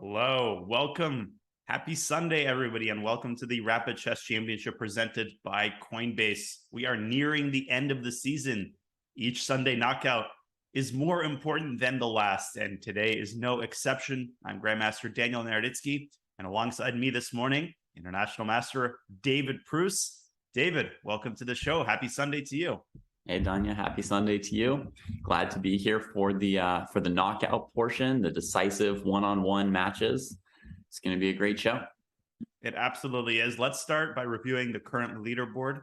Hello, welcome. Happy Sunday, everybody, and welcome to the Rapid Chess Championship presented by Coinbase. We are nearing the end of the season. Each Sunday knockout is more important than the last, and today is no exception. I'm Grandmaster Daniel Naroditsky, and alongside me this morning, International Master David Pruce. David, welcome to the show. Happy Sunday to you. Hey, Danya, happy Sunday to you. Glad to be here for the knockout portion, the decisive one-on-one matches. It's going to be a great show. It absolutely is. Let's start by reviewing the current leaderboard.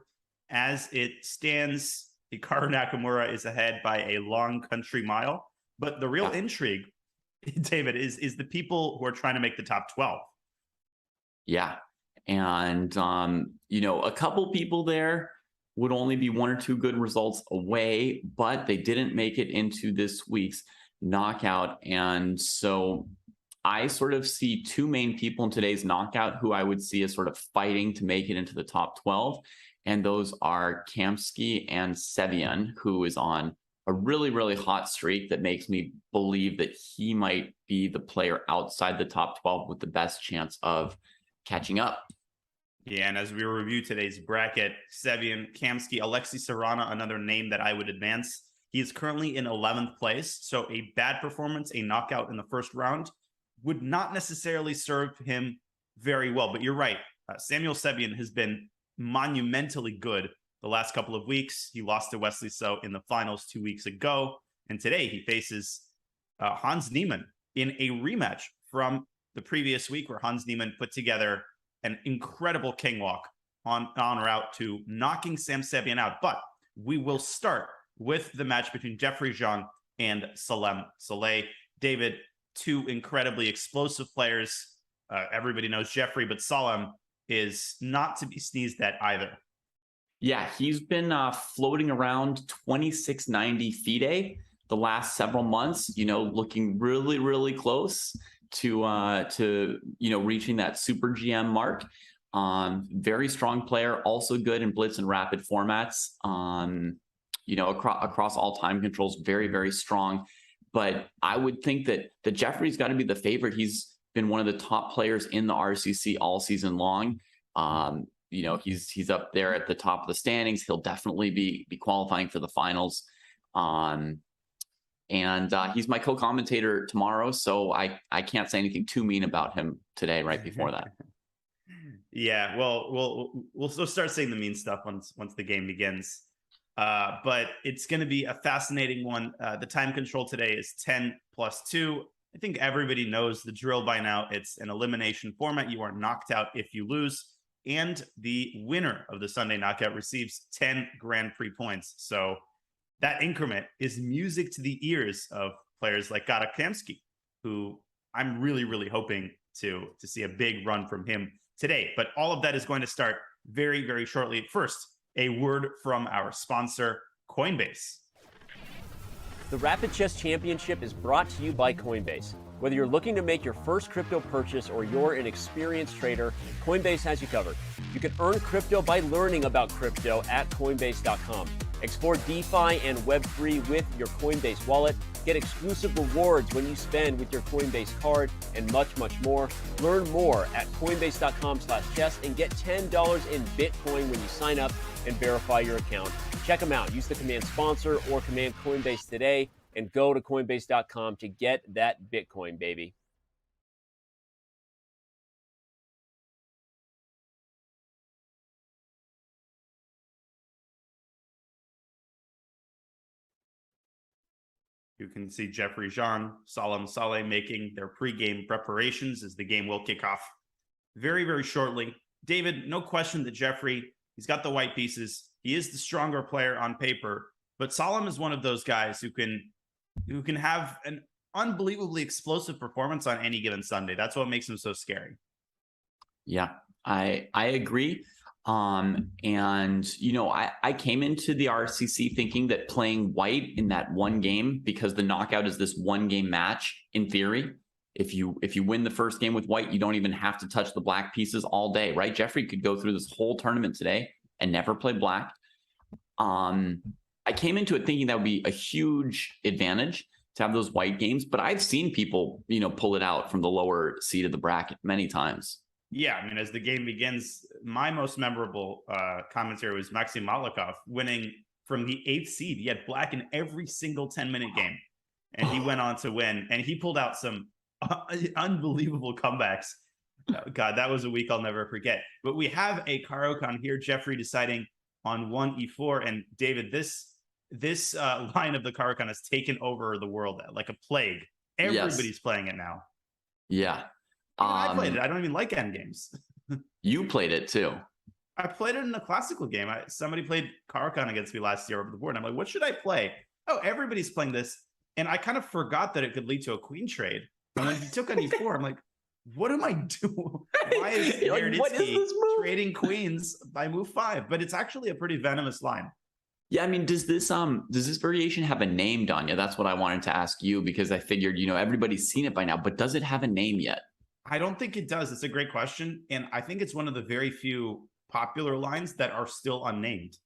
As it stands, Hikaru Nakamura is ahead by a long country mile. But the real intrigue, David, is the people who are trying to make the top 12. Yeah. And, a couple people there would only be one or two good results away, but they didn't make it into this week's knockout. And so I sort of see two main people in today's knockout who I would see as sort of fighting to make it into the top 12. And those are Kamsky and Sevien, who is on a really, really hot streak that makes me believe that he might be the player outside the top 12 with the best chance of catching up. Yeah, and as we review today's bracket, Sevien, Kamsky, Alexei Sarana, another name that I would advance. He is currently in 11th place, so a bad performance, a knockout in the first round, would not necessarily serve him very well. But you're right, Samuel Sevien has been monumentally good the last couple of weeks. He lost to Wesley So in the finals 2 weeks ago, and today he faces Hans Niemann in a rematch from the previous week where Hans Niemann put together an incredible king walk on route to knocking Sam Sevien out. But we will start with the match between Jeffrey Zhang and Salem. Saleh, David, two incredibly explosive players. Everybody knows Jeffrey, but Salem is not to be sneezed at either. Yeah, he's been floating around 2690 FIDE the last several months, looking really, really close to reaching that super GM mark. Very strong player, also good in blitz and rapid formats. Across all time controls, very, very strong. But I would think that Jeffrey's got to be the favorite. He's been one of the top players in the RCC all season long. He's up there at the top of the standings. He'll definitely be qualifying for the finals. And he's my co-commentator tomorrow, so I can't say anything too mean about him today right before that. Yeah, well, we'll start saying the mean stuff once the game begins. But it's going to be a fascinating one. The time control today is 10 plus 2. I think everybody knows the drill by now. It's an elimination format. You are knocked out if you lose. And the winner of the Sunday knockout receives 10 Grand Prix points. So that increment is music to the ears of players like Kamsky, who I'm really, really hoping to see a big run from him today. But all of that is going to start very, very shortly. First, a word from our sponsor, Coinbase. The Rapid Chess Championship is brought to you by Coinbase. Whether you're looking to make your first crypto purchase or you're an experienced trader, Coinbase has you covered. You can earn crypto by learning about crypto at Coinbase.com. Explore DeFi and Web3 with your Coinbase wallet. Get exclusive rewards when you spend with your Coinbase card and much, much more. Learn more at Coinbase.com/chess and get $10 in Bitcoin when you sign up and verify your account. Check them out. Use the command sponsor or command Coinbase today and go to Coinbase.com to get that Bitcoin, baby. You can see Jeffrey Zhang, Saleh making their pregame preparations as the game will kick off very, very shortly. David, no question that Jeffrey, he's got the white pieces. He is the stronger player on paper, but Salem is one of those guys who can have an unbelievably explosive performance on any given Sunday. That's what makes him so scary. Yeah, I agree. I came into the RCC thinking that playing white in that one game, because the knockout is this one game match, in theory, if you win the first game with white, you don't even have to touch the black pieces all day, right? Jeffrey could go through this whole tournament today and never play black. I came into it thinking that would be a huge advantage have those white games, but I've seen people, pull it out from the lower seat of the bracket many times. Yeah, I mean, as the game begins, my most memorable commentary was Maxim Malikov winning from the 8th seed. He had black in every single 10-minute game, and he went on to win, and he pulled out some unbelievable comebacks. God, that was a week I'll never forget. But we have a Caro-Kann here, Jeffrey deciding on 1e4, and David, this line of the Caro-Kann has taken over the world like a plague. Everybody's playing it now. Yeah. I played it. I don't even like endgames. You played it too. I played it in a classical game. Somebody played Caro-Kann against me last year over the board. And I'm like, what should I play? Oh, everybody's playing this. And I kind of forgot that it could lead to a queen trade. And when he took on e4, I'm like, what am I doing? Why is Berdinsky trading queens by move 5? But it's actually a pretty venomous line. Yeah, I mean, does this variation have a name, Danya? That's what I wanted to ask you, because I figured, everybody's seen it by now, but does it have a name yet? I don't think it does. It's a great question. And I think it's one of the very few popular lines that are still unnamed.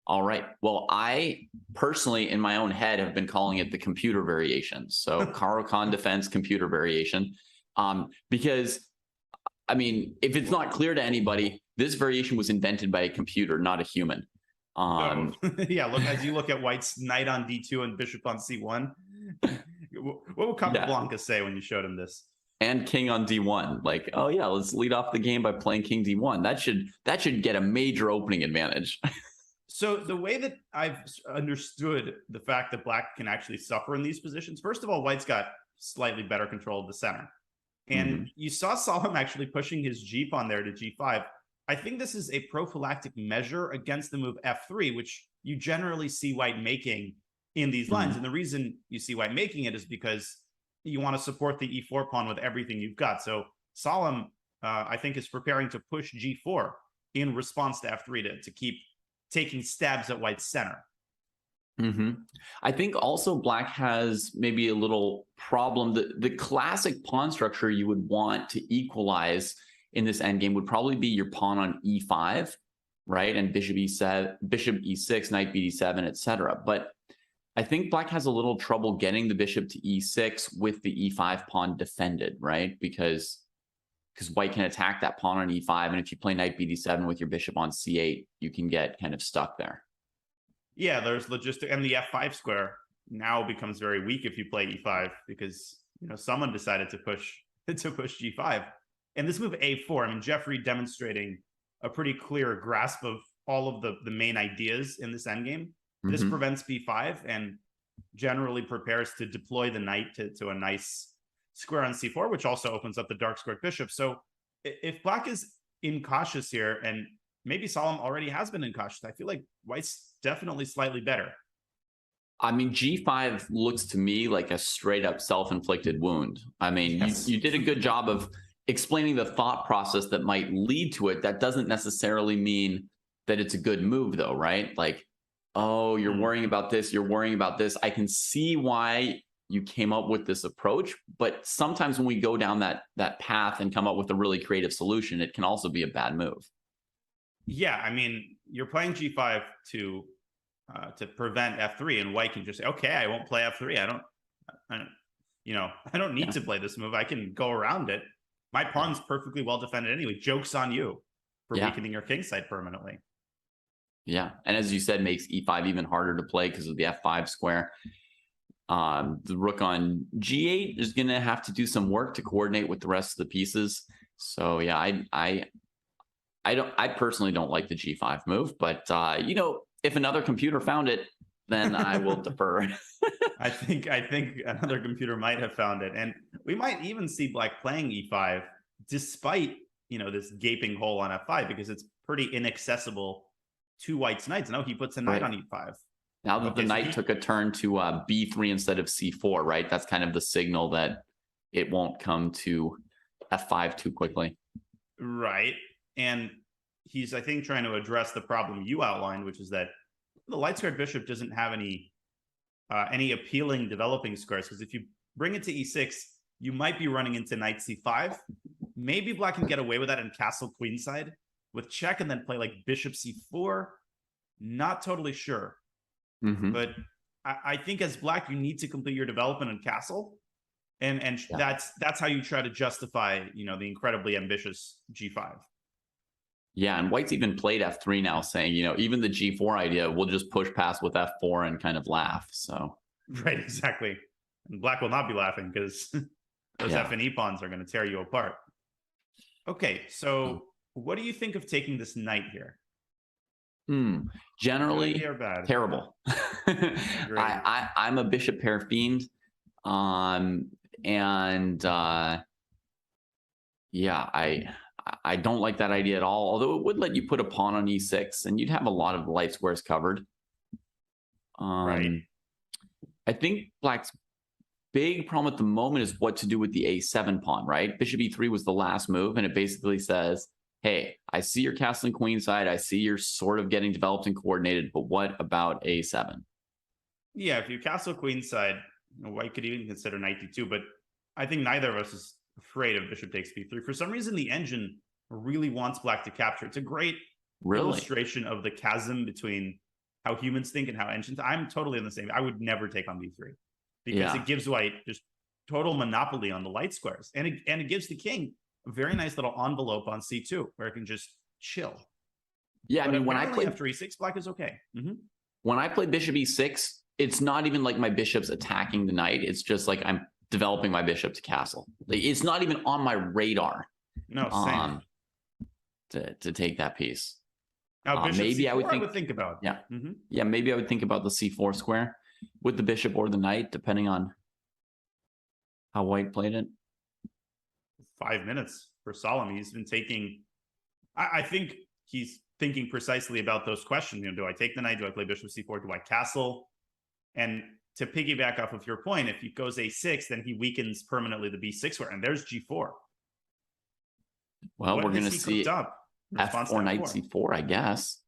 All right. Well, I personally, in my own head, have been calling it the computer variation. So Caro-Kann defense computer variation. Because, I mean, if it's not clear to anybody, this variation was invented by a computer, not a human. Yeah, as you look at White's knight on d2 and bishop on c1, what would Capablanca say when you showed him this? And king on d1, like, oh yeah, let's lead off the game by playing king d1. That should get a major opening advantage. So the way that I've understood the fact that black can actually suffer in these positions, first of all, White's got slightly better control of the center. And you saw Salem actually pushing his g pawn there to g5. I think this is a prophylactic measure against the move f3, which you generally see White making in these lines. And the reason you see White making it is because you want to support the e4 pawn with everything you've got. So Salem, I think, is preparing to push g4 in response to f3 to keep taking stabs at White's center. I think also black has maybe a little problem. The classic pawn structure you would want to equalize in this endgame would probably be your pawn on e5, right? And bishop e7, bishop e6, knight bd7, etc. But I think black has a little trouble getting the bishop to e6 with the e5 pawn defended, right? Because white can attack that pawn on e5, and if you play knight bd7 with your bishop on c8, you can get kind of stuck there. Yeah, there's logistic, and the f5 square now becomes very weak if you play e5 because someone decided to push g5. And this move a4, I mean, Jeffrey demonstrating a pretty clear grasp of all of the main ideas in this endgame. This prevents b5 and generally prepares to deploy the knight to a nice square on c4, which also opens up the dark squared bishop. So if black is incautious here, and maybe Salem already has been incautious, I feel like White's definitely slightly better. I mean, g5 looks to me like a straight up self-inflicted wound. I mean, you did a good job of explaining the thought process that might lead to it. That doesn't necessarily mean that it's a good move though, right? Like, oh, you're worrying about this, you're worrying about this. I can see why you came up with this approach, but sometimes when we go down that path and come up with a really creative solution, it can also be a bad move. Yeah, I mean, you're playing g5 to prevent f3, and White can just say, okay, I won't play f3. I don't need to play this move. I can go around it. My pawn's perfectly well defended anyway. Joke's on you for weakening your king side permanently. Yeah, and as you said, makes e5 even harder to play because of the f5 square. The rook on g8 is going to have to do some work to coordinate with the rest of the pieces. So yeah, I personally don't like the g5 move, but if another computer found it, then I will defer. I think another computer might have found it, and we might even see black playing e5 despite this gaping hole on f5 because it's pretty inaccessible to White's knights. No, he puts a knight on e5. Now that the knight took a turn to b3 instead of c4, right? That's kind of the signal that it won't come to f5 too quickly. Right. And he's, I think, trying to address the problem you outlined, which is that the light-squared bishop doesn't have any appealing developing squares, because if you bring it to e6, you might be running into knight c5. Maybe black can get away with that in castle queenside with check and then play like bishop c4. Not totally sure. But I think as black, you need to complete your development in castle. And that's how you try to justify, the incredibly ambitious G5. Yeah, and white's even played F3 now, saying, even the G4 idea, we'll just push past with F4 and kind of laugh. So right, exactly. And black will not be laughing because those F and E pawns are going to tear you apart. Okay, so what do you think of taking this knight here? Generally, good or bad? Terrible. I'm a bishop pair fiend. I don't like that idea at all, although it would let you put a pawn on E6 and you'd have a lot of the light squares covered. Right. I think black's big problem at the moment is what to do with the A7 pawn, right? Bishop E3 was the last move, and it basically says, hey, I see you're castling queenside. I see you're sort of getting developed and coordinated, but what about A7? Yeah, if you castle queenside, white could even consider knight D2, but I think neither of us is afraid of bishop takes B3. For some reason, the engine really wants black to capture. It's a great illustration of the chasm between how humans think and how engines. I'm totally in the same. I would never take on B3 because it gives white just total monopoly on the light squares, and it gives the king a very nice little envelope on C2 where it can just chill. Yeah, but I mean, when I play after E6, black is okay. When I play bishop E6, it's not even like my bishop's attacking the knight. It's just like I'm developing my bishop to castle. It's not even on my radar. No, same. To take that piece. Now, maybe C4, I would think about. Yeah, yeah. Maybe I would think about the C4 square with the bishop or the knight, depending on how white played it. 5 minutes for Salem. He's been taking. I think he's thinking precisely about those questions. Do I take the knight? Do I play bishop C4? Do I castle? And to piggyback off of your point, if he goes A6, then he weakens permanently the B6 square, and there's G4. Well, we're going to see F4 knight C4, I guess.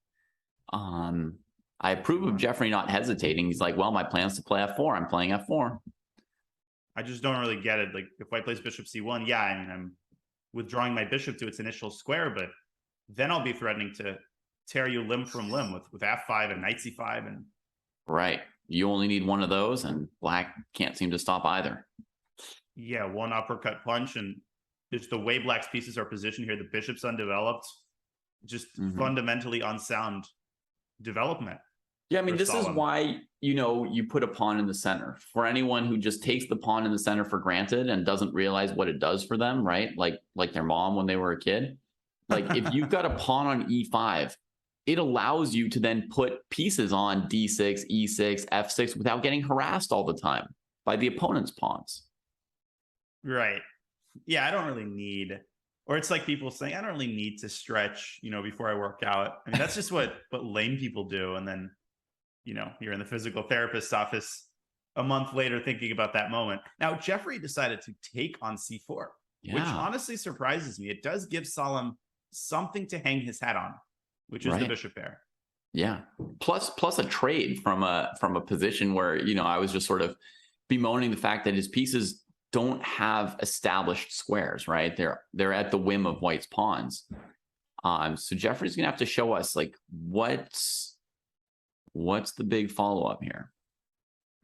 I approve of Jeffrey not hesitating. He's like, well, my plan's to play F4. I'm playing F4. I just don't really get it. Like, if white plays bishop C1, yeah, I mean, I'm withdrawing my bishop to its initial square, but then I'll be threatening to tear you limb from limb with F5 and knight C5. And right. You only need one of those, and black can't seem to stop either. Yeah, one uppercut punch, and just the way black's pieces are positioned here, the bishop's undeveloped, just fundamentally unsound development. Yeah, I mean, this is why, you put a pawn in the center. For anyone who just takes the pawn in the center for granted and doesn't realize what it does for them, right? Like their mom when they were a kid. Like, if you've got a pawn on E5, it allows you to then put pieces on D6, E6, F6 without getting harassed all the time by the opponent's pawns. Right. Yeah, I don't really need, or it's like people saying, I don't really need to stretch, before I work out. I mean, that's just what lame people do. And then, you're in the physical therapist's office a month later thinking about that moment. Now, Jeffrey decided to take on C4, which honestly surprises me. It does give Salem something to hang his hat on, which is the bishop pair. Yeah. Plus a trade from a position where, I was just sort of bemoaning the fact that his pieces don't have established squares, right? They're at the whim of white's pawns. So Jeffrey's gonna have to show us, like, what's the big follow-up here?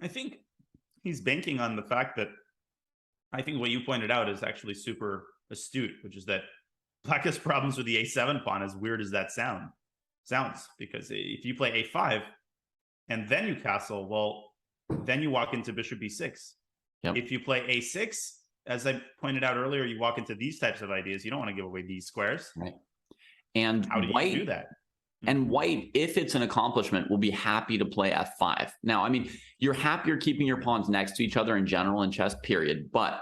I think he's banking on the fact that I think what you pointed out is actually super astute, which is that black has problems with the A7 pawn, as weird as that sounds, because if you play A5 and then you castle, well, then you walk into bishop B6. Yep. If you play A6, as I pointed out earlier, you walk into these types of ideas. You don't want to give away these squares. Right. And how do you do that? And white, if it's an accomplishment, will be happy to play F5. Now, I mean, you're happier keeping your pawns next to each other in general in chess, period. But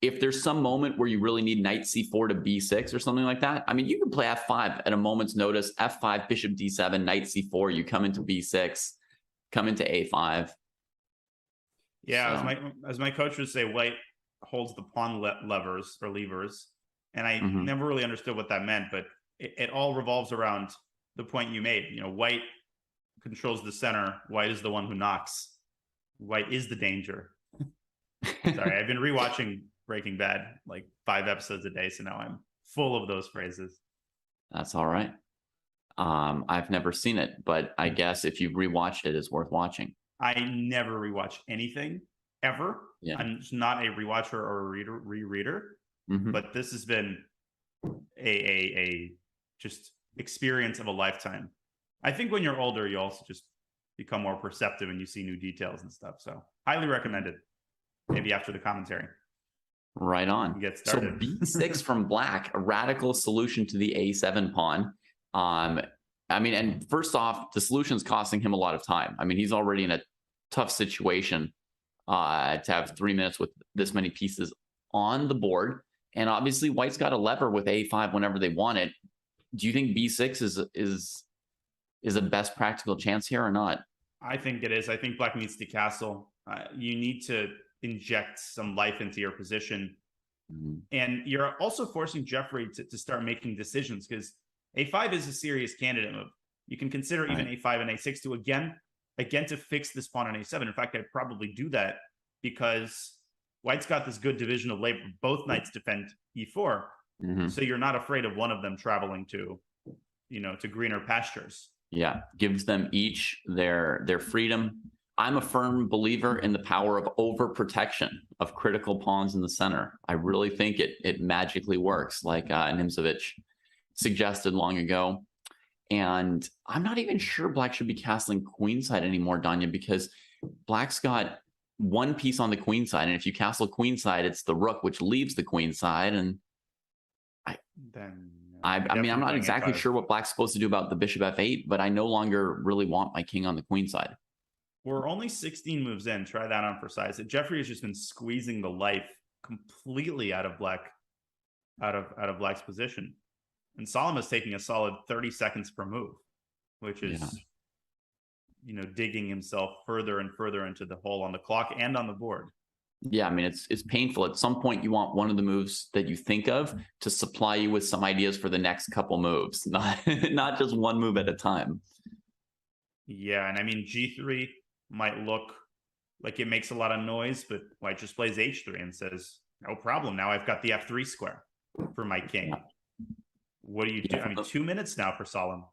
if there's some moment where you really need knight C4 to B6 or something like that, I mean, you can play F5 at a moment's notice, F5, bishop D7, knight C4, you come into B6, come into A5. Yeah, so, as my coach would say, white holds the pawn levers. And I never really understood what that meant, but it all revolves around the point you made. White controls the center. White is the one who knocks. White is the danger. Sorry, I've been rewatching Breaking Bad like 5 episodes a day, so now I'm full of those phrases. That's all right. I've never seen it, but I guess if you've rewatched it, it's worth watching. I never rewatch anything ever. Yeah. I'm just not a rewatcher or a rereader. But this has been a just experience of a lifetime. I think when you're older, you also just become more perceptive and you see new details and stuff. So highly recommended. Maybe after the commentary. Right on. Get So started. B6 from Black, a radical solution to the A7 pawn. I mean, and first off, the solution's costing him a lot of time. I mean, he's already in a tough situation to have 3 minutes with this many pieces on the board. And obviously, White's got a lever with A5 whenever they want it. Do you think B6 is a best practical chance here or not? I think it is. I think Black needs to castle. You need to inject some life into your position. And you're also forcing Jeffrey to start making decisions, because A5 is a serious candidate move. You can consider even A5 and A6 to again to fix this pawn on A7. In fact, I'd probably do that because White's got this good division of labor. Both knights defend E4. So you're not afraid of one of them traveling to, to greener pastures. Yeah, gives them each their freedom. I'm a firm believer in the power of overprotection of critical pawns in the center. I really think it magically works, like Nimzovich suggested long ago. And I'm not even sure Black should be castling queenside anymore, Danya, because Black's got one piece on the queen side, and if you castle queenside, it's the rook, which leaves the queen side. And I mean, I'm not exactly sure what Black's supposed to do about the bishop f8, but I no longer really want my king on the queen side. We're only 16 moves in. Try that on for size. Jeffrey has just been squeezing the life completely out of Black, out of Black's position. And Salem is taking a solid 30 seconds per move, which is, digging himself further and further into the hole on the clock and on the board. Yeah, I mean, it's painful. At some point, you want one of the moves that you think of to supply you with some ideas for the next couple moves, not just one move at a time. Yeah, and I mean, G3 might look like it makes a lot of noise, but White just plays H3 and says, no problem. Now I've got the F3 square for my king. What do you do? I mean, 2 minutes now for Salem.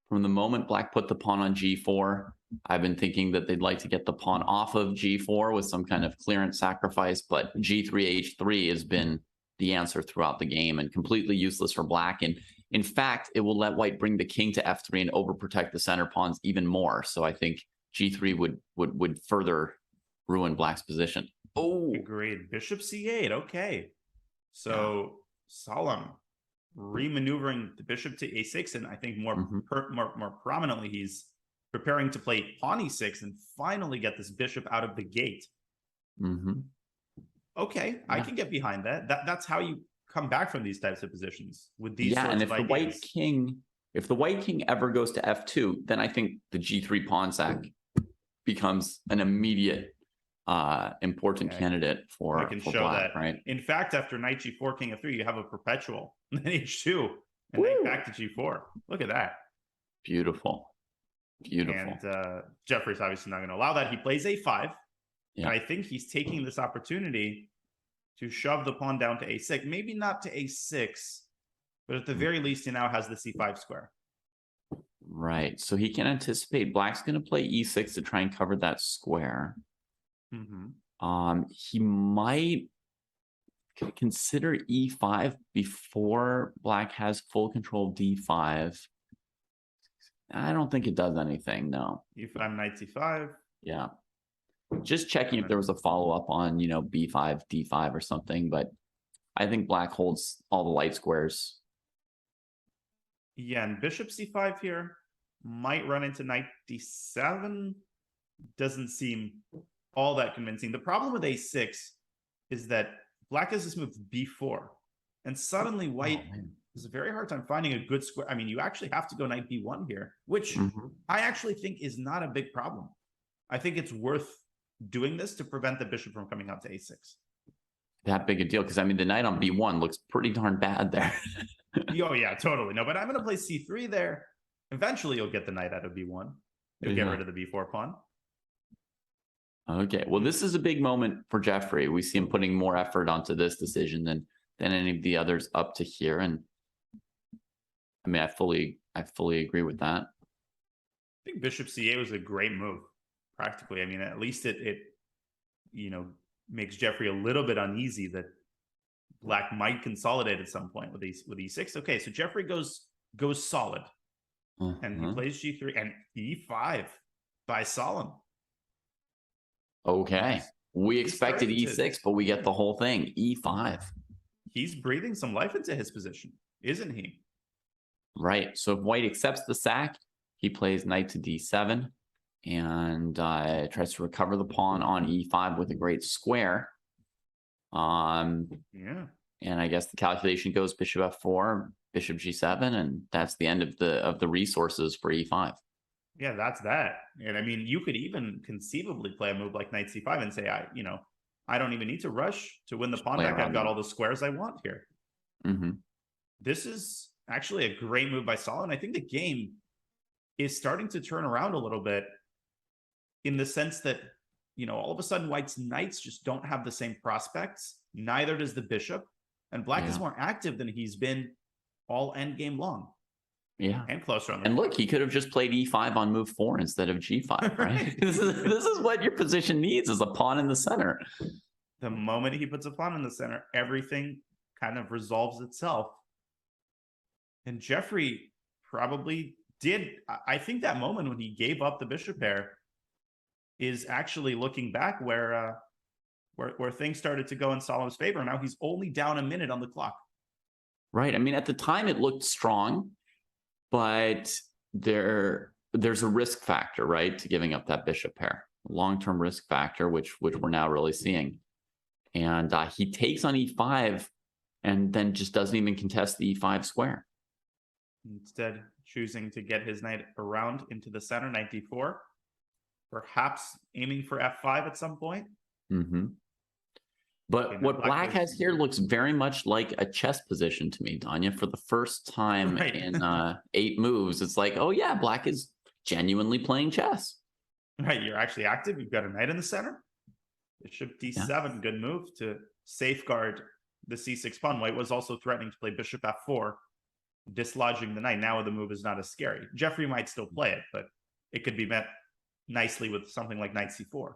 From the moment Black put the pawn on G4, I've been thinking that they'd like to get the pawn off of G4 with some kind of clearance sacrifice, but G3, H3 has been the answer throughout the game and completely useless for Black. And in fact, it will let White bring the king to F3 and overprotect the center pawns even more. So I think G3 would further ruin Black's position. Oh, agreed. Bishop C8. Okay. So Salem remaneuvering the bishop to A6, and I think more prominently, he's preparing to play pawn E6 and finally get this bishop out of the gate. Okay, I can get behind that. That's how you come back from these types of positions with these sorts and of if the white king ever goes to F2, then I think the G3 pawn sack becomes an immediate important candidate for Black, right? In fact, after knight G4, king F3, you have a perpetual, and then H2, and then back to G4. Look at that. Beautiful. And Jeffrey's obviously not going to allow that. He plays A5, and I think he's taking this opportunity to shove the pawn down to A6. Maybe not to A6, but at the very least, he now has the C5 square. Right. So he can anticipate Black's going to play E6 to try and cover that square. He might consider E5 before Black has full control of D5. I don't think it does anything, no. E5, knight C5. Yeah. Just checking if there was a follow-up on, B5, D5 or something, but I think Black holds all the light squares. Yeah, and bishop C5 here might run into knight D7. Doesn't seem all that convincing. The problem with A6 is that Black has this move B4, and suddenly White has a very hard time finding a good square. I mean, you actually have to go knight B1 here, which I actually think is not a big problem. I think it's worth doing this to prevent the bishop from coming out to A6. That big a deal, because I mean, the knight on B1 looks pretty darn bad there. Oh yeah, totally. No, but I'm going to play C3 there. Eventually, you'll get the knight out of B1. You'll get rid of the B4 pawn. Okay, well, this is a big moment for Jeffrey. We see him putting more effort onto this decision than any of the others up to here, and I mean, I fully agree with that. I think Bishop C8 was a great move. practically. I mean, at least it makes Jeffrey a little bit uneasy that Black might consolidate at some point with E6. Okay, so Jeffrey goes solid, and he plays G3 and E5 by Salem. Okay, we expected E6, but we get the whole thing. E5. He's breathing some life into his position, isn't he? Right. So if White accepts the sack, he plays knight to D7 and tries to recover the pawn on E5 with a great square. Yeah. And I guess the calculation goes bishop F4, bishop G7, and that's the end of the resources for E5. Yeah, that's that. And I mean, you could even conceivably play a move like knight C5 and say, I don't even need to rush to win the pawn back. I've got all the squares I want here. This is actually a great move by Saleh. And I think the game is starting to turn around a little bit in the sense that, all of a sudden White's knights just don't have the same prospects. Neither does the bishop. And Black is more active than he's been all endgame long. Yeah. And closer on the And look, he could have just played E5 on move 4 instead of G5, right? this is what your position needs, is a pawn in the center. The moment he puts a pawn in the center, everything kind of resolves itself. And Jeffrey probably did. I think that moment when he gave up the bishop pair is actually looking back where things started to go in Salem's favor. Now he's only down a minute on the clock. Right. I mean, at the time it looked strong, but there's a risk factor, right, to giving up that bishop pair. Long-term risk factor, which we're now really seeing. And he takes on E5 and then just doesn't even contest the E5 square. Instead, choosing to get his knight around into the center, knight D4. Perhaps aiming for F5 at some point. But Okay, what Black has here looks very much like a chess position to me, Danya. For the first time in 8 moves, it's like, oh yeah, Black is genuinely playing chess. Right, you're actually active. You've got a knight in the center. Bishop D7, good move to safeguard the C6 pawn. White was also threatening to play bishop F4, dislodging the knight. Now the move is not as scary. Jeffrey might still play it, but it could be met nicely with something like knight C4.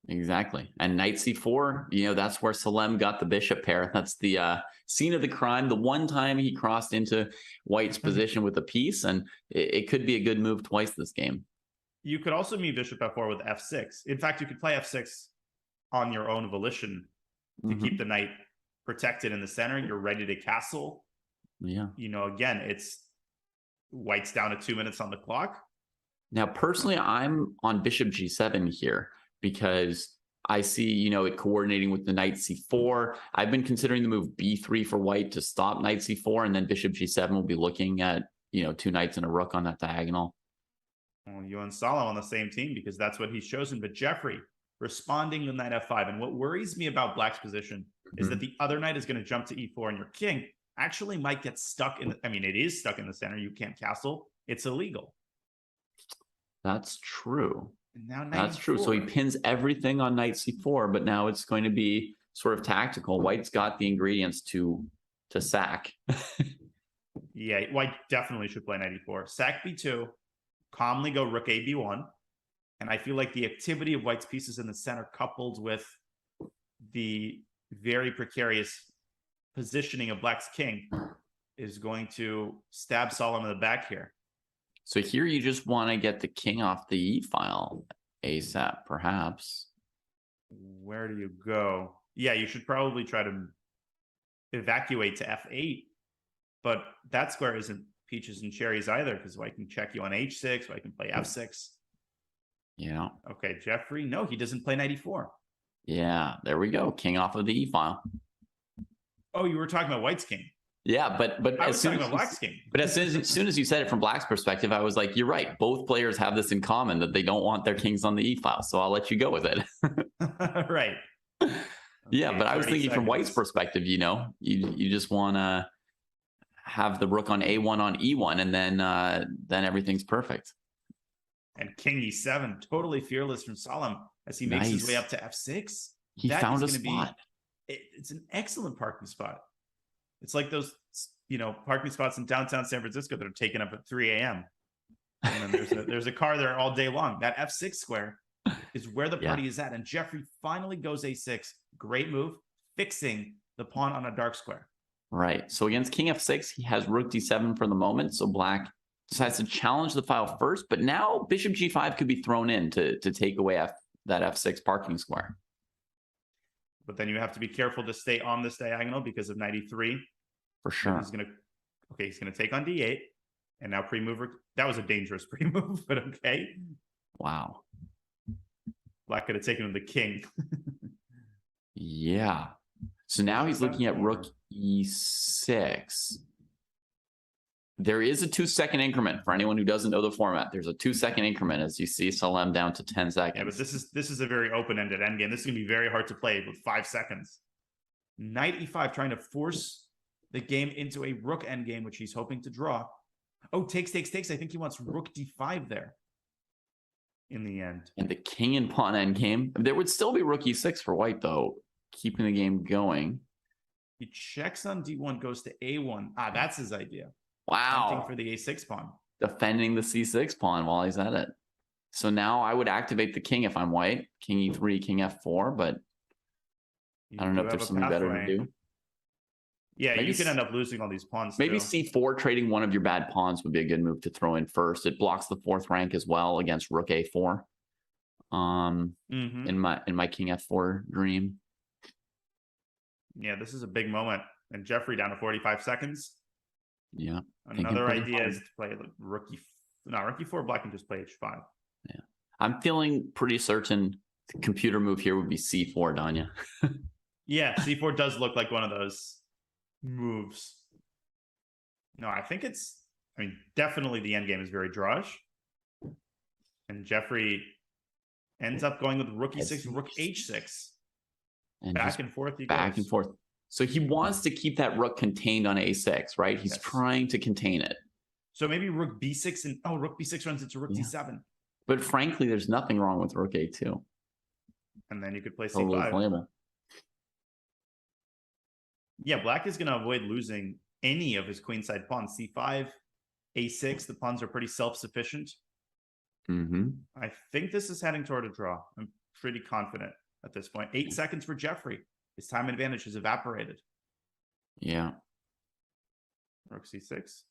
Exactly. And knight C4, that's where Salem got the bishop pair. That's the scene of the crime. The one time he crossed into White's position with a piece, and it could be a good move twice this game. You could also meet bishop F4 with F6. In fact, you could play F6 on your own volition to keep the knight protected in the center. You're ready to castle. Yeah. Again, it's White's down to 2 minutes on the clock. Now, personally, I'm on bishop G7 here because I see, it coordinating with the knight C4. I've been considering the move B3 for White to stop knight C4, and then bishop G7 will be looking at, 2 knights and a rook on that diagonal. Well, you and Saleh on the same team because that's what he's chosen. But Jeffrey responding to knight F5. And what worries me about Black's position is that the other knight is going to jump to E4, and your king actually might get stuck in. It is stuck in the center. You can't castle. It's illegal. That's true. And now that's true. So he pins everything on knight C4, but now it's going to be sort of tactical. White's got the ingredients to sack. Yeah, White definitely should play knight E4. Sack B2, calmly go rook A B1. And I feel like the activity of White's pieces in the center coupled with the very precarious positioning of Black's king is going to stab Salem in the back here. So here you just want to get the king off the E file ASAP, perhaps. Where do you go? Yeah, you should probably try to evacuate to F8. But that square isn't peaches and cherries either, because White can check you on H6, White can play F6. Yeah. Okay, Jeffrey. No, he doesn't play knight E4. Yeah, there we go. King off of the E file. Oh, you were talking about White's king. Yeah, but I was talking about Black's king. But as soon as you said it from Black's perspective, I was like, you're right. Both players have this in common, that they don't want their kings on the E file. So I'll let you go with it. Right. Yeah, Okay, but I was thinking from White's seconds. perspective, you just want to have the rook on A1 on E1, and then everything's perfect. And king E7, totally fearless from Salem as he makes his way up to F6. He found a spot. It's an excellent parking spot. It's like those, parking spots in downtown San Francisco that are taken up at 3 a.m. And then there's a car there all day long. That F6 square is where the party is at. And Jeffrey finally goes a6. Great move, fixing the pawn on a dark square. Right. So against king f6, he has rook d7 for the moment. So black decides to challenge the file first, but now bishop g5 could be thrown in to take away that f6 parking square. But then you have to be careful to stay on this diagonal because of knight e3. For sure. He's gonna take on d8, and now pre-move. That was a dangerous pre-move, but okay. Wow. Black could have taken him the king. Yeah. So now he's looking at rook e6. There is a 2-second increment for anyone who doesn't know the format. There's a 2-second increment as you see Salem down to 10 seconds. Yeah, but this is a very open-ended endgame. This is gonna be very hard to play with 5 seconds. Knight e5 trying to force the game into a rook endgame, which he's hoping to draw. Oh, takes. I think he wants rook d5 there in the end. And the king and pawn endgame. There would still be rook e6 for white, though, keeping the game going. He checks on d1, goes to a1. Ah, that's his idea. Wow. Hunting for the a6 pawn. Defending the c6 pawn while he's at it. So now I would activate the king if I'm white. King e3, king f4, but I don't know if there's something better to do. Yeah, maybe you could end up losing all these pawns. Maybe too. c4, trading one of your bad pawns would be a good move to throw in first. It blocks the 4th rank as well against rook a4. In my king f4 dream. Yeah, this is a big moment. And Jeffrey down to 45 seconds. Yeah. Another idea is to play rook e4. Black can just play h5. Yeah. I'm feeling pretty certain the computer move here would be c4, Danya. Yeah, c4 does look like one of those moves. No, I think definitely the endgame is very drawish. And Jeffrey ends up going with rook e6, rook h6. And back and forth he back goes. and forth. So he wants to keep that rook contained on a6, right? He's trying to contain it. So maybe rook b6 and rook b6 runs into rook d7. But frankly, there's nothing wrong with rook a2. And then you could play c5. Totally playable. Yeah, black is going to avoid losing any of his queenside pawns. c5, a6, the pawns are pretty self-sufficient. I think this is heading toward a draw. I'm pretty confident at this point. 8 seconds for Jeffrey. His time advantage has evaporated. Yeah. Rook c6.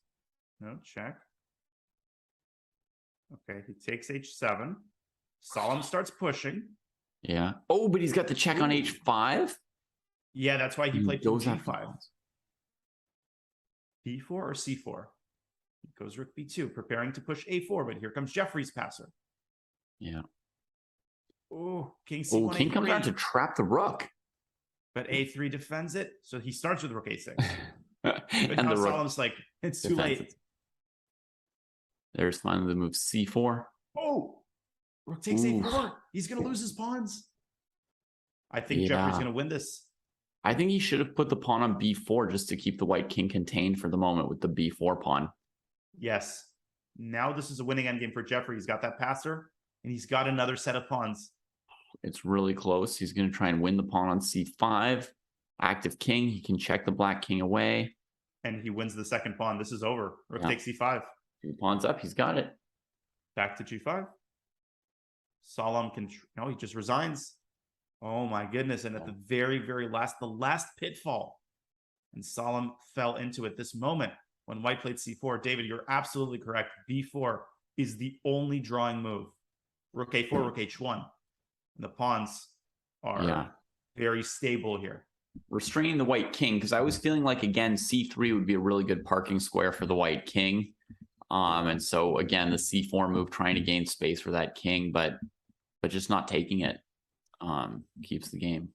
No, check. Okay, he takes h7. Salem starts pushing. Yeah. Oh, but he's got the check on h5? Yeah, that's why he played g5. b4 or c4? He goes rook b2, preparing to push a4, but here comes Jeffrey's passer. Yeah. Oh, king c1. Oh, king comes out to trap the rook. But a3 defends it, so he starts with rook a6. And now the rook Salem's like, it's too late. it. There's finally the move c4. Oh, rook takes a4. He's going to lose his pawns. I think Jeffrey's going to win this. I think he should have put the pawn on b4 just to keep the white king contained for the moment with the b4 pawn. Yes. Now this is a winning endgame for Jeffrey. He's got that passer, and he's got another set of pawns. It's really close. He's going to try and win the pawn on c5. Active king. He can check the black king away. And he wins the second pawn. This is over. Rook takes c5. 2 pawns up. He's got it. Back to g5. Salem can... No, he just resigns. Oh, my goodness. And at the very, very last, the last pitfall. And Salem fell into it. This moment when white played c4. David, you're absolutely correct. b4 is the only drawing move. Rook a4, rook h1. And the pawns are very stable here. Restraining the white king, because I was feeling like, again, c3 would be a really good parking square for the white king. And so, again, the c4 move, trying to gain space for that king, but just not taking it keeps the game.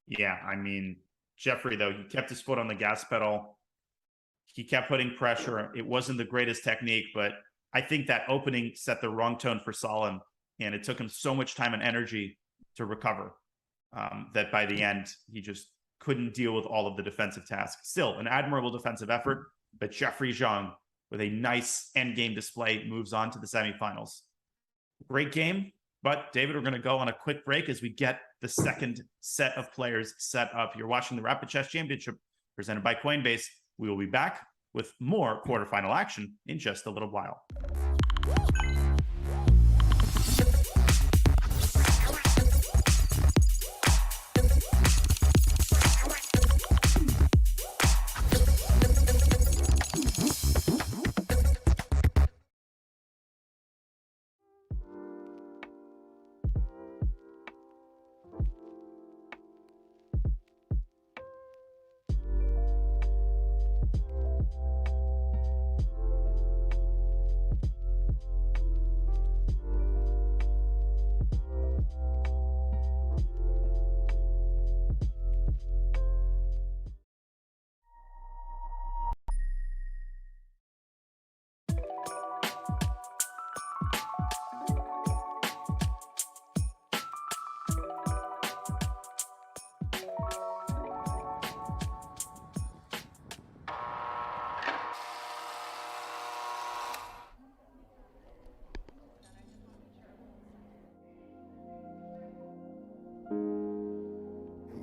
Yeah, I mean, Jeffrey, though, he kept his foot on the gas pedal. He kept putting pressure. It wasn't the greatest technique, but I think that opening set the wrong tone for Salem, and it took him so much time and energy to recover that by the end, he just couldn't deal with all of the defensive tasks. Still, an admirable defensive effort, but Jeffrey Zhang, with a nice endgame display, moves on to the semifinals. Great game, but David, we're going to go on a quick break as we get the second set of players set up. You're watching the Rapid Chess Championship presented by Coinbase. We will be back with more quarterfinal action in just a little while.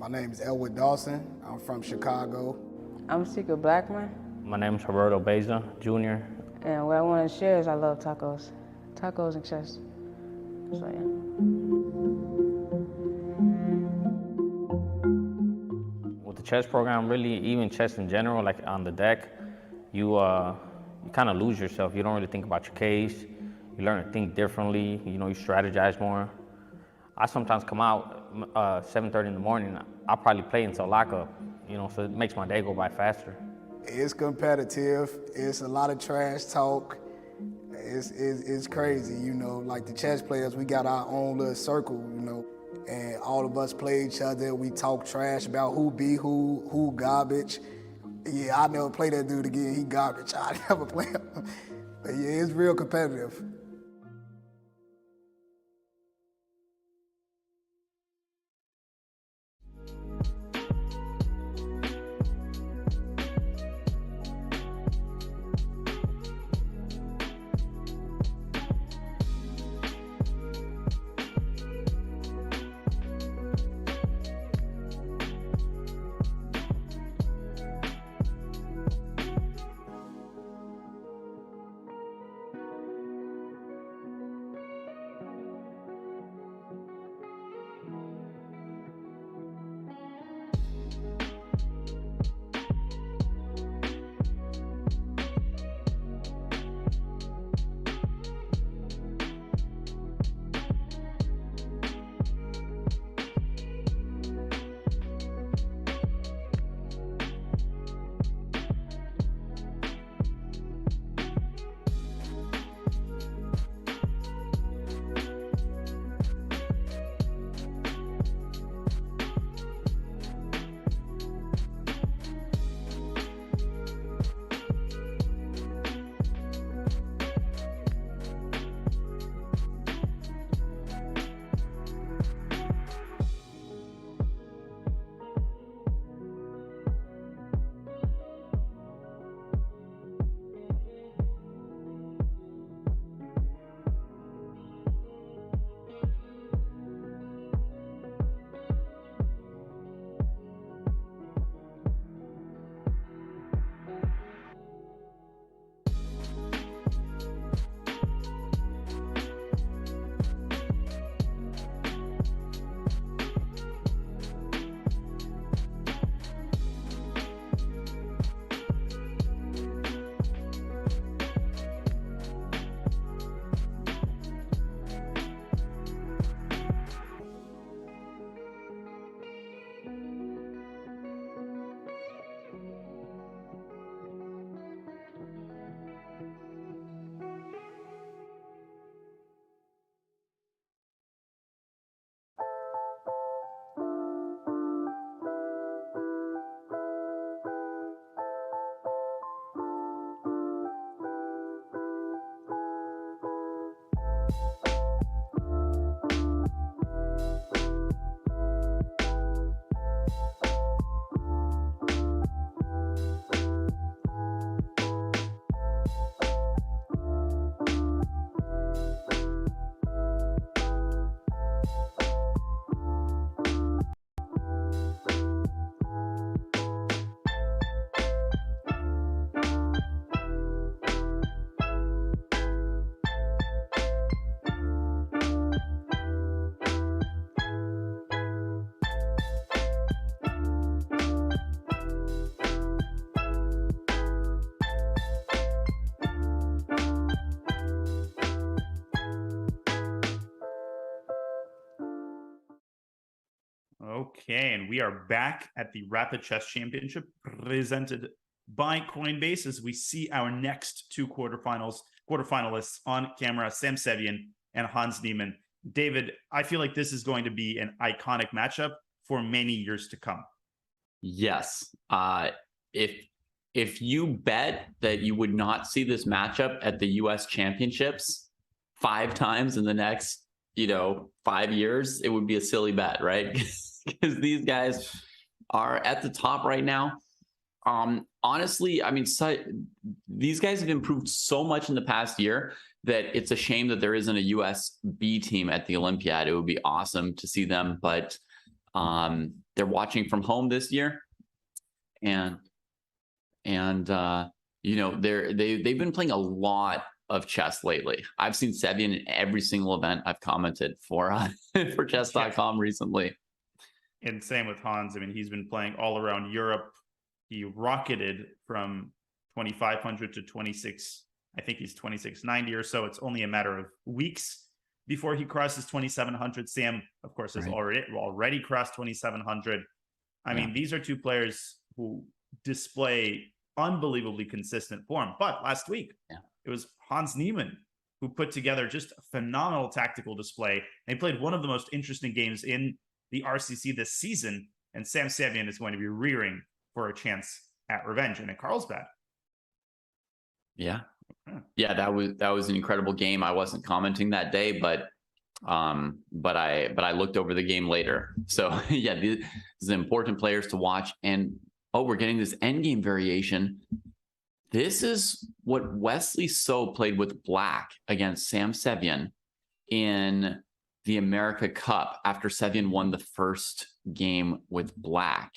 My name is Elwood Dawson. I'm from Chicago. I'm Sika Blackman, My name is Roberto Beza, Jr. and what I want to share is I love tacos. Tacos and chess. So, yeah. With the chess program, really, even chess in general, like on the deck, you kind of lose yourself. You don't really think about your case. You learn to think differently. You know, you strategize more. I sometimes come out 7:30 in the morning. I'll probably play until lockup, you know, so it makes my day go by faster. It's competitive. It's a lot of trash talk. It's crazy, you know. Like the chess players, we got our own little circle, you know, and all of us play each other. We talk trash about who be who garbage. Yeah, I never play that dude again. He garbage. I never play him. But yeah, it's real competitive. Okay, and we are back at the Rapid Chess Championship presented by Coinbase as we see our next two quarterfinalists on camera, Sam Sevien and Hans Niemann. David, I feel like this is going to be an iconic matchup for many years to come. Yes. If you bet that you would not see this matchup at the US Championships 5 times in the next, 5 years, it would be a silly bet, right? Because these guys are at the top right now. Honestly, I mean, these guys have improved so much in the past year that it's a shame that there isn't a US B team at the Olympiad. It would be awesome to see them, but They're watching from home this year, and you know, they've been playing a lot of chess lately. I've seen Sevien in every single event I've commented for for chess.com recently. And same with Hans. I mean, he's been playing all around Europe. He rocketed from 2,500 to 26. I think he's 2690 or so. It's only a matter of weeks before he crosses 2,700. Sam, of course, has already crossed 2,700. I mean, these are two players who display unbelievably consistent form. But last week, it was Hans Niemann who put together just a phenomenal tactical display. They played one of the most interesting games in the RCC this season, and Sam Sevien is going to be rearing for a chance at revenge and at Carlsbad. Yeah, that was an incredible game. I wasn't commenting that day, but I looked over the game later. So yeah, these are important players to watch. And we're getting this endgame variation. This is what Wesley So played with Black against Sam Sevien in the America Cup after Sevien won the first game with Black.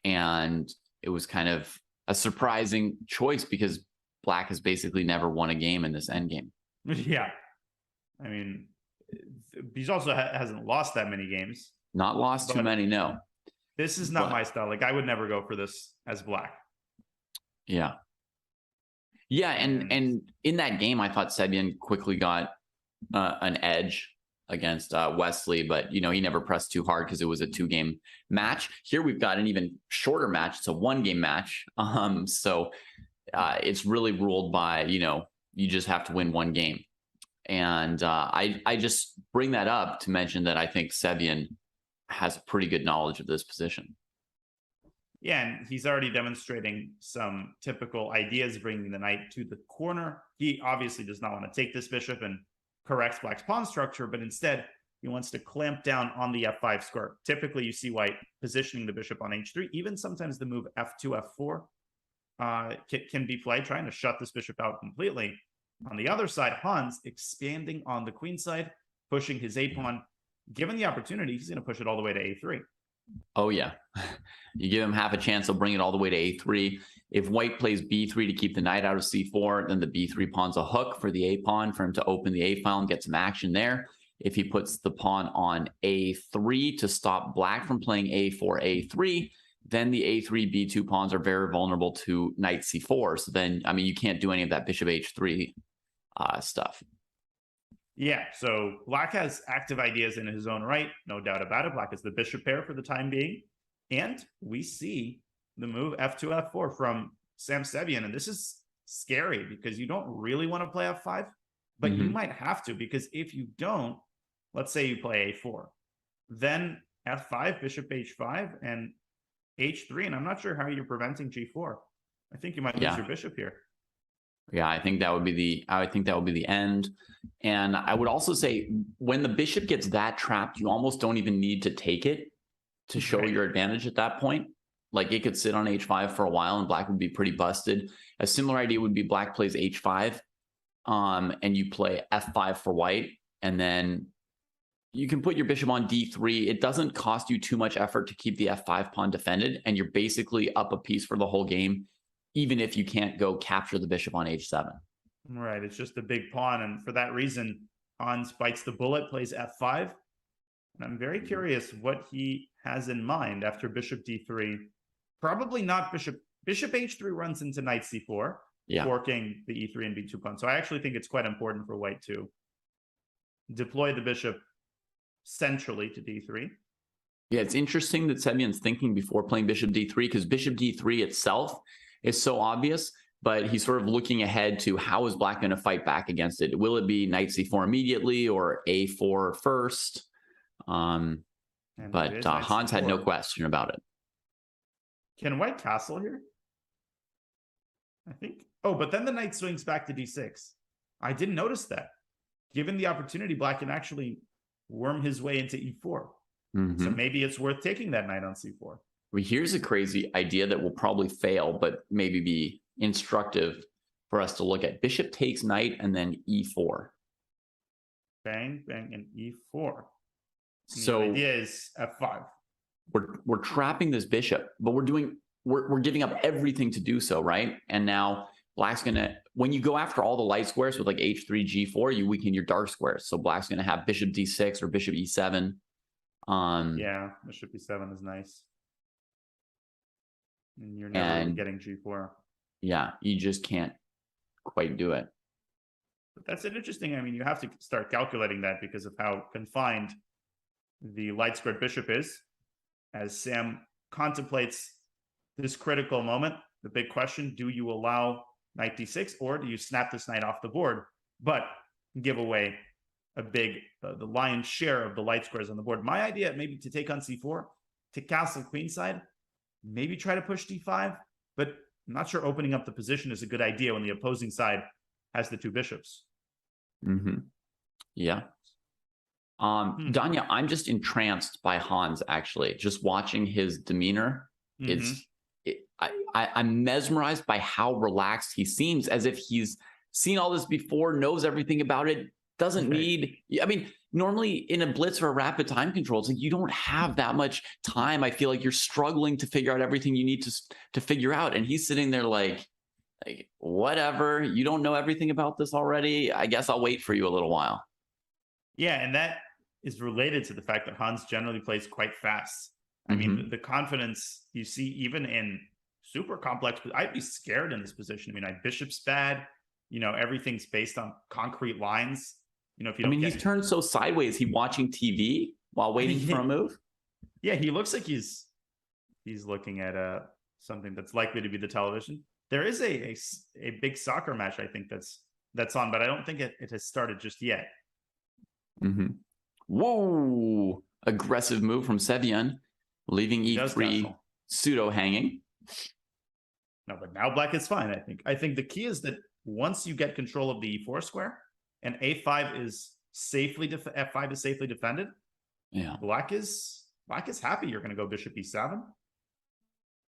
And it was kind of a surprising choice because Black has basically never won a game in this endgame. Yeah. I mean, he's also hasn't lost that many games. Not lost too many, no. This is not my style. Like, I would never go for this as Black. Yeah. Yeah, and in that game, I thought Sevien quickly got an edge against Wesley, but you know, he never pressed too hard because it was a 2-game match. Here we've got an even shorter match. It's a 1-game match. So it's really ruled by, you know, you just have to win 1 game. And I just bring that up to mention that I think Sevien has pretty good knowledge of this position. Yeah, and he's already demonstrating some typical ideas, bringing the knight to the corner. He obviously does not want to take this bishop and correct Black's pawn structure, but instead he wants to clamp down on the f5 square. Typically, you see White positioning the bishop on h3. Even sometimes the move f2, f4 can be played, trying to shut this bishop out completely. On the other side, Hans expanding on the queen side, pushing his a-pawn. Given the opportunity, he's going to push it all the way to a3. Oh, yeah. You give him half a chance, he'll bring it all the way to a3. If White plays b3 to keep the knight out of c4, then the b3 pawn's a hook for the a-pawn for him to open the a-file and get some action there. If he puts the pawn on a3 to stop Black from playing a4, a3, then the a3, b2 pawns are very vulnerable to knight c4. So then, I mean, you can't do any of that bishop h3 stuff. Yeah, so Black has active ideas in his own right, no doubt about it. Black is the bishop pair for the time being. And we see the move f2, f4 from Sam Sevien. And this is scary because you don't really want to play f5, but you might have to, because if you don't, let's say you play a4, then f5, bishop h5, and h3. And I'm not sure how you're preventing g4. I think you might lose your bishop here. Yeah, I think that would be the end. And I would also say when the bishop gets that trapped, you almost don't even need to take it to show your advantage at that point. Like, it could sit on h5 for a while and Black would be pretty busted. A similar idea would be Black plays h5 and you play f5 for White, and then you can put your bishop on d3. It doesn't cost you too much effort to keep the f5 pawn defended, and you're basically up a piece for the whole game, even if you can't go capture the bishop on h7. Right, it's just a big pawn, and for that reason, Hans bites the bullet, plays f5. And I'm very curious what he has in mind after bishop d3. Probably not bishop h3 runs into knight c4, forking the e3 and b2 pawn. So I actually think it's quite important for White to deploy the bishop centrally to d3. Yeah, it's interesting that Sevien's thinking before playing bishop d3, because bishop d3 itself is so obvious, but he's sort of looking ahead to how is Black going to fight back against it. Will it be knight c4 immediately or a4 first? But Hans had no question about it. Can White castle here? I think. Oh, but then the knight swings back to d6. I didn't notice that. Given the opportunity, Black can actually worm his way into e4. So maybe it's worth taking that knight on c4. Well, here's a crazy idea that will probably fail, but maybe be instructive for us to look at. Bishop takes knight and then e4. Bang, bang, and e4. And So the idea is f5. we're trapping this bishop, but we're giving up everything to do so, right? And now black's gonna, when you go after all the light squares with like h3, g4, you weaken your dark squares. So black's gonna have bishop d6 or bishop e7. Yeah, bishop e7 is nice. And you're never really getting g4. Yeah, you just can't quite do it. But that's an interesting, I mean, you have to start calculating that because of how confined the light squared bishop is. As Sam contemplates this critical moment, the big question, do you allow knight d6 or do you snap this knight off the board, but give away a big, the lion's share of the light squares on the board? My idea maybe to take on c4, to castle queenside, maybe try to push d5, but I'm not sure opening up the position is a good idea when the opposing side has the two bishops. Yeah. Danya, I'm just entranced by Hans, actually. Just watching his demeanor. I'm mesmerized by how relaxed he seems, as if he's seen all this before, knows everything about it, doesn't need, I mean, normally in a blitz or a rapid time control, it's like you don't have that much time. I feel like you're struggling to figure out everything you need to figure out. And he's sitting there like, whatever, you don't know everything about this already. I guess I'll wait for you a little while. Yeah, and that is related to the fact that Hans generally plays quite fast. I mean, the confidence you see even in super complex, I'd be scared in this position. I mean, bishop's bad, you know, everything's based on concrete lines. You know, if you don't he's turned so sideways. He watching TV while waiting for a move. Yeah, he looks like he's looking at something that's likely to be the television. There is a big soccer match, I think, that's on, but I don't think it has started just yet. Whoa, aggressive move from Sevien, leaving e3 pseudo hanging. No, but now black is fine. I think the key is that once you get control of the e4 square and a5 is safely f5 is safely defended, yeah, black is happy. You're going to go bishop e7.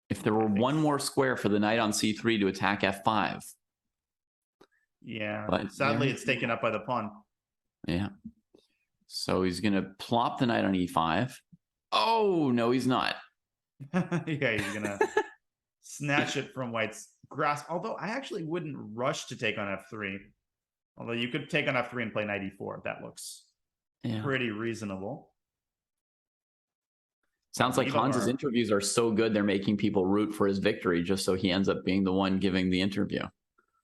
If there were one more square for the knight on c3 to attack f5. Yeah, but sadly it's taken up by the pawn. Yeah. So he's going to plop the knight on e5. Oh, no, he's not. Yeah, he's going to snatch it from white's grasp. Although I actually wouldn't rush to take on f3. Although you could take on f3 and play knight e4. That looks pretty reasonable. Sounds like Hans's interviews are so good, they're making people root for his victory just so he ends up being the one giving the interview.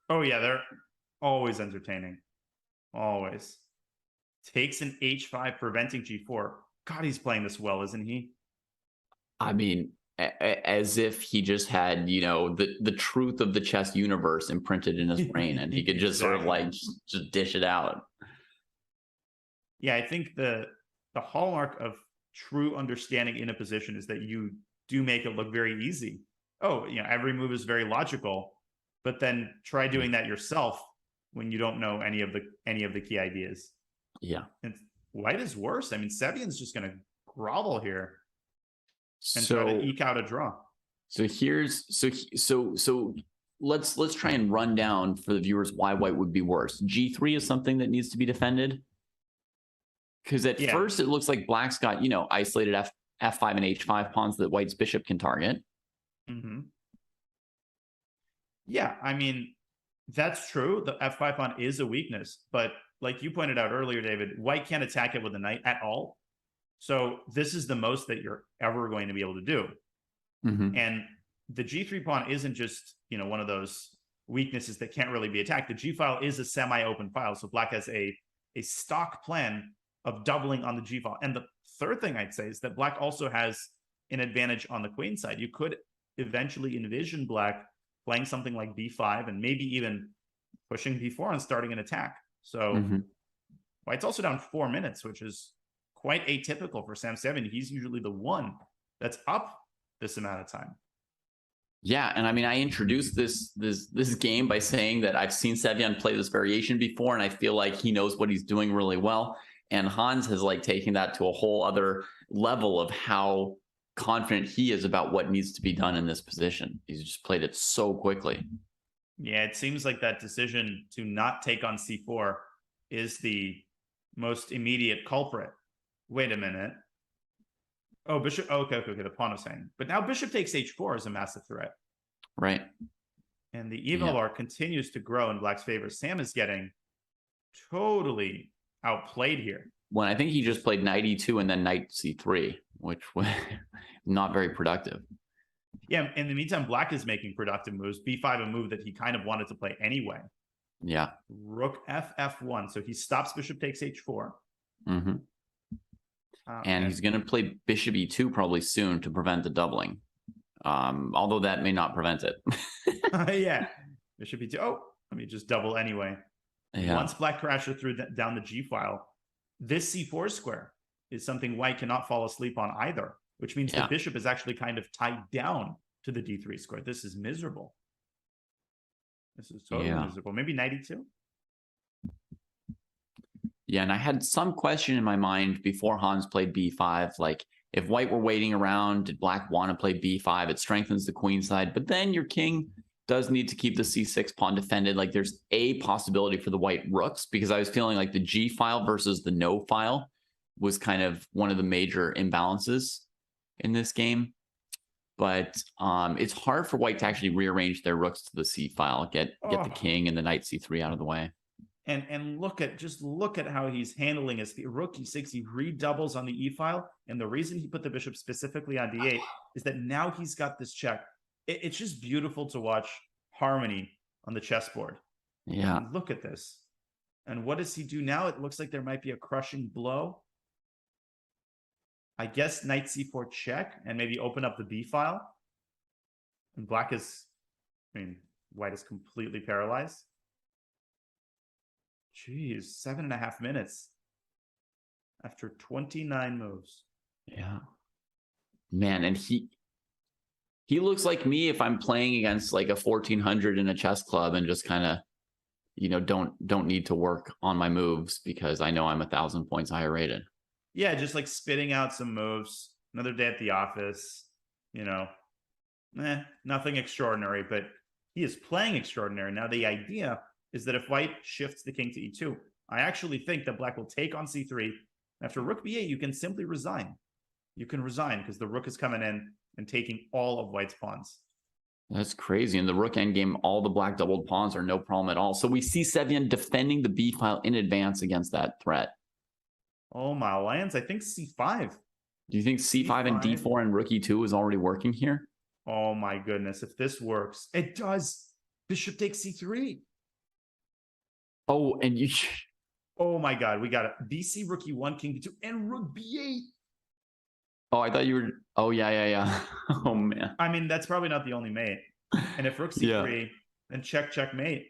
Oh, yeah, they're always entertaining. Always. Takes an h5, preventing g4. God, he's playing this well, isn't he? I mean, as if he just had, you know, the truth of the chess universe imprinted in his brain and he could just sort of like just dish it out. Yeah, I think the hallmark of true understanding in a position is that you do make it look very easy. Oh, you know, every move is very logical, but then try doing that yourself when you don't know any of the key ideas. Yeah. And white is worse. I mean, Sevien's just going to grovel here and try to eke out a draw. So let's try and run down for the viewers why white would be worse. G3 is something that needs to be defended. Because at first it looks like black's got, you know, isolated f5 and h5 pawns that white's bishop can target. Yeah, I mean, that's true. The f5 pawn is a weakness, but like you pointed out earlier, David, white can't attack it with a knight at all. So this is the most that you're ever going to be able to do. And the g3 pawn isn't just, you know, one of those weaknesses that can't really be attacked. The g file is a semi-open file. So black has a stock plan of doubling on the g file. And the third thing I'd say is that black also has an advantage on the queen side. You could eventually envision black playing something like b5 and maybe even pushing b4 and starting an attack. So white's also down 4 minutes, which is quite atypical for Sam Sevien. He's usually the one that's up this amount of time. Yeah, and I mean, I introduced this game by saying that I've seen Sevien play this variation before, and I feel like he knows what he's doing really well. And Hans has like taken that to a whole other level of how confident he is about what needs to be done in this position. He's just played it so quickly. Yeah, it seems like that decision to not take on c4 is the most immediate culprit. Wait a minute. Oh, bishop. Oh, okay. The pawn was hanging. But now bishop takes h4 is a massive threat. Right. And the evil arc continues to grow in black's favor. Sam is getting totally outplayed here. Well, I think he just played knight e2 and then knight c3, which was not very productive. Yeah, in the meantime, black is making productive moves. b5, a move that he kind of wanted to play anyway. Yeah. Rook f1. So he stops bishop takes h4. Mm-hmm. And he's going to play bishop e2 probably soon to prevent the doubling. Although that may not prevent it. Yeah. Bishop e2. Oh, let me just double anyway. Yeah. Once black crashes down the g file, this c4 square is something white cannot fall asleep on either, which means the bishop is actually kind of tied down to the d3 square. This is miserable. This is totally miserable. Maybe knight e2. Yeah, and I had some question in my mind before Hans played b5, like if white were waiting around, did black want to play b5? It strengthens the queen side, but then your king does need to keep the c6 pawn defended. Like there's a possibility for the white rooks, because I was feeling like the g file versus the no file was kind of one of the major imbalances in this game. But it's hard for white to actually rearrange their rooks to the c file, get the king and the knight c3 out of the way. And look at how he's handling his rook e6. He redoubles on the e file, and the reason he put the bishop specifically on d8 is that now he's got this check. It's just beautiful to watch harmony on the chessboard. Yeah. And look at this. And what does he do now? It looks like there might be a crushing blow. I guess knight c4 check and maybe open up the b file. And white is completely paralyzed. Jeez, 7.5 minutes after 29 moves. Yeah, man, and he looks like me if I'm playing against like a 1400 in a chess club and just kind of, don't need to work on my moves because I know I'm 1,000 points higher rated. Yeah, just like spitting out some moves. Another day at the office. Nothing extraordinary, but he is playing extraordinary. Now the idea is that if white shifts the king to e2, I actually think that black will take on c3. After rook b8, you can simply resign. You can resign because the rook is coming in and taking all of white's pawns. That's crazy. In the rook endgame, all the black doubled pawns are no problem at all. So we see Sevien defending the b file in advance against that threat. Oh my lands, I think c5. Do you think c5 and d4 and rook e2 is already working here? Oh my goodness, if this works. It does. Bishop takes c3. Oh, and you... Oh my God, we got it. BC, rook e1, king e2, and rook b8. Oh, I thought you were... Oh, yeah. Oh, man. I mean, that's probably not the only mate. And if rook c3, then checkmate.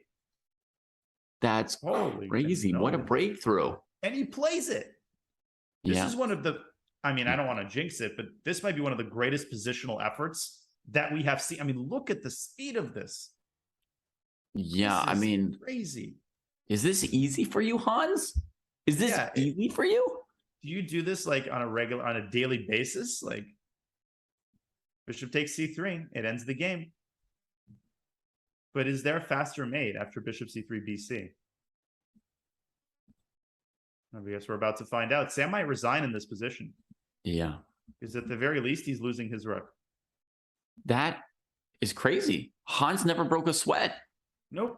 That's crazy. What a breakthrough. And he plays it. This is one of the... I mean, I don't want to jinx it, but this might be one of the greatest positional efforts that we have seen. I mean, look at the speed of this. Yeah, I mean... Crazy. Is this easy for you, Hans? Is this easy for you? Do you do this like on a daily basis? Like bishop takes c3, it ends the game. But is there a faster mate after bishop c3 bc? I guess we're about to find out. Sam might resign in this position. Yeah. Because at the very least, he's losing his rook. That is crazy. Hans never broke a sweat. Nope.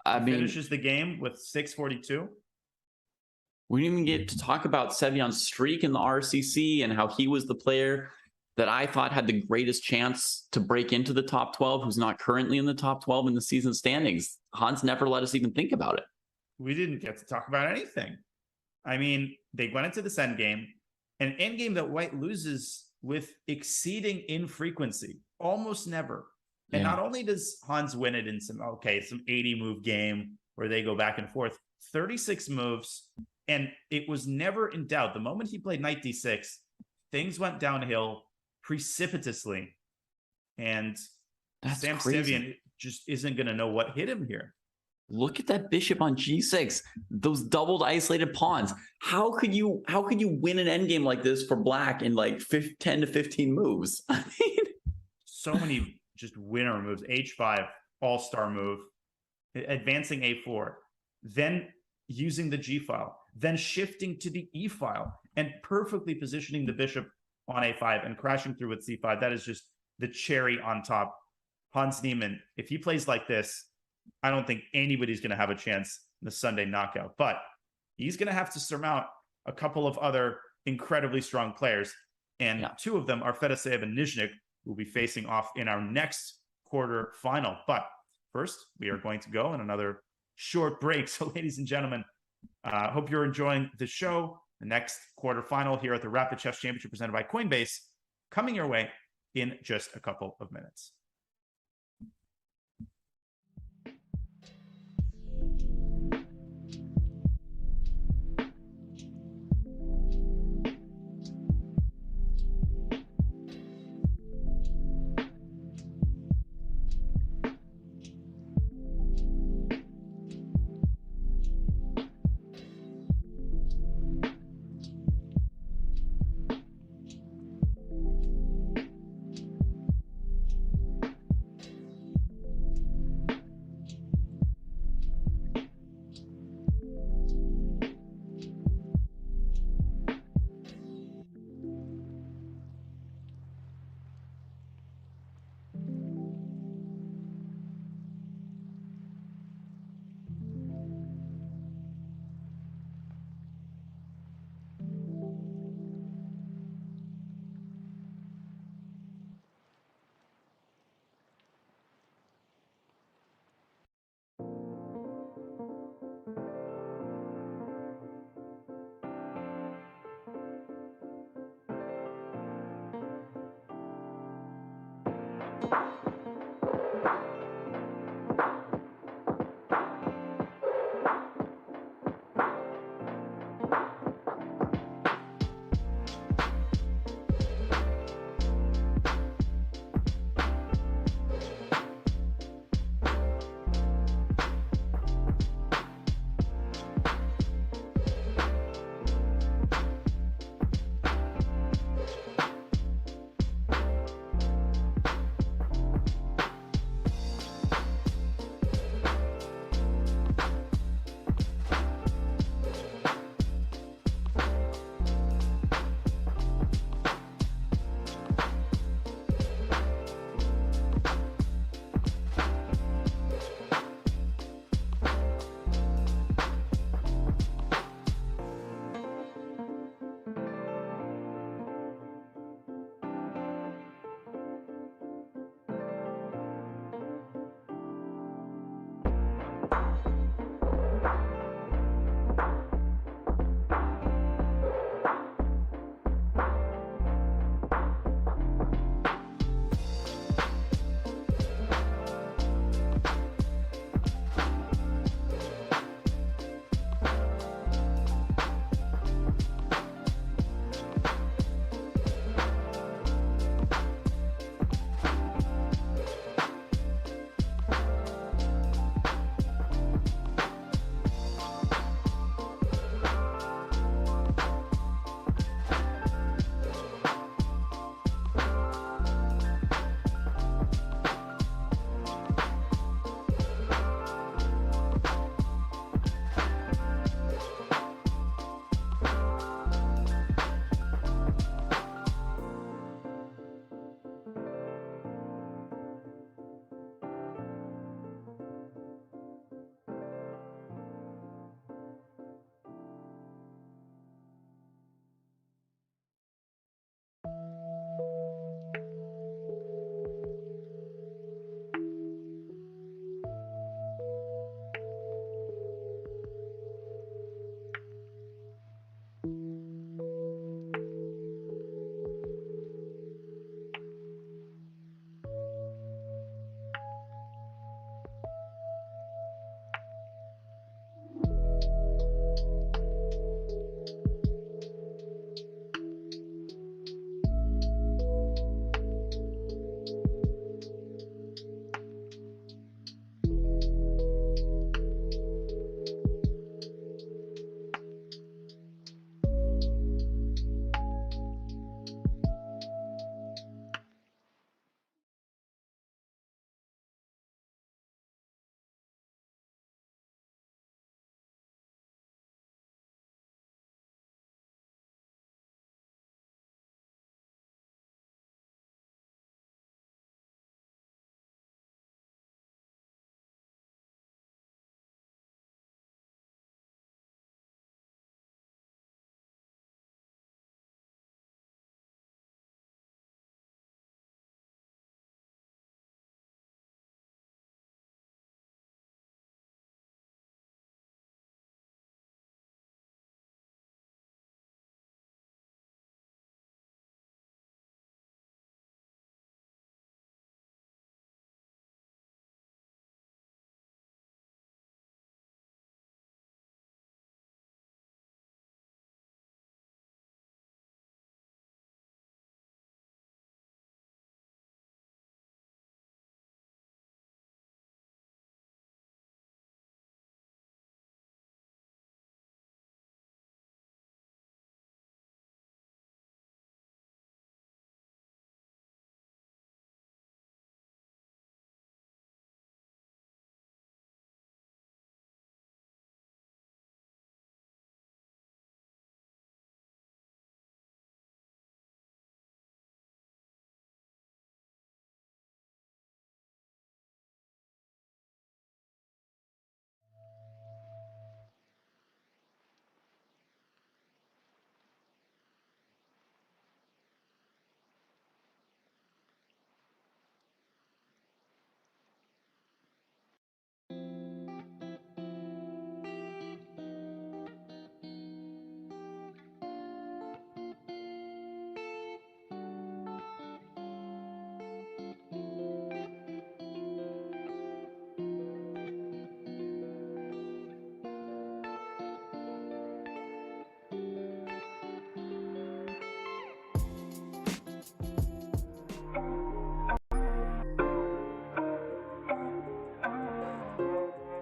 I mean, finishes the game with 642. We didn't even get to talk about Sevien's streak in the RCC and how he was the player that I thought had the greatest chance to break into the top 12, who's not currently in the top 12 in the season standings. Hans never let us even think about it. We didn't get to talk about anything. I mean, they went into this endgame, an endgame that white loses with exceeding infrequency, almost never. And not only does Hans win it in some 80 move game where they go back and forth, 36 moves, and it was never in doubt. The moment he played knight d6, things went downhill precipitously. And Sam Sevien just isn't going to know what hit him here. Look at that bishop on g6, those doubled isolated pawns. How could you win an endgame like this for black in like 10 to 15 moves? I mean, so many just winner moves. H5, all-star move, advancing a4, then using the g file, then shifting to the e file, and perfectly positioning the bishop on a5 and crashing through with c5. That is just the cherry on top. Hans Niemann, if he plays like this, I don't think anybody's going to have a chance in the Sunday knockout, but he's going to have to surmount a couple of other incredibly strong players. And two of them are Fedoseev and Nizhnik, who will be facing off in our next quarter final. But first, we are going to go on another short break. So ladies and gentlemen, hope you're enjoying the show. The next quarterfinal here at the Rapid Chess Championship presented by Coinbase coming your way in just a couple of minutes.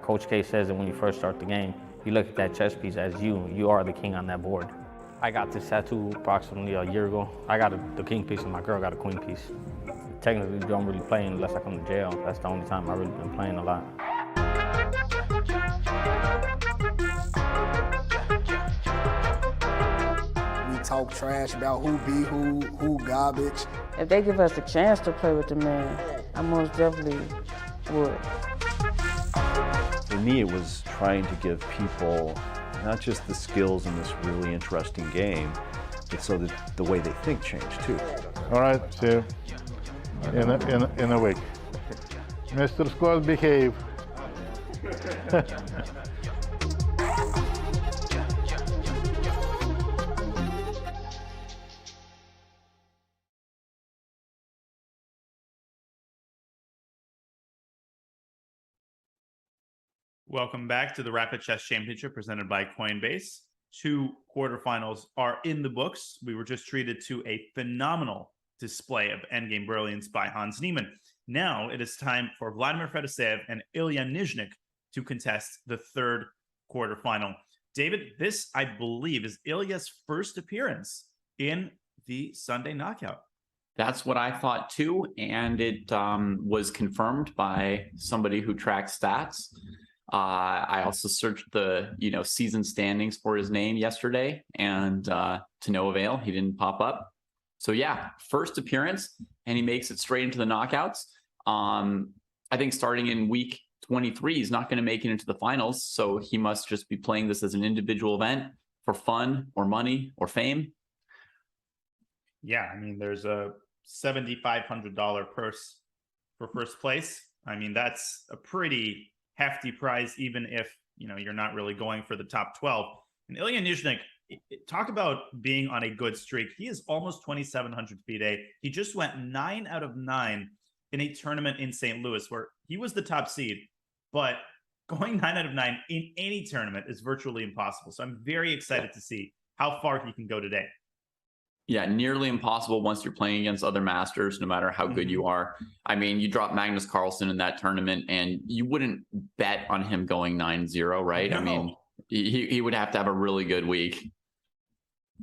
Coach K says that when you first start the game, you look at that chess piece as you are the king on that board. I got this tattoo approximately a year ago. I got the king piece and my girl got a queen piece. Technically, don't really play unless I come to jail. That's the only time I've really been playing a lot. We talk trash about who be who garbage. If they give us a chance to play with the man, I most definitely would. For me, it was trying to give people not just the skills in this really interesting game, but so that the way they think changed too. All right, so in a week. Mr. Squad, behave. Welcome back to the Rapid Chess Championship presented by Coinbase. 2 quarterfinals are in the books. We were just treated to a phenomenal display of endgame brilliance by Hans Niemann. Now it is time for Vladimir Fedoseev and Ilya Nizhnik to contest the 3rd quarterfinal. David, this, I believe, is Ilya's first appearance in the Sunday knockout. That's what I thought too, and it was confirmed by somebody who tracks stats. I also searched the season standings for his name yesterday, and to no avail. He didn't pop up. So yeah, first appearance, and he makes it straight into the knockouts. I think starting in week 23, he's not going to make it into the finals, so he must just be playing this as an individual event for fun or money or fame. Yeah, I mean, there's a $7,500 purse for first place. I mean, that's a pretty hefty prize, even if you're not really going for the top 12. And Ilya Nizhnik, talk about being on a good streak. He is almost 2,700 FIDE. He just went 9 out of 9 in a tournament in St. Louis where he was the top seed, but going 9 out of 9 in any tournament is virtually impossible. So I'm very excited to see how far he can go today. Yeah, nearly impossible once you're playing against other masters, no matter how good you are. I mean, you drop Magnus Carlsen in that tournament, and you wouldn't bet on him going 9-0, right? No. I mean, he would have to have a really good week.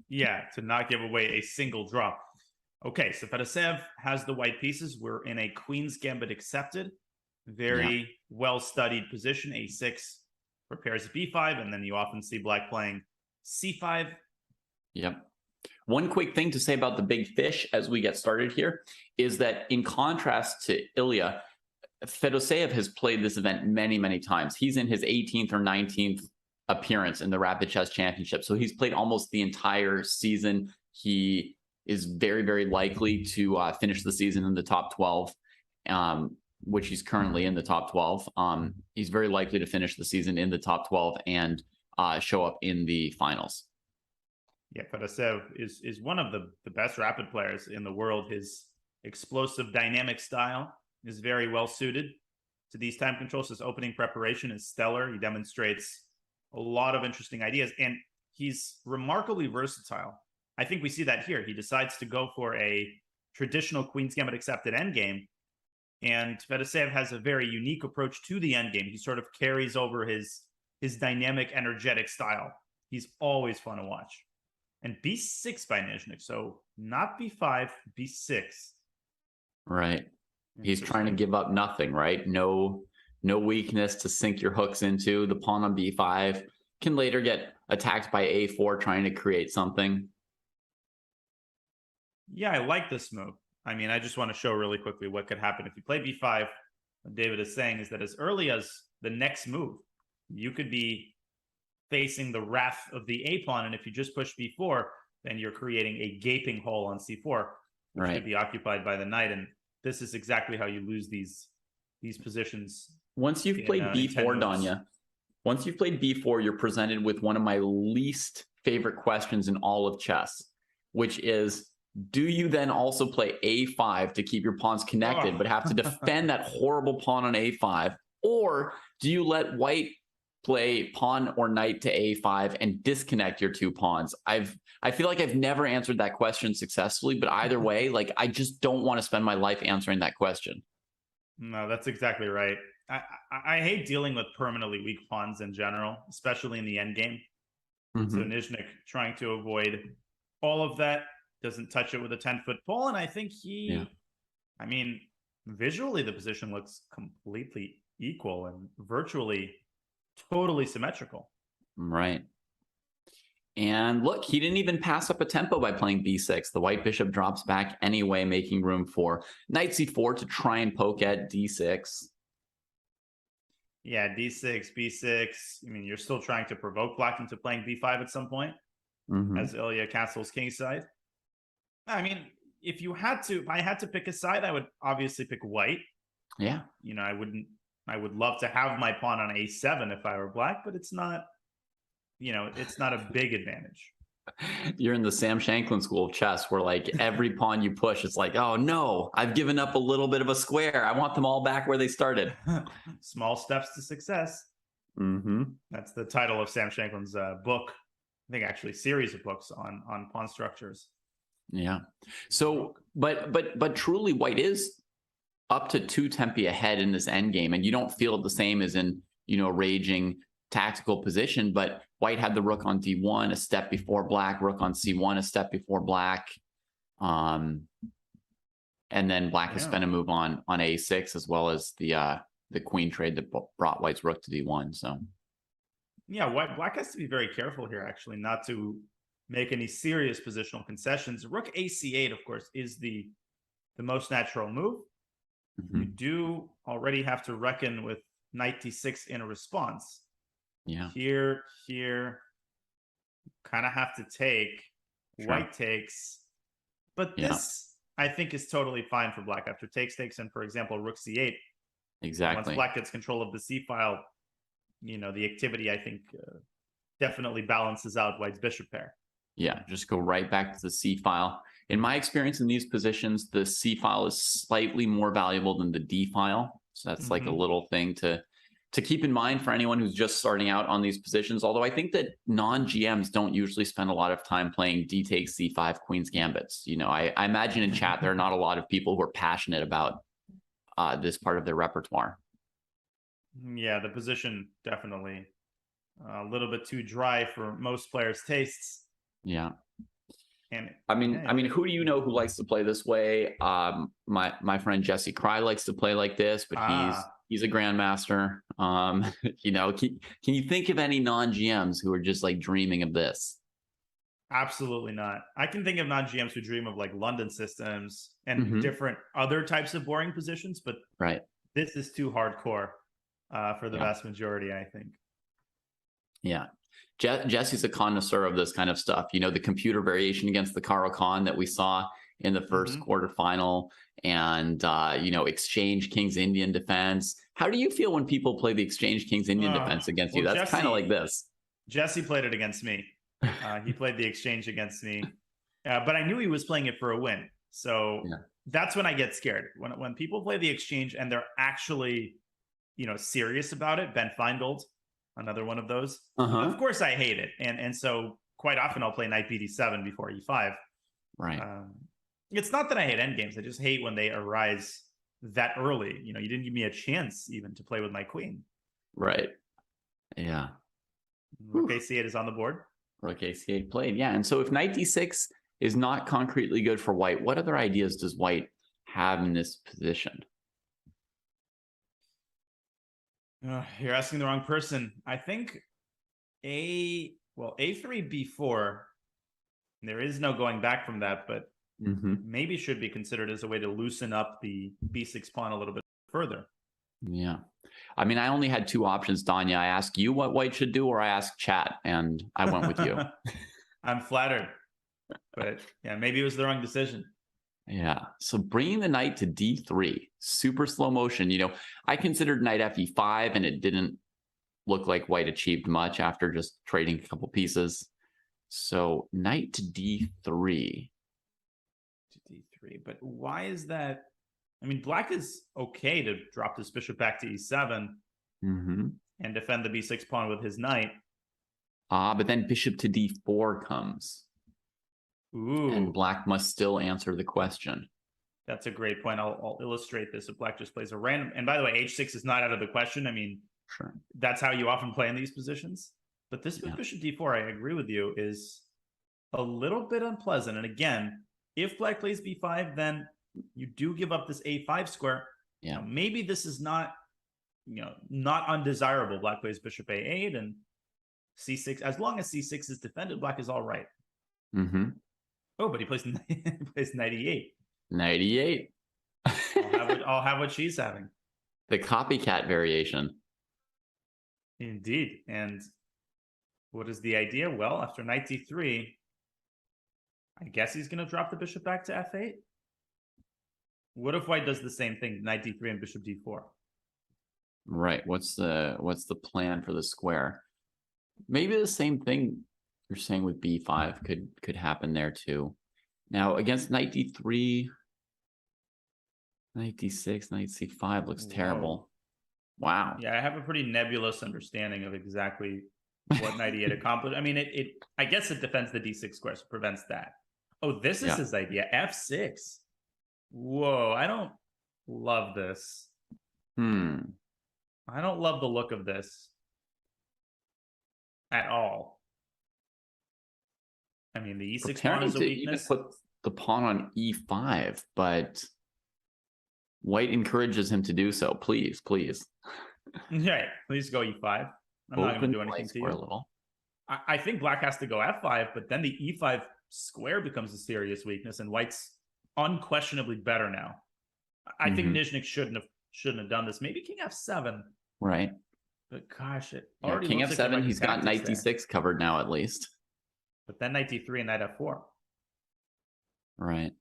Yeah, to not give away a single draw. Okay, so Fedoseev has the white pieces. We're in a Queen's Gambit accepted. Very well-studied position. A6 prepares B5, and then you often see black playing C5. Yep. One quick thing to say about the big fish as we get started here is that in contrast to Ilya, Fedoseev has played this event many, many times. He's in his 18th or 19th appearance in the Rapid Chess Championship. So he's played almost the entire season. He is very, very likely to finish the season in the top 12, which he's currently in the top 12. He's very likely to finish the season in the top 12 and show up in the finals. Yeah, Fedoseev is one of the best rapid players in the world. His explosive, dynamic style is very well suited to these time controls. His opening preparation is stellar. He demonstrates a lot of interesting ideas, and he's remarkably versatile. I think we see that here. He decides to go for a traditional Queen's Gambit accepted endgame, and Fedoseev has a very unique approach to the endgame. He sort of carries over his dynamic, energetic style. He's always fun to watch. And B6 by Nizhnik, so not B5, B6. Right. He's trying to give up nothing, right? No weakness to sink your hooks into. The pawn on B5 can later get attacked by A4 trying to create something. Yeah, I like this move. I mean, I just want to show really quickly what could happen if you play B5. What David is saying is that as early as the next move, you could be facing the wrath of the A pawn, and if you just push B4, then you're creating a gaping hole on C4, which could be occupied by the knight, and this is exactly how you lose these positions. Once you've played B4, Danya, once you've played B4, you're presented with one of my least favorite questions in all of chess, which is, do you then also play A5 to keep your pawns connected, but have to defend that horrible pawn on A5, or do you let white play pawn or knight to A5 and disconnect your 2 pawns? I feel like I've never answered that question successfully, but either way, like, I just don't want to spend my life answering that question. No, that's exactly right. I hate dealing with permanently weak pawns in general, especially in the end game. So Nizhnik trying to avoid all of that, doesn't touch it with a 10-foot pole, and I think I mean, visually the position looks completely equal and virtually totally symmetrical. Right. And look, he didn't even pass up a tempo by playing b6. The white bishop drops back anyway, making room for knight c4 to try and poke at d6. Yeah, d6, b6. I mean, you're still trying to provoke black into playing b5 at some point, as Ilya castles kingside. I mean, if I had to pick a side, I would obviously pick white. Yeah. You know, I would love to have my pawn on a7 if I were black, but it's not, you know, it's not a big advantage. You're in the Sam Shanklin school of chess where like every pawn you push, it's like, oh no, I've given up a little bit of a square. I want them all back where they started. Small steps to success. That's the title of Sam Shanklin's book. I think actually series of books on pawn structures. Yeah. So, but truly white is up to 2 tempi ahead in this end game, and you don't feel it the same as in, you know, raging tactical position, but white had the rook on d1 a step before black, rook on c1 a step before black, and then black has spent a move on a6 as well as the queen trade that brought white's rook to d1. So yeah, black has to be very careful here actually not to make any serious positional concessions. Rook ac8 of course is the most natural move. You do already have to reckon with knight d6 in a response. Yeah. Here, kind of have to take. White takes. But this, I think, is totally fine for black after takes, and, for example, rook c8. Exactly. Once black gets control of the c file, you know, the activity, I think, definitely balances out white's bishop pair. Yeah, just go right back to the c file. In my experience in these positions, the c file is slightly more valuable than the d file. So that's like a little thing to keep in mind for anyone who's just starting out on these positions. Although I think that non-GMs don't usually spend a lot of time playing d takes c5 queen's gambits. You know, I imagine in chat there are not a lot of people who are passionate about this part of their repertoire. Yeah, the position definitely a little bit too dry for most players' tastes. Yeah. And I mean, who do you know who likes to play this way? My friend Jesse Cry likes to play like this, but he's a grandmaster. You know, can you think of any non-GMs who are just like dreaming of this? Absolutely not. I can think of non-GMs who dream of like London systems and different other types of boring positions, but this is too hardcore for the vast majority, I think. Yeah. Jesse's a connoisseur of this kind of stuff. You know, the computer variation against the Caro-Kann that we saw in the first quarterfinal, and you know, exchange King's Indian defense. How do you feel when people play the exchange King's Indian defense against you? That's kind of like this. Jesse played it against me. He played the exchange against me, but I knew he was playing it for a win. So that's when I get scared. When people play the exchange and they're actually, you know, serious about it. Ben Feingold, another one of those. Of course, I hate it, and so quite often I'll play knight bd7 before e5. Right. It's not that I hate endgames. I just hate when they arise that early. You know, you didn't give me a chance even to play with my queen. Right. Yeah. Rook ac8 is on the board. Rook ac8 played. Yeah. And so if knight d6 is not concretely good for white, what other ideas does white have in this position? You're asking the wrong person. I think a3 b4. There is no going back from that, but maybe should be considered as a way to loosen up the b6 pawn a little bit further. Yeah. I mean, I only had two options, Danya. I asked you what white should do, or I asked chat, and I went with you. I'm flattered, but yeah, maybe it was the wrong decision. Yeah. So bringing the knight to d3, super slow motion. You know, I considered knight fe5, and it didn't look like white achieved much after just trading a couple pieces. So knight to d3. But why is that? I mean, black is okay to drop this bishop back to e7 and defend the b6 pawn with his knight. But then bishop to d4 comes. Ooh. And black must still answer the question. That's a great point. I'll illustrate this. If black just plays a random, and by the way, h6 is not out of the question. I mean, Sure. that's how you often play in these positions. But this Yeah. bishop d4, I agree with you, is a little bit unpleasant. And again, if black plays b5, then you do give up this a5 square. Yeah. Now, maybe this is not, not undesirable. Black plays bishop a8 and c6. As long as c6 is defended, black is all right. Mm-hmm. Oh, but he plays he plays knight e8. 98. I'll have what she's having. The copycat variation. Indeed. And what is the idea? Well, after knight d3, I guess he's going to drop the bishop back to f8. What if white does the same thing, knight d3 and bishop d4? Right. What's the plan for the square? Maybe the same thing you're saying with b5 could happen there too. Now against knight d3, knight d6, knight c5 looks terrible. Wow. Yeah, I have a pretty nebulous understanding of exactly what knight e8 accomplished. I mean, I guess it defends the d6 square, so prevents that. Oh, this is his idea. f6. Whoa, I don't love this. I don't love the look of this at all. I mean, the e6 pawn is a weakness. Even put the pawn on e5, but white encourages him to do so. Please, please. Right, please go e5. I'm not going to do anything to you. A little. I think black has to go f5, but then the e5 square becomes a serious weakness, and white's unquestionably better now. I think Nizhnik shouldn't have done this. Maybe king f7. Right. But gosh, it already king looks f7. like He's got knight d6 covered now, at least. But then knight d3 and knight f4. Right.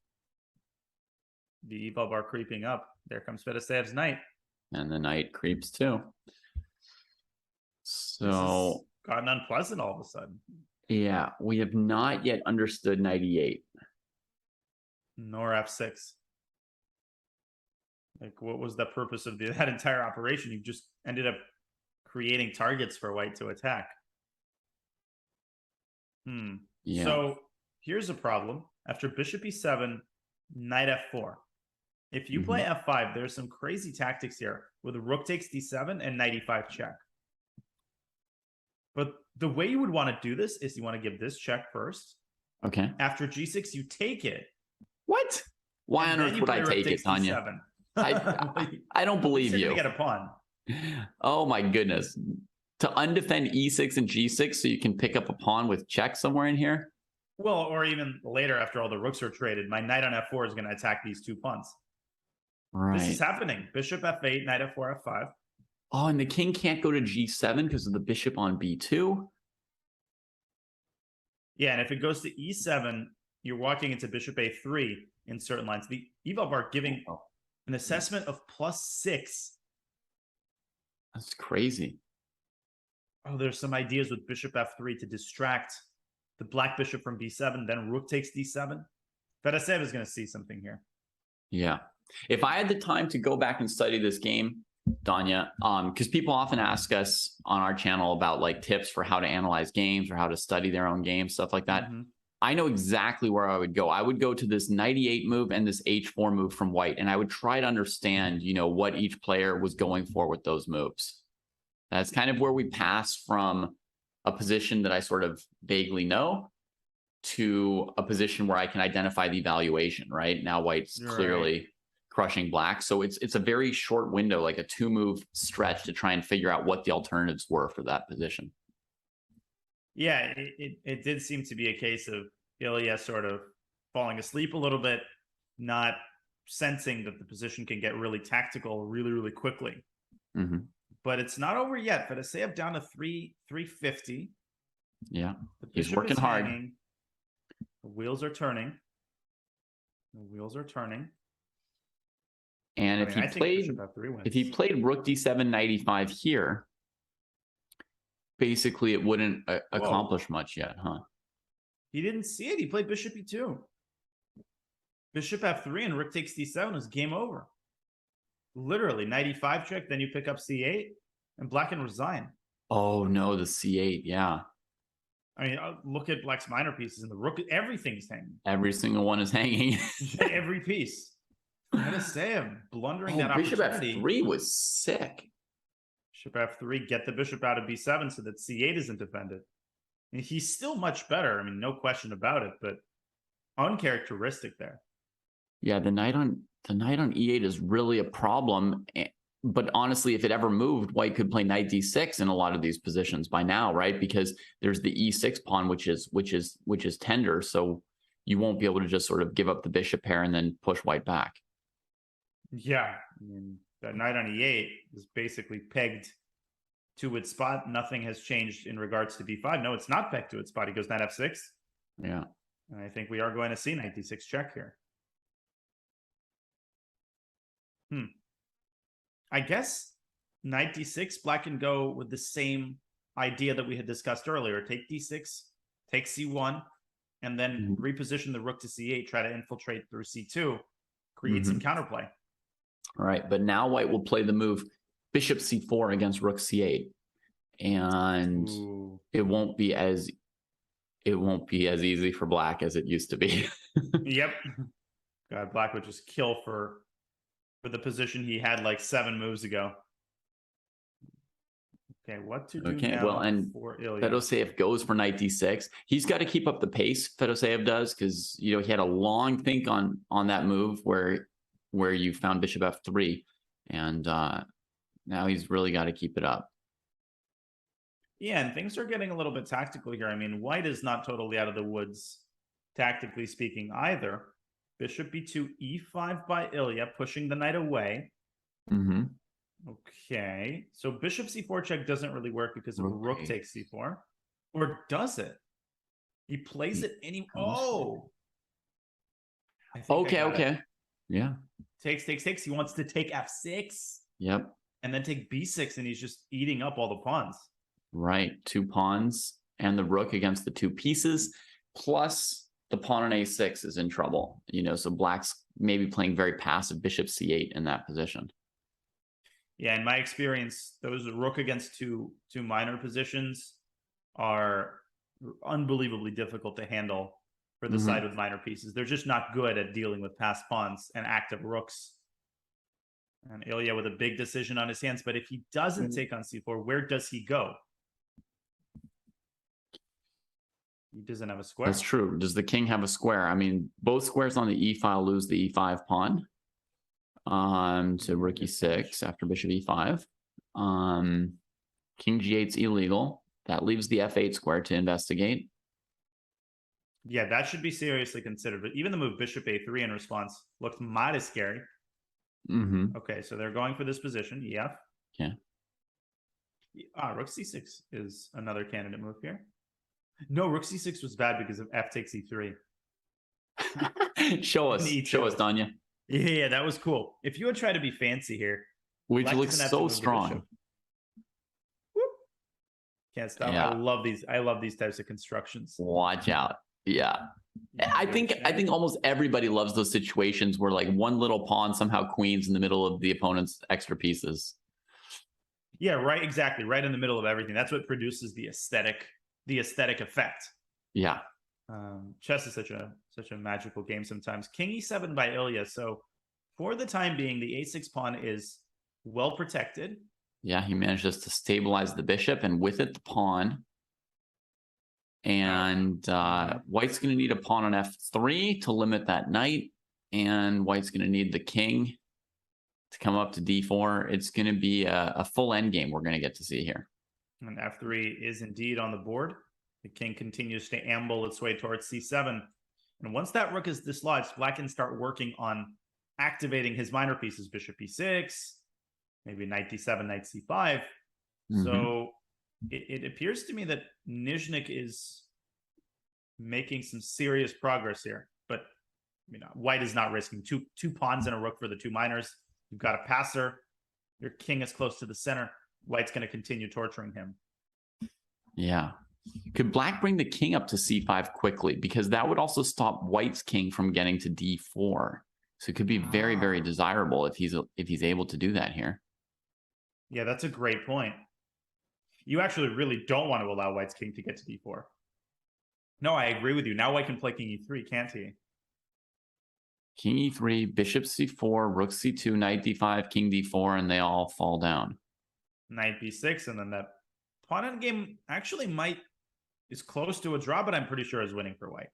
The e-ball bar creeping up. There comes Fedoseev's knight. And the knight creeps too. So gotten unpleasant all of a sudden. Yeah, we have not yet understood knight e8. Nor f6. Like, what was the purpose of that entire operation? You just ended up creating targets for white to attack. Yeah. So here's a problem. After bishop e7, knight f4. If you play f5, there's some crazy tactics here with rook takes d7 and knight e5 check. But the way you would want to do this is you want to give this check first. Okay. After g6, you take it. What? Why on earth would I take it, Tanya? I don't believe you. You're going to get a pawn. Oh my goodness. To undefend e6 and g6 so you can pick up a pawn with check somewhere in here? Well, or even later after all the rooks are traded, my knight on f4 is going to attack these two pawns. Right. This is happening. Bishop f8, knight f4, f5. Oh, and the king can't go to g7 because of the bishop on b2? Yeah, and if it goes to e7, you're walking into bishop a3 in certain lines. The eval bar giving an assessment of +6. That's crazy. Oh, there's some ideas with bishop f3 to distract the black bishop from b7, then rook takes d7. Fedoseev is going to see something here. Yeah. If I had the time to go back and study this game, Danya, because people often ask us on our channel about like tips for how to analyze games or how to study their own games, stuff like that. I know exactly where I would go. I would go to this knight e8 move and this h4 move from white, and I would try to understand, you know, what each player was going for with those moves. That's kind of where we pass from a position that I sort of vaguely know to a position where I can identify the valuation, right? Now white's clearly crushing black. So it's a very short window, like a 2-move stretch to try and figure out what the alternatives were for that position. Yeah, it did seem to be a case of Ilya sort of falling asleep a little bit, not sensing that the position can get really tactical really, really quickly. But it's not over yet. Fedoseev down to 350. Yeah, he's working hard. Hanging. The wheels are turning. The wheels are turning. And if he played rook d7, knight e5 here, basically it wouldn't accomplish much yet, huh? He didn't see it. He played bishop e2. Bishop f3 and rook takes d7 is game over. Literally, knight e5 check, then you pick up c8, and black can resign. Oh no, the c8, yeah. I mean, look at black's minor pieces, and the rook, everything's hanging. Every single one is hanging. Every piece. Fedoseev blundering that Bishop opportunity. F3 was sick. Bishop F3, get the bishop out of B7 so that C8 isn't defended. And he's still much better. I mean, no question about it, but uncharacteristic there. Yeah, the knight on E8 is really a problem. But honestly, if it ever moved, white could play knight D6 in a lot of these positions by now, right? Because there's the E6 pawn, which is tender, so you won't be able to just sort of give up the bishop pair and then push white back. Yeah, I mean, that knight on E8 is basically pegged to its spot. Nothing has changed in regards to B5. No, it's not pegged to its spot. He goes knight F6. Yeah. And I think we are going to see knight D6 check here. I guess knight D6, black can go with the same idea that we had discussed earlier. Take D6, take C1, and then reposition the rook to C8, try to infiltrate through C2, create some counterplay. All right, but now white will play the move bishop C4 against rook C8. And it won't be as easy for black as it used to be. Yep. God, black would just kill for the position he had like 7 moves ago. Okay, what to do now? Well, and Fedoseev goes for knight D6. He's got to keep up the pace, Fedoseev does, because he had a long think on that move where you found bishop F3, and now he's really got to keep it up. Yeah, and things are getting a little bit tactical here. I mean, white is not totally out of the woods, tactically speaking, either. Bishop B2, E5 by Ilya, pushing the knight away. Okay, so bishop C4 check doesn't really work because of rook takes C4. Or does it? He plays it any... Oh! Okay. Yeah. Takes. He wants to take F6. Yep. And then take B6, and he's just eating up all the pawns. Right. 2 pawns and the rook against the 2 pieces, plus the pawn on A6 is in trouble. So black's maybe playing very passive bishop C8 in that position. Yeah, in my experience, those rook against two minor positions are unbelievably difficult to handle for the side with minor pieces. They're just not good at dealing with passed pawns and active rooks. And Ilya with a big decision on his hands. But if he doesn't take on C4, where does he go? He doesn't have a square. That's true. Does the king have a square? I mean, both squares on the E file lose the E5 pawn to rook E6 after bishop E5. King G8's illegal. That leaves the F8 square to investigate. Yeah, that should be seriously considered. But even the move bishop A3 in response looked mighty scary. Okay, so they're going for this position. EF. Yeah. Rook C6 is another candidate move here. No, rook C6 was bad because of F takes E3. Show us, Danya. Yeah, that was cool. If you would try to be fancy here, which looks so strong. Can't stop. Yeah. I love these types of constructions. Watch out. Yeah. I think almost everybody loves those situations where like one little pawn somehow queens in the middle of the opponent's extra pieces. Yeah, right. Exactly. Right in the middle of everything. That's what produces the aesthetic effect. Yeah. Chess is such a magical game sometimes. King E7 by Ilya. So for the time being, the A6 pawn is well protected. Yeah, he manages to stabilize the bishop and with it the pawn. And white's going to need a pawn on F3 to limit that knight. And white's going to need the king to come up to D4. It's going to be a full endgame we're going to get to see here. And F3 is indeed on the board. The king continues to amble its way towards C7. And once that rook is dislodged, black can start working on activating his minor pieces, bishop E6, maybe knight D7, knight C5. So it appears to me that Nizhnik is making some serious progress here. But white is not risking two pawns and a rook for the 2 minors. You've got a passer. Your king is close to the center. White's going to continue torturing him. Yeah. Could black bring the king up to C5 quickly? Because that would also stop white's king from getting to D4. So it could be very, very desirable if he's able to do that here. Yeah, that's a great point. You actually really don't want to allow white's king to get to D4. No, I agree with you. Now white can play king E3, can't he? King e3, bishop c4, rook c2, knight d5, king d4, and they all fall down. Knight b6, and then that pawn endgame actually is close to a draw, but I'm pretty sure is winning for white.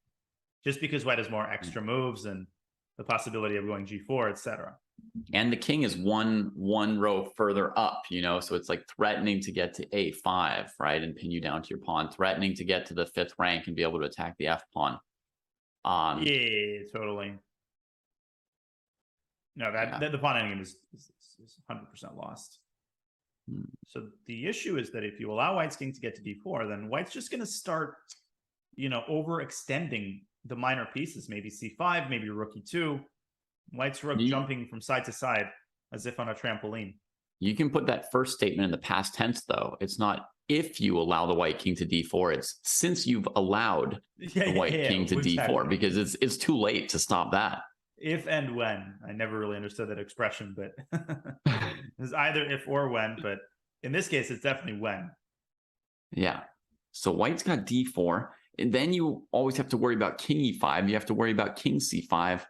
Just because white has more extra moves and the possibility of going g4, etc. And the king is one row further up, you know, so it's like threatening to get to a5, right, and pin you down to your pawn, threatening to get to the 5th rank and be able to attack the f pawn. Yeah, totally. No, the pawn endgame is 100% lost. So the issue is that if you allow white's king to get to d4, then white's just going to start, you know, overextending the minor pieces. Maybe c5, maybe rook e2. White's rook jumping from side to side as if on a trampoline. You can put that first statement in the past tense, though. It's not if you allow the white king to d4. It's since you've allowed the white king to d4, because it's too late to stop that. If and when. I never really understood that expression, but it's either if or when, but in this case, it's definitely when. Yeah. So white's got d4, and then you always have to worry about king e5. You have to worry about king c5.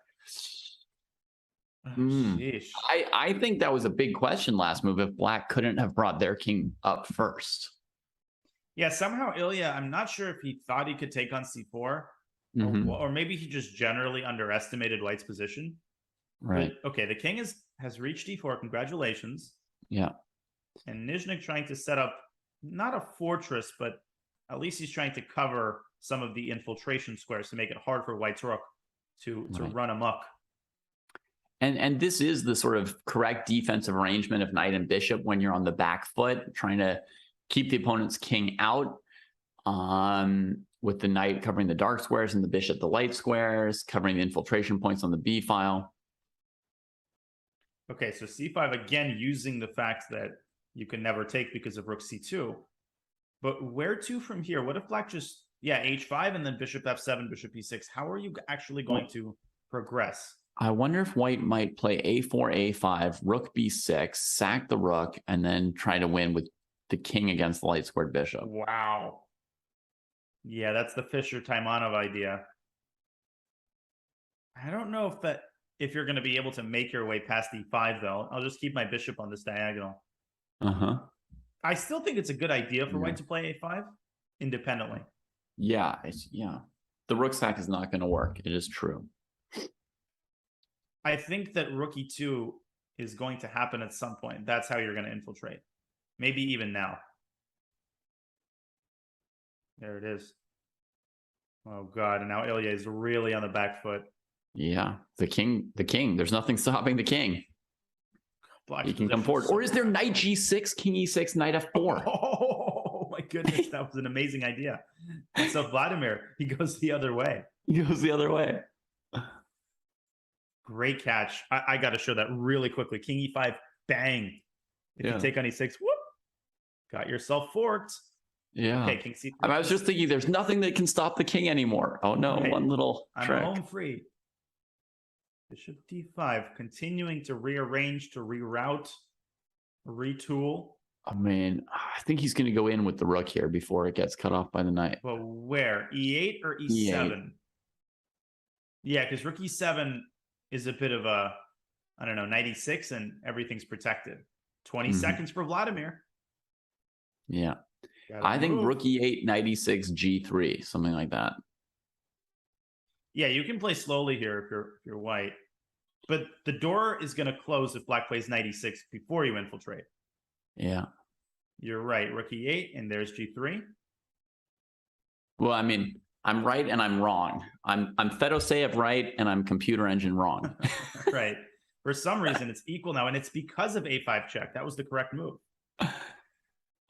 I think that was a big question last move if black couldn't have brought their king up first. Yeah, somehow Ilya, I'm not sure if he thought he could take on c4, or maybe he just generally underestimated white's position. Right. But, okay, the king has reached d4. Congratulations. Yeah. And Nizhnik trying to set up not a fortress, but at least he's trying to cover some of the infiltration squares to make it hard for white's rook to run amok. And this is the sort of correct defensive arrangement of knight and bishop when you're on the back foot, trying to keep the opponent's king out, with the knight covering the dark squares and the bishop the light squares, covering the infiltration points on the b file. Okay, so c5 again, using the fact that you can never take because of rook c2. But where to from here? What if black just, h5 and then bishop f7, bishop e6? How are you actually going to progress? I wonder if white might play a4, a5, rook b6, sack the rook, and then try to win with the king against the light squared bishop. Wow. Yeah, that's the Fischer-Taimanov idea. I don't know if you're going to be able to make your way past e5, though. I'll just keep my bishop on this diagonal. I still think it's a good idea for white to play a5 independently. Yeah, the rook sack is not going to work. It is true. I think that rook e2 is going to happen at some point. That's how you're going to infiltrate. Maybe even now. There it is. Oh, God. And now Ilya is really on the back foot. Yeah. The king. There's nothing stopping the king. Black's he can come forward. Or is there knight g6, king e6, knight f4? Oh, my goodness. That was an amazing idea. And so Vladimir, he goes the other way. He goes the other way. Great catch. I got to show that really quickly. King e5, bang. If you take on e6, whoop. Got yourself forked. Yeah. Okay, king c3. I was just thinking there's nothing that can stop the king anymore. Oh, no. Okay. One little trick. I'm home free. Bishop d5, continuing to rearrange, to reroute, retool. I mean, I think he's going to go in with the rook here before it gets cut off by the knight. Well, where? E8 or E7? E8. Yeah, because rook E7 is a bit of a, I don't know, knight E6 and everything's protected. 20 seconds for Vladimir. Yeah. I think rook E8, knight E6, G3, something like that. Yeah, you can play slowly here if you're white. But the door is going to close if black plays knight E6 before you infiltrate. Yeah. You're right. Rook E8, and there's G3. Well, I mean, I'm right and I'm wrong. I'm Fedoseev right and I'm computer engine wrong. Right. For some reason, it's equal now, and it's because of A5 check. That was the correct move.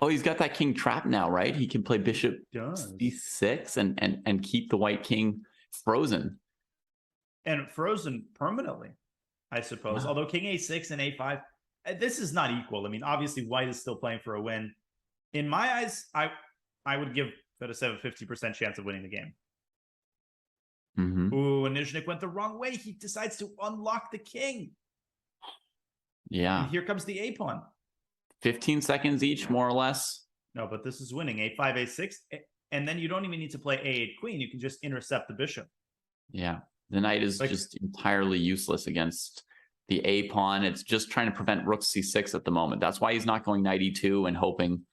Oh, he's got that king trapped now, right? He can play bishop C6 and keep the white king frozen. And frozen permanently, I suppose. Wow. Although king A6 and A5, this is not equal. I mean, obviously, white is still playing for a win. In my eyes, I would give Fedoseev a 50% chance of winning the game. Ooh, and Nizhnik went the wrong way. He decides to unlock the king. Yeah. And here comes the A-pawn. 15 seconds each, more or less. No, but this is winning. A5, A6. And then you don't even need to play A8 queen. You can just intercept the bishop. Yeah. The knight is Like- just entirely useless against the A pawn. It's just trying to prevent rook c6 at the moment. That's why he's not going knight e2 and hoping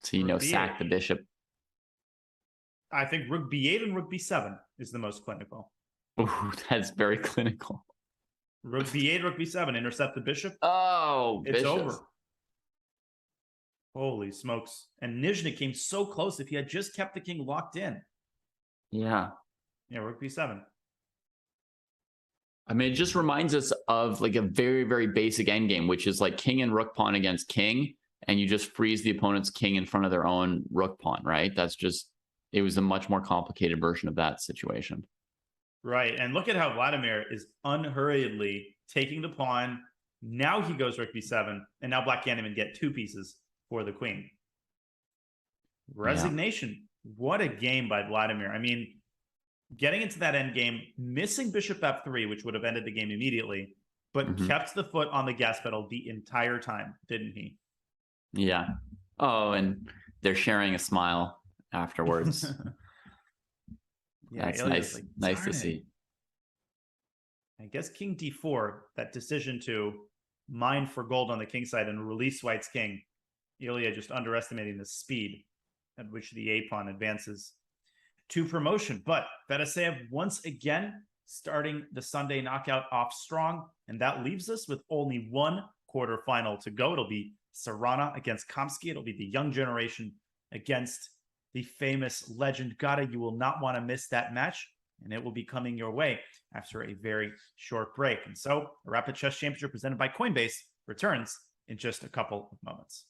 to, Rook sack b8. the bishop. I think rook b8 and rook b7 is the most clinical. Ooh, that's very clinical. Rook b8, rook b7, intercept the bishop. Oh, It's bishops. over. Holy smokes. And Nizhny came so close if he had just kept the king locked in. Yeah. Yeah, rook b7. I mean, it just reminds us of like a very, very basic endgame, which is like king and rook pawn against king, and you just freeze the opponent's king in front of their own rook pawn, right? That's just, it was a much more complicated version of that situation. Right. And look at how Vladimir is unhurriedly taking the pawn. Now he goes rook b7, and now black can't even get 2 pieces for the queen. Resignation. What a game by Vladimir. I mean, getting into that end game, missing bishop f3, which would have ended the game immediately, but kept the foot on the gas pedal the entire time, didn't he? Yeah. Oh, and they're sharing a smile afterwards. Yeah, That's Ilya's nice. like, Nice to "Darn it." see. I guess king d4, that decision to mine for gold on the king side and release white's king. Ilya just underestimating the speed at which the a pawn advances to promotion. But Fedoseev once again starting the Sunday knockout off strong, and that leaves us with only one quarterfinal to go. It'll be Serrana against Kamsky. It'll be the young generation against the famous legend Gata. You will not want to miss that match, and it will be coming your way after a very short break. And so, the Rapid Chess Championship presented by Coinbase returns in just a couple of moments.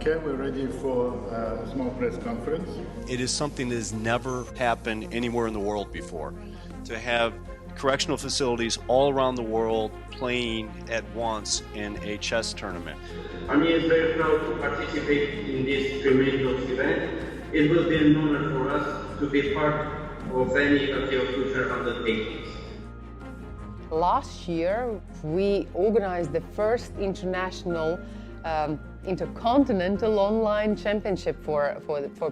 Okay, we're ready for a small press conference. It is something that has never happened anywhere in the world before. To have correctional facilities all around the world playing at once in a chess tournament. I'm very proud to participate in this tremendous event. It will be an honor for us to be part of any of your future undertakings. Last year, we organized the first international intercontinental online championship for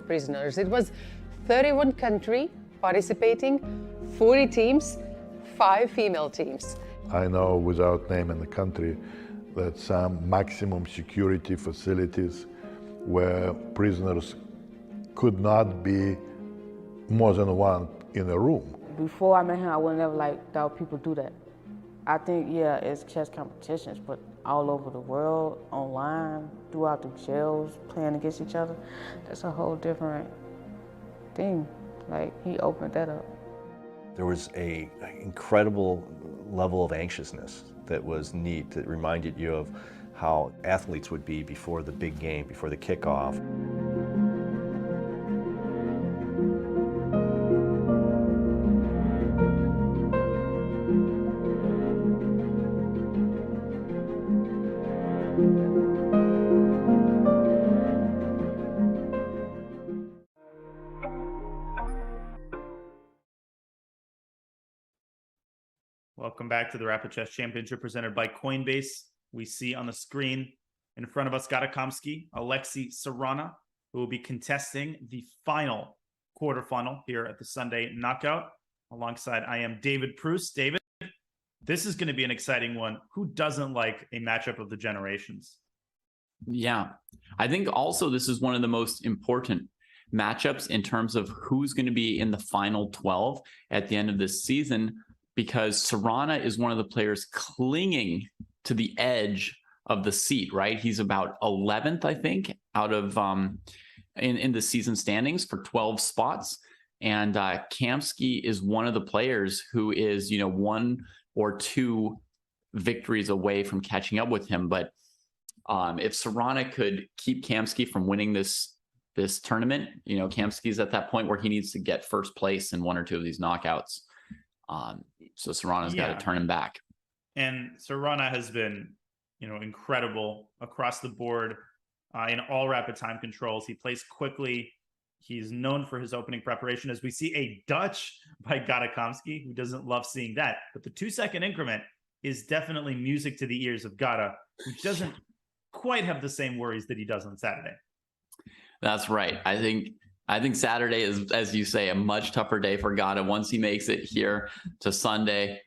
prisoners. It was 31 countries participating, 40 teams, 5 female teams. I know, without naming the country, that some maximum security facilities where prisoners could not be more than one in a room. Before I met him, I would never thought people do that. I think, yeah, it's chess competitions, but all over the world, online, throughout the jails, playing against each other, that's a whole different thing. Like, he opened that up. There was an incredible level of anxiousness that was neat, that reminded you of how athletes would be before the big game, before the kickoff. Welcome back to the Rapid Chess Championship presented by Coinbase. We see on the screen in front of us Gata Kamsky, Alexei Sarana, who will be contesting the final quarterfinal here at the Sunday Knockout. Alongside I am David Proust. David, this is going to be an exciting one. Who doesn't like a matchup of the generations? Yeah, I think also this is one of the most important matchups in terms of who's going to be in the final 12 at the end of this season, because Sarana is one of the players clinging to the edge of the seat, right? He's about 11th, I think, out of in the season standings for 12 spots. And Kamsky is one of the players who is, 1 or 2 victories away from catching up with him. But if Sarana could keep Kamsky from winning this tournament, Kamsky's at that point where he needs to get first place in 1 or 2 of these knockouts. So Sarana's got to turn him back. And Sarana has been, incredible across the board in all rapid time controls. He plays quickly. He's known for his opening preparation, as we see a Dutch by Gata Kamsky, who doesn't love seeing that. But the 2-second increment is definitely music to the ears of Gata, who doesn't quite have the same worries that he does on Saturday. That's right. I think Saturday is, as you say, a much tougher day for Gata. Once he makes it here to Sunday,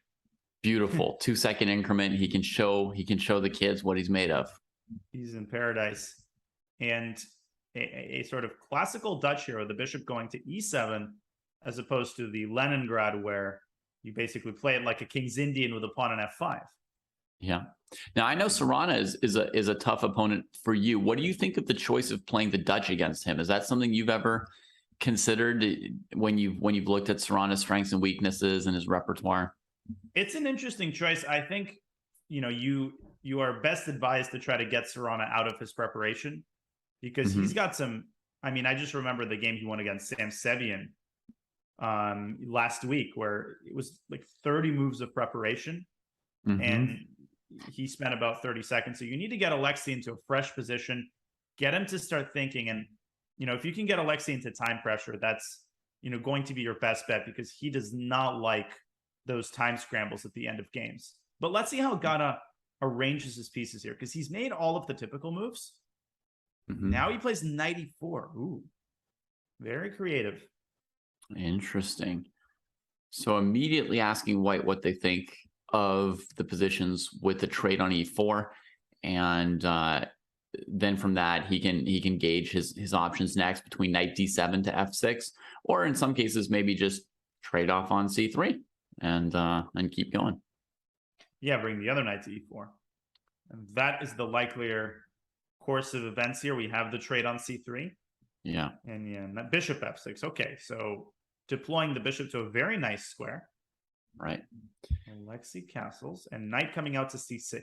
beautiful 2-second increment. He can show the kids what he's made of. He's in paradise. And a sort of classical Dutch hero, the bishop going to e7, as opposed to the Leningrad, where you basically play it like a King's Indian with a pawn on f5. Yeah. Now, I know Sarana is a tough opponent for you. What do you think of the choice of playing the Dutch against him? Is that something you've ever considered when you've looked at Sarana's strengths and weaknesses and his repertoire? It's an interesting choice. I think, you are best advised to try to get Sarana out of his preparation, because he's got some, I just remember the game he won against Sam Sevien last week, where it was like 30 moves of preparation and he spent about 30 seconds. So you need to get Alexei into a fresh position, get him to start thinking. And, if you can get Alexei into time pressure, that's, going to be your best bet, because he does not like those time scrambles at the end of games. But let's see how Gata arranges his pieces here, because he's made all of the typical moves. Now he plays knight e4. Ooh, very creative. Interesting. So immediately asking White what they think of the positions with the trade on e4, and then from that he can gauge his options next between knight d7 to f6, or in some cases maybe just trade off on c3 and keep going. Yeah, bring the other knight to e4, and that is the likelier course of events here. We have the trade on c3. Yeah, and bishop f6. Okay, so deploying the bishop to a very nice square. Right. Alexei castles and knight coming out to c6.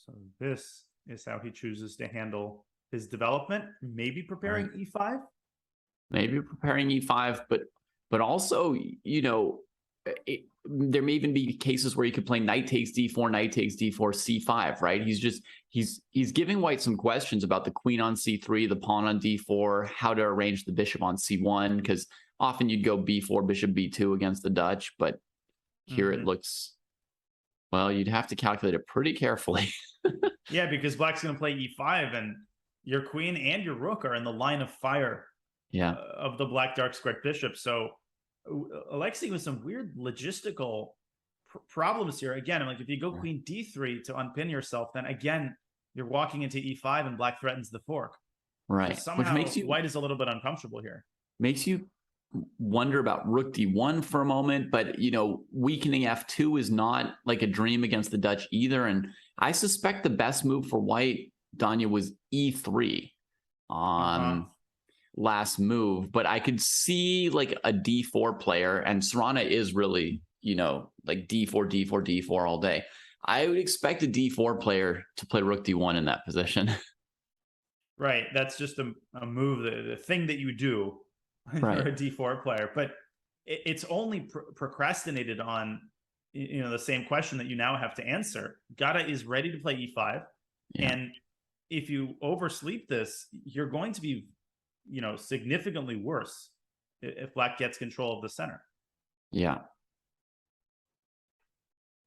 So this is how he chooses to handle his development. Maybe preparing e5. Maybe preparing e5, but also, you know, there may even be cases where you could play knight takes d4, knight takes d4, c5, right? He's giving white some questions about the queen on c3, the pawn on d4, how to arrange the bishop on c1, because often you'd go b4, bishop b2 against the Dutch, but here it looks, well, you'd have to calculate it pretty carefully. Yeah, because black's going to play e5, and your queen and your rook are in the line of fire of the black dark squared bishop. So Alexei with some weird logistical problems here. Again, like if you go queen d3 to unpin yourself, then again, you're walking into e5 and black threatens the fork. Right. So somehow which makes you, white is a little bit uncomfortable here. Makes you wonder about rook d1 for a moment, but you know, weakening f2 is not like a dream against the Dutch either. And I suspect the best move for white, Danya, was e3 last move, but I could see like a d4 player, and Serrana is really, you know, like d4, d4, d4 all day. I would expect a d4 player to play rook d1 in that position. Right. That's just a move, the thing that you do for a d4 player, but it's only procrastinated on, you know, the same question that you now have to answer. Gata is ready to play e5, and if you oversleep this, you're going to be, you know, significantly worse if black gets control of the center. Yeah.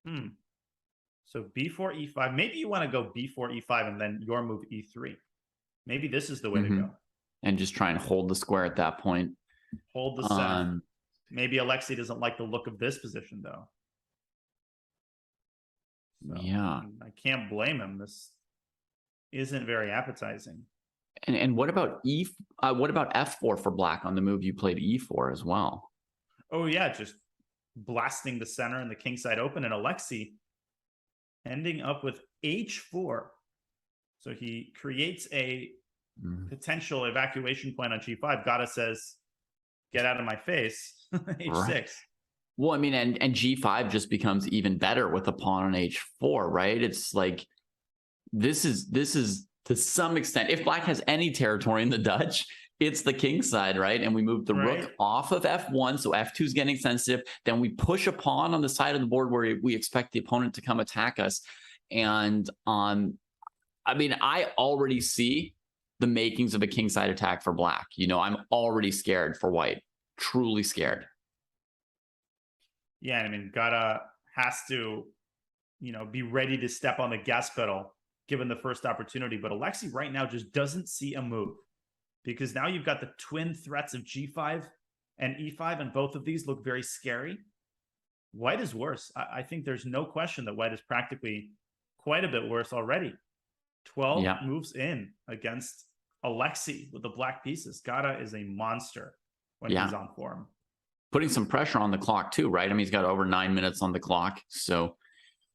So b4, e5. Maybe you want to go b4, e5, and then your move e3. Maybe this is the way to go. And just try and hold the square at that point. Hold the center. Maybe Alexei doesn't like the look of this position, though. So, yeah. I can't blame him. This isn't very appetizing. And what about what about f4 for black on the move you played e4 as well? Oh yeah, just blasting the center and the king side open, and Alexei ending up with h4. So he creates a potential evacuation point on g5. Gata says, "Get out of my face." h6. Right. Well, I mean, and g5 just becomes even better with a pawn on h4, right? It's like this is to some extent, if black has any territory in the Dutch, it's the king side, right? And we move the rook off of f1, so f2 is getting sensitive. Then we push a pawn on the side of the board where we expect the opponent to come attack us. And I mean, I already see the makings of a king side attack for black. You know, I'm already scared for white, truly scared. Yeah, I mean, Gata has to, you know, be ready to step on the gas pedal given the first opportunity. But Alexei right now just doesn't see a move, because now you've got the twin threats of g5 and e5, and both of these look very scary. White is worse. I think there's no question that white is practically quite a bit worse already. 12 moves in against Alexei with the black pieces. Gata is a monster when he's on form. Putting some pressure on the clock too, right? I mean, he's got over 9 minutes on the clock. So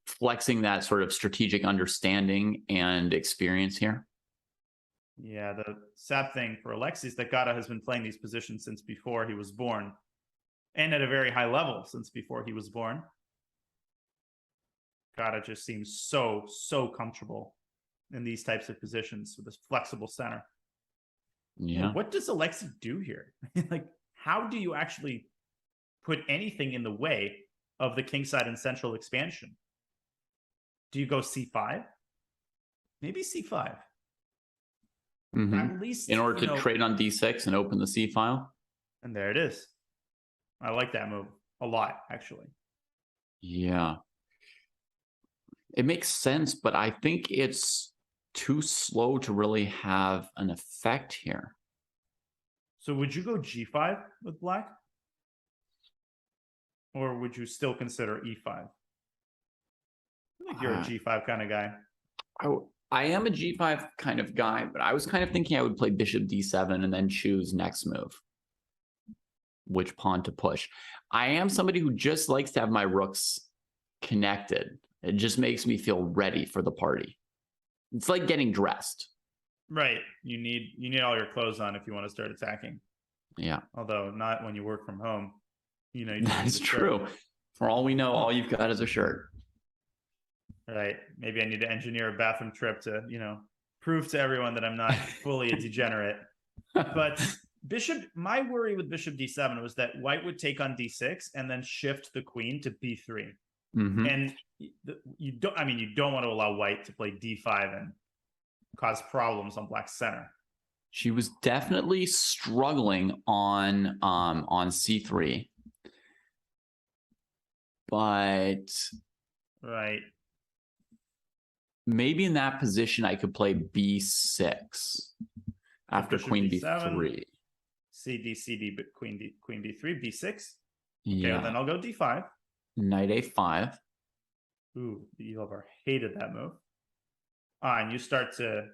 flexing that sort of strategic understanding and experience here. Yeah, the sad thing for Alexei is that Gata has been playing these positions since before he was born, and at a very high level since before he was born. Gata just seems so comfortable in these types of positions with this flexible center. Yeah. What does Alexei do here? Like, how do you actually put anything in the way of the kingside and central expansion? Do you go c5? Maybe c5. At least in order to trade on d6 and open the c file. And there it is. I like that move a lot, actually. Yeah. It makes sense, but I think it's too slow to really have an effect here. So would you go g5 with black? Or would you still consider e5? I think you're a g5 kind of guy. I am a g5 kind of guy, but I was kind of thinking I would play bishop d7 and then choose next move, which pawn to push. I am somebody who just likes to have my rooks connected. It just makes me feel ready for the party. It's like getting dressed. Right. You need all your clothes on if you want to start attacking. Yeah. Although not when you work from home. You know, that's true. For all we know, all you've got is a shirt. Right. Maybe I need to engineer a bathroom trip to, prove to everyone that I'm not fully a degenerate. But my worry with bishop d7 was that white would take on d6 and then shift the queen to b3. And you don't want to allow white to play d5 and cause problems on black's center. She was definitely struggling on c3. But right. Maybe in that position I could play b6 after queen b3. CD, CD, queen b3, b6. Yeah. Okay, then I'll go d5. Knight a5. Ooh, the Elovar hated that move. And you start to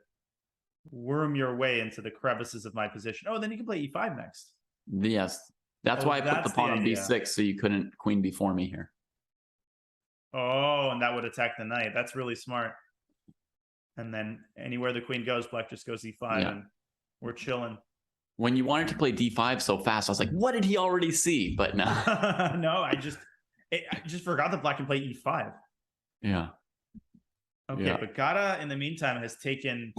worm your way into the crevices of my position. Oh, then you can play e5 next. Yes. That's why I put the pawn on b6 so you couldn't queen before me here. Oh, and that would attack the knight. That's really smart. And then anywhere the queen goes, black just goes e5 and we're chilling. When you wanted to play d5 so fast, I was like, what did he already see? But no. No, I just forgot that black can play e5. Yeah. Okay, but Gata in the meantime has taken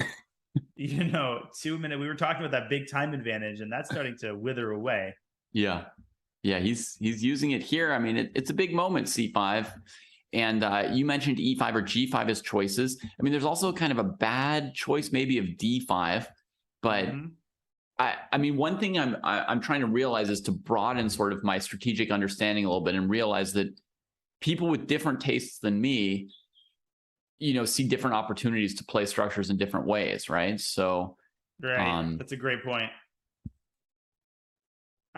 2 minutes. We were talking about that big time advantage, and that's starting to wither away. Yeah. He's using it here. I mean, it's a big moment, c5. And you mentioned e5 or g5 as choices. I mean, there's also kind of a bad choice maybe of d5, but I mean, one thing I'm trying to realize is to broaden sort of my strategic understanding a little bit and realize that people with different tastes than me, see different opportunities to play structures in different ways, right? So, right, that's a great point.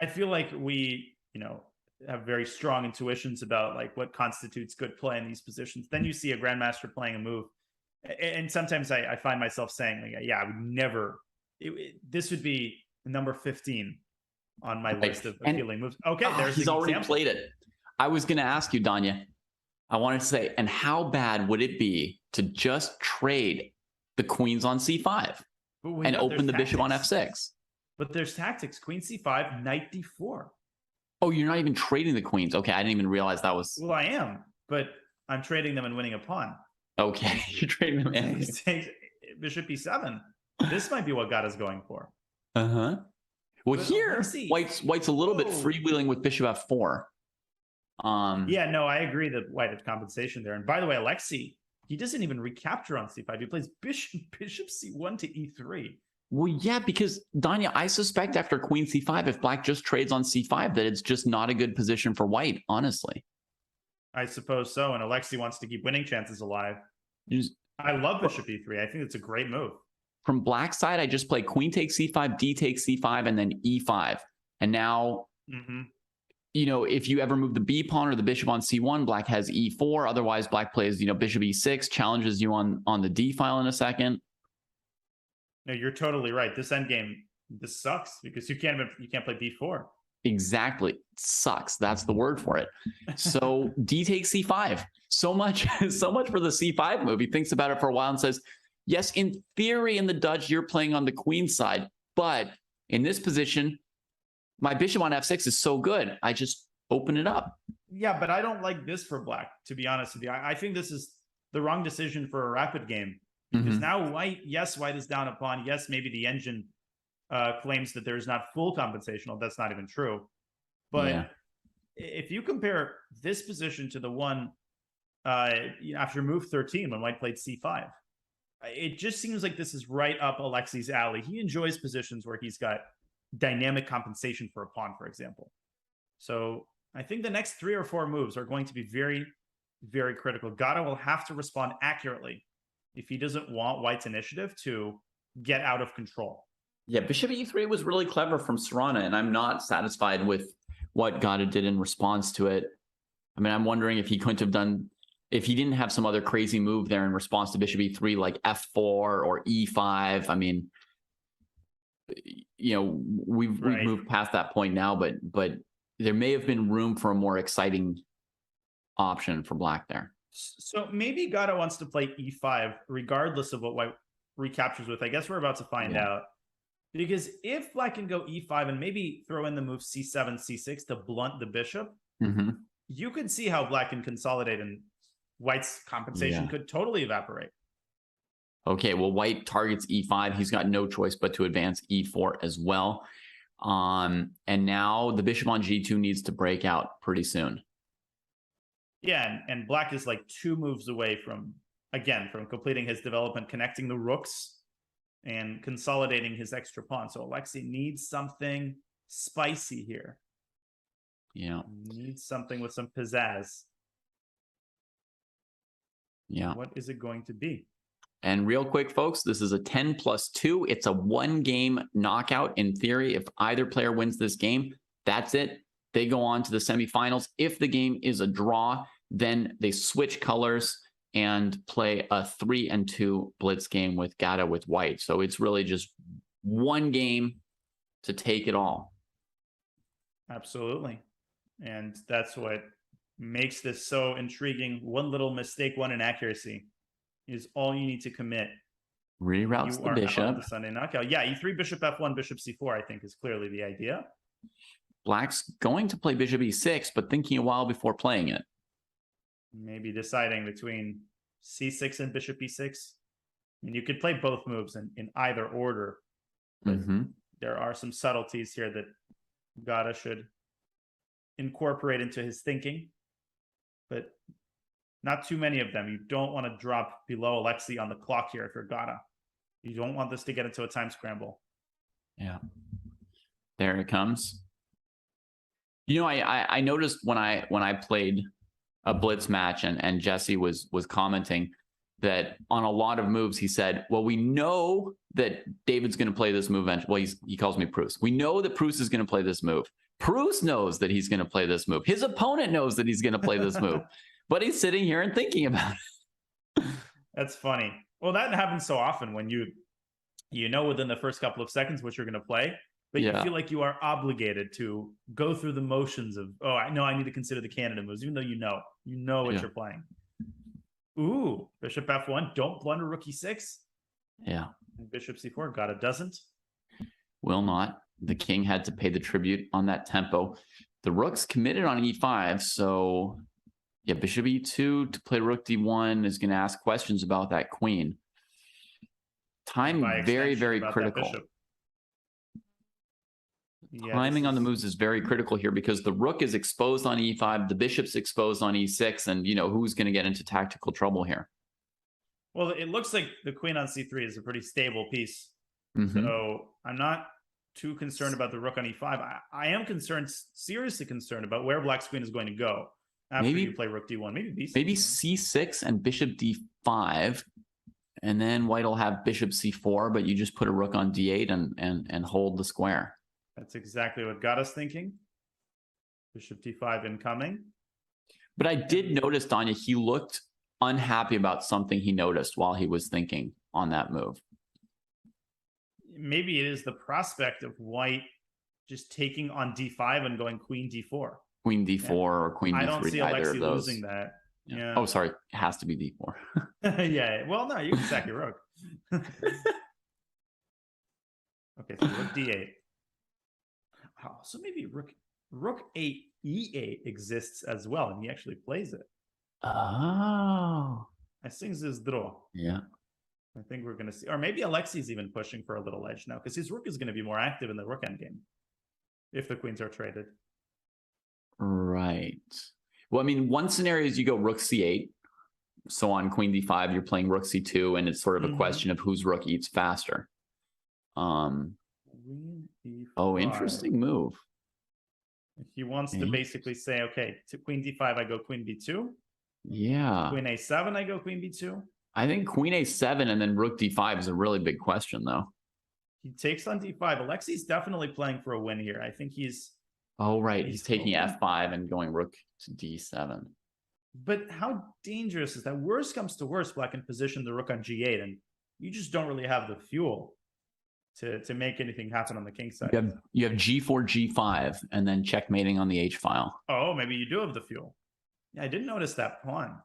I feel like we, have very strong intuitions about like what constitutes good play in these positions. Then you see a grandmaster playing a move, and sometimes I find myself saying, like, yeah, I would never. This would be number 15 on my list of appealing moves. Okay, there's he's already played it. I was going to ask you, Danya. I wanted to say, and how bad would it be to just trade the queens on c5 and open the bishop on f6? But there's tactics. Queen c5, knight d4. Oh, you're not even trading the queens. Okay, I didn't even realize that was... Well, I am, but I'm trading them and winning a pawn. Okay, you're trading them in. Bishop e7. This might be what Gata's going for. Well, but here, White's a little bit freewheeling with bishop f4. Yeah, no, I agree that White had compensation there. And by the way, Alexei, he doesn't even recapture on c5. He plays bishop c1 to e3. Well, yeah, because Danya, I suspect after queen c5, if black just trades on c5, that it's just not a good position for white, honestly. I suppose so. And Alexei wants to keep winning chances alive. I love bishop e3. I think it's a great move. From black side, I just play queen takes c5, d takes c5, and then e5. And now, if you ever move the b pawn or the bishop on c1, black has e4. Otherwise, black plays, bishop e6, challenges you on the d file in a second. No, you're totally right. This endgame, this sucks because you can't play b4. Exactly. It sucks. That's the word for it. So d takes c5. So much for the c5 move. He thinks about it for a while and says, yes, in theory, in the Dutch, you're playing on the queen side, but in this position, my bishop on f6 is so good. I just open it up. Yeah, but I don't like this for black, to be honest with you. I think this is the wrong decision for a rapid game. Because now white is down a pawn. Yes, maybe the engine claims that there's not full compensation. Well, that's not even true. But if you compare this position to the one after move 13 when white played c5, it just seems like this is right up Alexei's alley. He enjoys positions where he's got dynamic compensation for a pawn, for example. So I think the next 3 or 4 moves are going to be very, very critical. Gata will have to respond accurately if he doesn't want white's initiative to get out of control. Yeah, bishop e3 was really clever from Serrana, and I'm not satisfied with what Gata did in response to it. I mean, I'm wondering if he couldn't have done, if he didn't have some other crazy move there in response to bishop e3, like f4 or e5. I mean, we've moved past that point now, but there may have been room for a more exciting option for black there. So maybe Gata wants to play e5 regardless of what white recaptures with. I guess we're about to find out. Because if black can go e5 and maybe throw in the move c7, c6 to blunt the bishop, you can see how black can consolidate and White's compensation could totally evaporate. Okay, well, White targets e5. He's got no choice but to advance e4 as well. And now the bishop on g2 needs to break out pretty soon. Yeah, and Black is like 2 moves away from completing his development, connecting the rooks and consolidating his extra pawn. So Alexei needs something spicy here. Yeah. Needs something with some pizzazz. Yeah. What is it going to be? And real quick, folks, this is a 10+2. It's a 1-game knockout. In theory, if either player wins this game, that's it. They go on to the semifinals. If the game is a draw, then they switch colors and play a 3-2 blitz game with Gata with White. So it's really just 1 game to take it all. Absolutely. And that's what makes this so intriguing. One little mistake, one inaccuracy is all you need to commit. Reroutes the bishop. The Sunday knockout. Yeah, e3, bishop f1, bishop c4, I think is clearly the idea. Black's going to play bishop e6, but thinking a while before playing it. Maybe deciding between c6 and bishop e6. I mean, you could play both moves in either order. But there are some subtleties here that Gata should incorporate into his thinking. But not too many of them. You don't want to drop below Alexei on the clock here if you're Gata. You don't want this to get into a time scramble. Yeah. There it comes. You know, I noticed when I played a blitz match and Jesse was commenting that on a lot of moves he said, well, we know that David's going to play this move. Well, he calls me Bruce. We know that Bruce is going to play this move. Bruce knows that he's going to play this move. His opponent knows that he's going to play this move. But he's sitting here and thinking about it. That's funny. Well, that happens so often when you know within the first couple of seconds what you're going to play, but you feel like you are obligated to go through the motions of, oh, I know I need to consider the candidate moves, even though you know what you're playing. Ooh, bishop f1, don't blunder rook e6. Yeah. And bishop c4, Gata doesn't. Will not. The king had to pay the tribute on that tempo. The rook's committed on e5, so yeah, bishop e2 to play rook d1 is going to ask questions about that queen. Time very, very critical. Yeah, timing on the moves is very critical here because the rook is exposed on e5, the bishop's exposed on e6, and who's going to get into tactical trouble here? Well, it looks like the queen on c3 is a pretty stable piece. Mm-hmm. So I'm not too concerned about the rook on e5. I am seriously concerned about where Black's queen is going to go after you play rook d1. Maybe b6. Maybe c6 and bishop d5, and then White will have bishop c4, but you just put a rook on d8 and hold the square. That's exactly what got us thinking. Bishop d5 incoming. But I did notice, Danya, he looked unhappy about something he noticed while he was thinking on that move. Maybe it is the prospect of White just taking on d5 and going queen d4. Queen d4 or queen d3. I don't see either Alexei of those. losing that. Yeah. Oh, sorry. It has to be d4. Yeah. Well, no, you can sack your rook. Okay, so rook d8. Oh, so maybe rook 8 e8 exists as well, and he actually plays it. Oh. I think this draw. Yeah. I think we're going to see, or maybe Alexei's even pushing for a little edge now, because his rook is going to be more active in the rook endgame if the queens are traded. Right. Well, I mean, one scenario is you go rook c8. So on queen d5, you're playing rook c2, and it's sort of a question of whose rook eats faster. Oh, interesting move. He wants to basically say, okay, to queen d5, I go queen b2. Yeah. Queen a7, I go queen b2. I think queen a7 and then rook d5 is a really big question, though. He takes on d5. Alexei's definitely playing for a win here. I think he's... Oh, right. He's taking f5 and going rook to d7. But how dangerous is that? Worst comes to worst, Black can position the rook on g8, and you just don't really have the fuel to make anything happen on the king side. You have g4, g5, and then checkmating on the h-file. Oh, maybe you do have the fuel. Yeah, I didn't notice that pawn.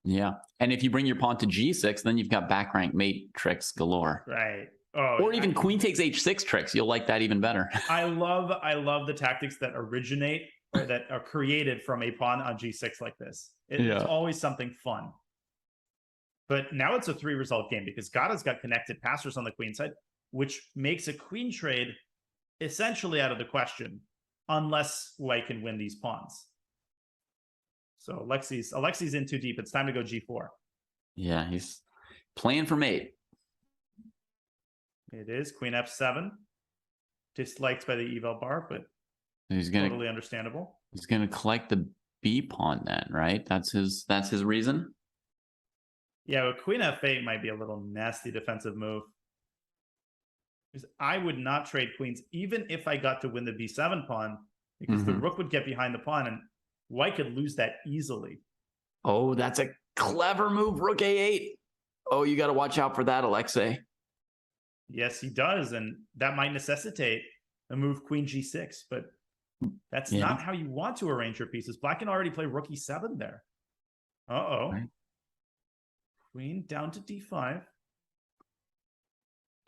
Yeah, and if you bring your pawn to g6, then you've got back rank mate tricks galore. Right. Oh, Or even queen takes h6 tricks. You'll like that even better. I love the tactics that originate or that are created from a pawn on g6 like this. It's always something fun. But now it's a 3-result game because Gada's got connected passers on the queen side, which makes a queen trade essentially out of the question unless white can win these pawns. So Alexi's in too deep. It's time to go g4. Yeah, he's playing for mate. It is queen f7. Disliked by the eval bar, but He's gonna totally understandable. He's gonna collect the b pawn then, right? That's his reason. Yeah, but queen f8 might be a little nasty defensive move. Because I would not trade queens even if I got to win the b7 pawn, because the rook would get behind the pawn and white could lose that easily. Oh, that's a clever move, rook a8. Oh, you got to watch out for that, Alexei. Yes, he does, and that might necessitate a move queen g6, but that's not how you want to arrange your pieces. Black can already play rook e7 there. Uh-oh. Right. Queen down to d5.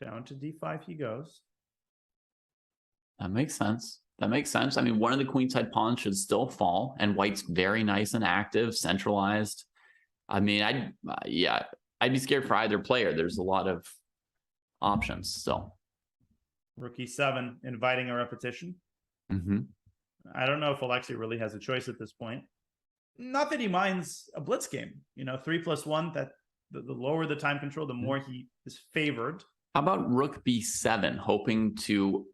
Down to d5 he goes. That makes sense. That makes sense. I mean, one of the queenside pawns should still fall, and white's very nice and active, centralized. I mean, I'd be scared for either player. There's a lot of options still. Rook e7, inviting a repetition. I don't know if Alexei really has a choice at this point. Not that he minds a blitz game. 3+1, that the lower the time control, the more he is favored. How about rook b7, hoping to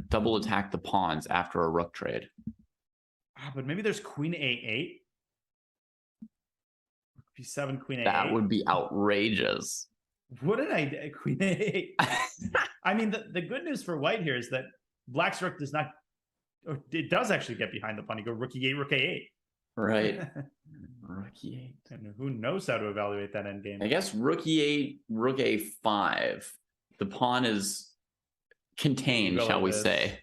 double attack the pawns after a rook trade? But maybe there's queen a8. b7, queen a8. That would be outrageous. What did I do? Queen a8. I mean, the good news for white here is that black's rook does not, or it does actually get behind the pawn. You go rook e8, rook a8. Right. Rook e8. And who knows how to evaluate that endgame? I guess rook e8, rook a5. The pawn is contained, shall we say.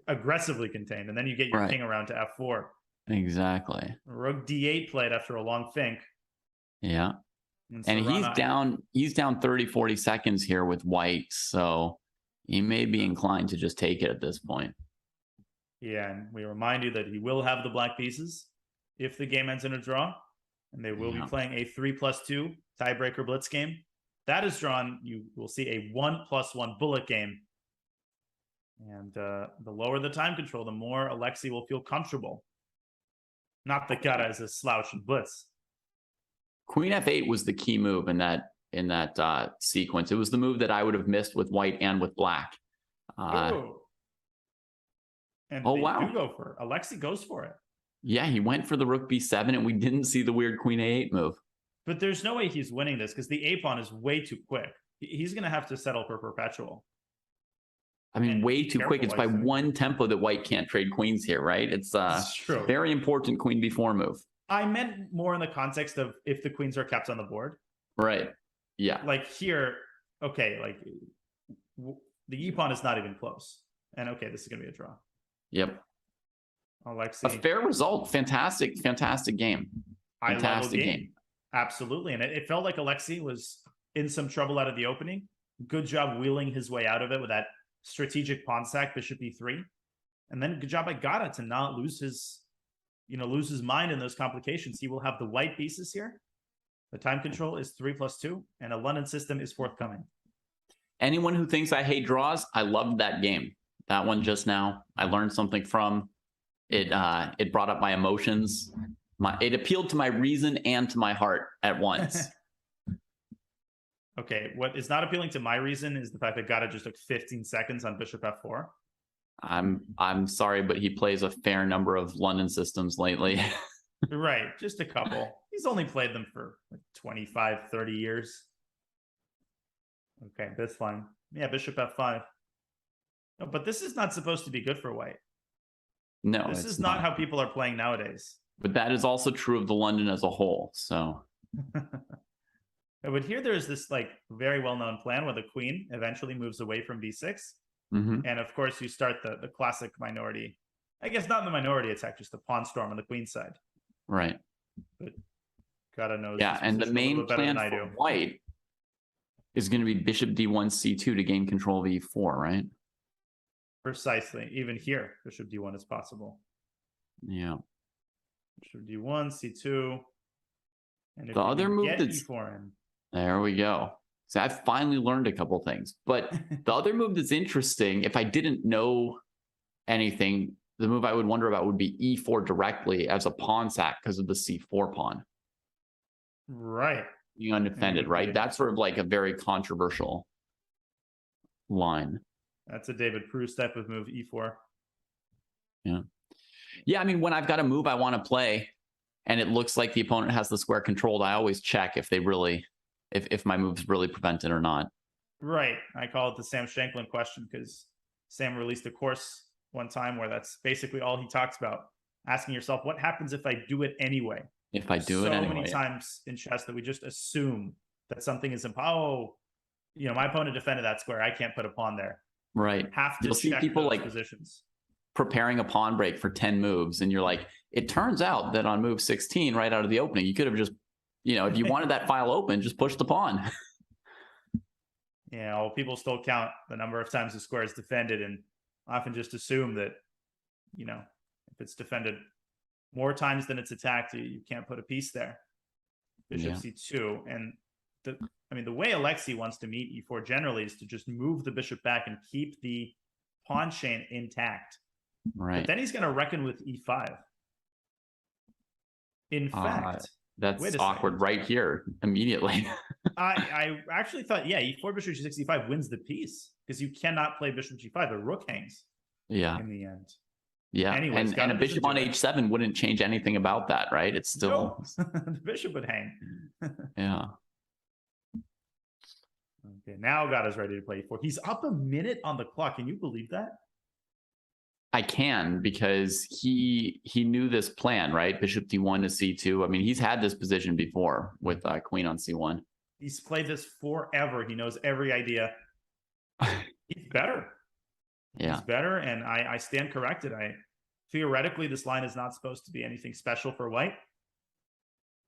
Aggressively contained. And then you get your king around to f4. Exactly. Rook d8 played after a long think. Yeah. And he's down 30, 40 seconds here with white. So he may be inclined to just take it at this point. Yeah, and we remind you that he will have the black pieces if the game ends in a draw. And they will be playing a 3+2 tiebreaker blitz game. That is drawn. You will see a 1+1 bullet game. And the lower the time control, the more Alexei will feel comfortable. Not that Gada is a slouch in blitz. Queen f8 was the key move in that sequence. It was the move that I would have missed with white and with black. And they do go for it. Alexei goes for it. Yeah, he went for the rook b7, and we didn't see the weird queen a8 move. But there's no way he's winning this because the a pawn is way too quick. He's going to have to settle for perpetual. I mean, way too quick. It's by one tempo that white can't trade queens here, right? It's true. Very important queen b4 move. I meant more in the context of if the queens are kept on the board. Right. Yeah. Like here, okay, like the e pawn is not even close. And okay, this is going to be a draw. Yep. Alexei. A fair result. Fantastic game. Fantastic game. Absolutely. And it felt like Alexei was in some trouble out of the opening. Good job wheeling his way out of it with that strategic pawn sack, bishop e3. And then good job by Gada to not lose his mind in those complications. He will have the white pieces here. The time control is 3+2, and a London system is forthcoming. Anyone who thinks I hate draws, I loved that game. That one just now, I learned something from it. It brought up my emotions. It appealed to my reason and to my heart at once. Okay, what is not appealing to my reason is the fact that Gada just took 15 seconds on bishop f4. I'm sorry, but he plays a fair number of London systems lately. Right, just a couple. He's only played them for like 25, 30 years. Okay, that's fine. Yeah, bishop f5. No, but this is not supposed to be good for white. No, this is not how people are playing nowadays. But that is also true of the London as a whole. So, but here there's this like very well-known plan where the queen eventually moves away from b6, and of course you start the classic minority. I guess not in the minority attack, just the pawn storm on the queen side. Right. But Gada knows. Yeah, and the main plan for white is going to be bishop d1 c2 to gain control of e4, right? Precisely. Even here, bishop d1 is possible. Yeah. Bishop d1, c2. And if The you other can move get that's e4 in. there we go. So I've finally learned a couple things. But the other move that's interesting, if I didn't know anything, the move I would wonder about would be e4 directly as a pawn sack because of the c4 pawn. Right. Being undefended, right? That's sort of like a very controversial line. That's a David Proust type of move, e4. Yeah. Yeah, I mean, when I've got a move I want to play and it looks like the opponent has the square controlled, I always check if they really, if my move's really prevented or not. Right. I call it the Sam Shanklin question because Sam released a course one time where that's basically all he talks about. Asking yourself, what happens if I do it anyway? If I do it anyway. So many times in chess that we just assume that something is oh, you know, my opponent defended that square. I can't put a pawn there. Right. Have to You'll see check people those like positions. Preparing a pawn break for 10 moves. And you're like, it turns out that on move 16, right out of the opening, you could have just, you know, if you wanted that file open, just push the pawn. Yeah, well, people still count the number of times the square is defended and often just assume that, you know, if it's defended more times than it's attacked, you can't put a piece there. Bishop c2. And the way Alexei wants to meet e4 generally is to just move the bishop back and keep the pawn chain intact. Right. But then he's going to reckon with e5. In fact, that's awkward right here immediately. I actually thought, yeah, e4 bishop g6 e5 wins the piece because you cannot play bishop g5. The rook hangs. Yeah. In the end. Yeah. Anyways, and a bishop on h7 wouldn't change anything about that, right? It's still the bishop would hang. Yeah. Okay, now Gada's ready to play e4. He's up a minute on the clock. Can you believe that? I can, because he knew this plan, right? Bishop d1 to c2. I mean, he's had this position before with queen on c1. He's played this forever. He knows every idea. He's better. Yeah. He's better, and I stand corrected. Theoretically, this line is not supposed to be anything special for white.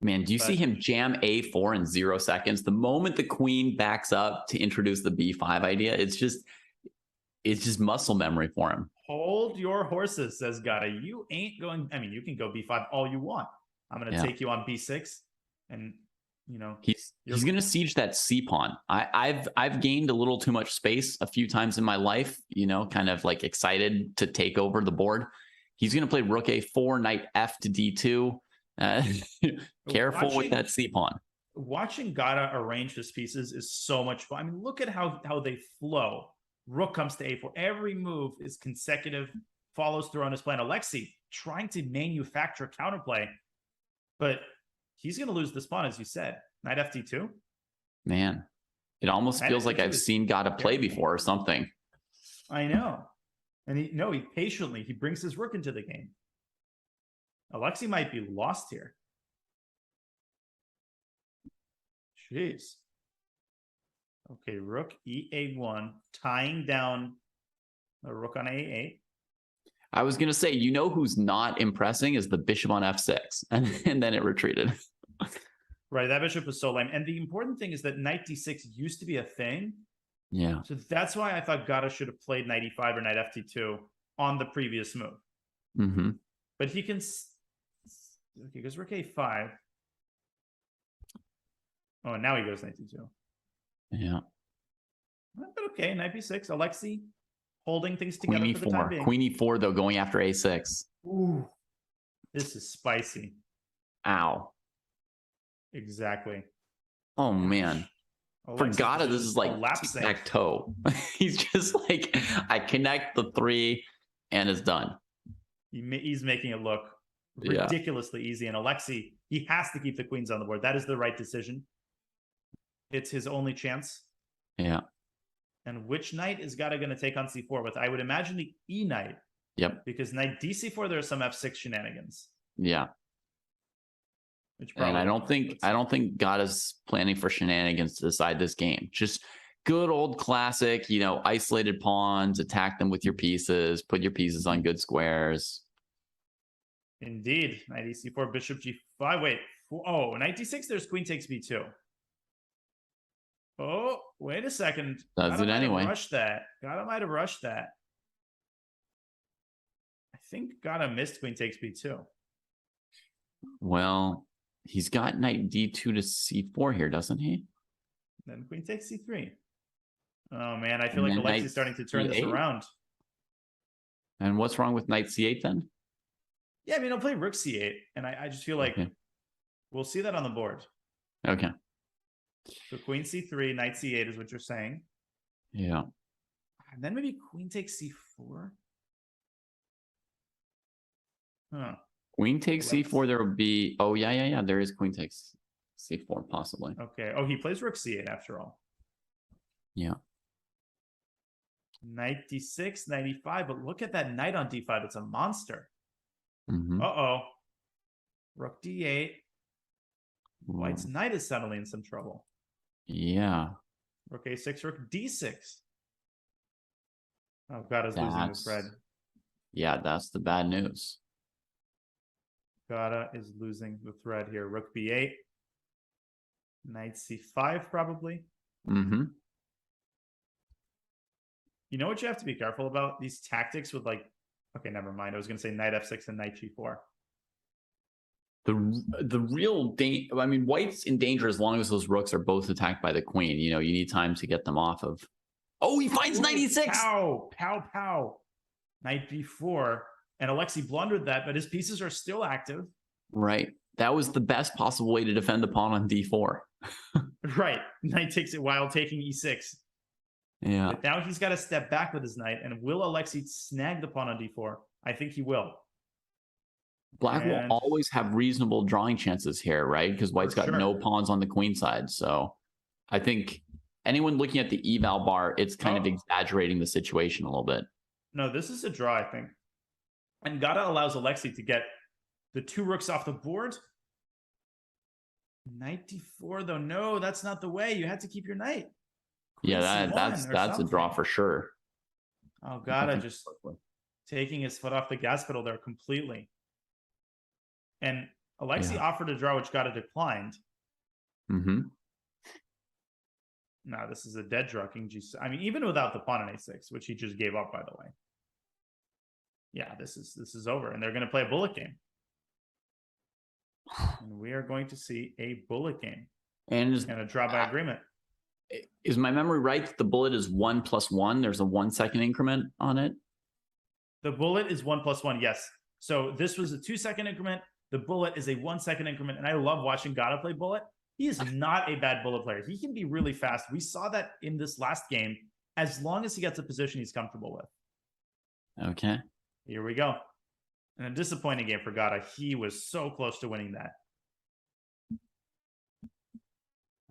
Man, do you see him jam a4 in 0 seconds? The moment the queen backs up to introduce the b5 idea, it's just muscle memory for him. Hold your horses, says Gada. You ain't going. I mean, you can go b5 all you want. I'm going to take you on b6, and you know he's going to siege that c pawn. I've gained a little too much space a few times in my life. You know, kind of like excited to take over the board. He's going to play rook a4, knight f to d2. Careful with that c pawn. Watching Gada arrange his pieces is so much fun. I mean, look at how they flow. Rook comes to a4. Every move is consecutive, follows through on his plan. Alexei trying to manufacture counterplay, but he's going to lose this pawn, as you said. Knight f d2. Man, it almost feels like I've seen Gada play before or something. I know. And he patiently, he brings his rook into the game. Alexei might be lost here. Jeez. Okay, rook e8-1, tying down a rook on a8. I was going to say, you know who's not impressing is the bishop on f6, and then it retreated. Right, that bishop was so lame. And the important thing is that knight d6 used to be a thing. Yeah. So that's why I thought Gada should have played knight e5 or knight ft2 on the previous move. Mm-hmm. But he can... Okay, because rook a5. Oh, and now he goes knight d2. Yeah. But okay, knight b6. Alexei holding things together Queen for the time e4. being. Queen e4, though, going after a6. Ooh. This is spicy. Ow. Exactly. Oh, man. For Gada, this is like tic-tac-toe. He's just like, I connect the 3 and it's done. He's making it look ridiculously easy. And Alexei, he has to keep the queens on the board. That is the right decision. It's his only chance. Yeah. And which knight is Gada going to take on c4 with? I would imagine the e knight. Yep. Because knight dc4, there are some f6 shenanigans. Yeah. And I don't think Gada's planning for shenanigans to decide this game. Just good old classic, you know, isolated pawns, attack them with your pieces, put your pieces on good squares. Indeed. Knight e4, bishop g5. Wait. Oh, knight d6, there's queen takes b2. Oh, wait a second. Does Gata it might have anyway. rushed that. Gata might have rushed that. I think Gata missed queen takes b2. Well, he's got knight d2 to c4 here, doesn't he? Then queen takes c3. Oh man, I feel And like then Alexi's knight starting to turn this c8? around. And what's wrong with knight c8 then? Yeah, I mean, I'll play rook c8, and I just feel like Okay. we'll see that on the board. Okay. So queen c3, knight c8 is what you're saying. Yeah. And then maybe queen takes c4. Huh. Queen takes Let's- c4, there will be... Oh, yeah. There is queen takes c4, possibly. Okay. Oh, he plays rook c8 after all. Yeah. Knight d6, knight e5, but look at that knight on d5. It's a monster. Mm-hmm. Uh-oh. Rook d8. White's knight is suddenly in some trouble. Yeah. Rook a6, rook d6. Oh, Gata's losing the thread. Yeah, that's the bad news. Gata is losing the thread here. Rook b8. Knight c5, probably. Mm-hmm. You know what you have to be careful about? These tactics with like... Okay, never mind. I was going to say knight f6 and knight g4. The real I mean, white's in danger as long as those rooks are both attacked by the queen. You know, you need time to get them off of. Oh, he finds knight e6. Pow, pow, pow. Knight b4. And Alexei blundered that, but his pieces are still active. Right. That was the best possible way to defend the pawn on d4. Right. Knight takes it while taking e6. Yeah. But now he's got to step back with his knight. And will Alexei snag the pawn on d4? I think he will. Black will always have reasonable drawing chances here, right? Because white's got no pawns on the queen side. So I think anyone looking at the eval bar, it's kind of exaggerating the situation a little bit. No, this is a draw, I think. And Gata allows Alexei to get the two rooks off the board. Knight d4, though. No, that's not the way. You had to keep your knight. Queen Yeah, C1 that's a draw for sure. Oh, Gata just taking his foot off the gas pedal there completely. And Alexei offered a draw, which Gata declined. Mm-hmm. No, this is a dead draw, King G6. I mean, even without the pawn on a6, which he just gave up, by the way. Yeah, this is over, and they're going to play a bullet game. And we are going to see a bullet game. And a draw by agreement. Is my memory right that the bullet is 1+1? There's a 1 second increment on it? The bullet is 1+1, yes. So this was a 2 second increment. The bullet is a 1 second increment. And I love watching Gata play bullet. He is not a bad bullet player. He can be really fast. We saw that in this last game, as long as he gets a position he's comfortable with. Okay. Here we go. And a disappointing game for Gata. He was so close to winning that.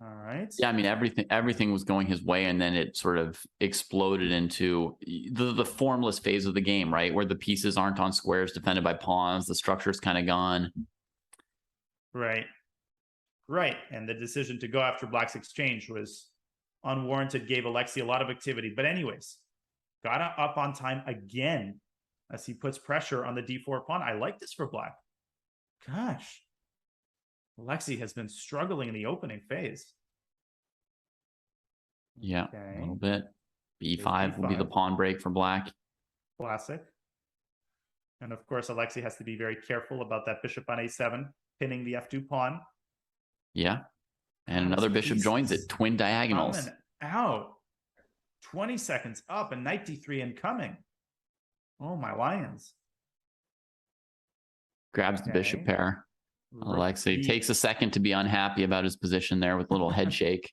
All right. Yeah, I mean, everything was going his way, and then it sort of exploded into the formless phase of the game, right? Where the pieces aren't on squares defended by pawns. The structure's kind of gone. Right. Right. And the decision to go after Black's exchange was unwarranted, gave Alexei a lot of activity. But anyways, Gata up on time again as he puts pressure on the d4 pawn. I like this for Black. Gosh. Alexei has been struggling in the opening phase. Yeah, a little bit. B5 will be the pawn break for Black. Classic. And of course, Alexei has to be very careful about that bishop on a7, pinning the f2 pawn. Yeah. And another bishop joins it. Twin diagonals. Coming out. 20 seconds up and knight d3 incoming. Oh, my lions. Grabs the bishop pair. Alexei takes a second to be unhappy about his position there with a little head shake.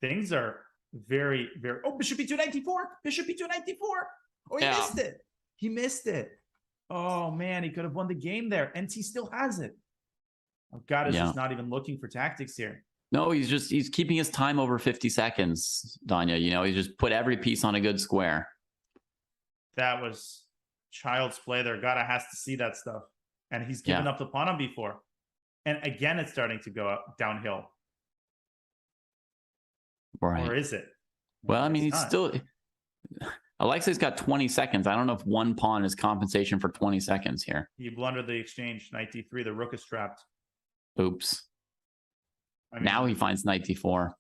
Things are very, very... Oh, bishop b2, knight d4. Bishop b2, knight d4. Oh, he missed it. He missed it. Oh, man, he could have won the game there. And he still has it. Oh, God, is just not even looking for tactics here. No, he's keeping his time over 50 seconds, Danya. You know, he just put every piece on a good square. That was child's play there. Gata has to see that stuff. And he's given up the pawn on b4. And again, it's starting to go up downhill. Right. Or is it? Well, I mean, he's still... Alexei's got 20 seconds. I don't know if one pawn is compensation for 20 seconds here. He blundered the exchange. Knight d3. The rook is trapped. Oops. I mean, now he finds knight d4.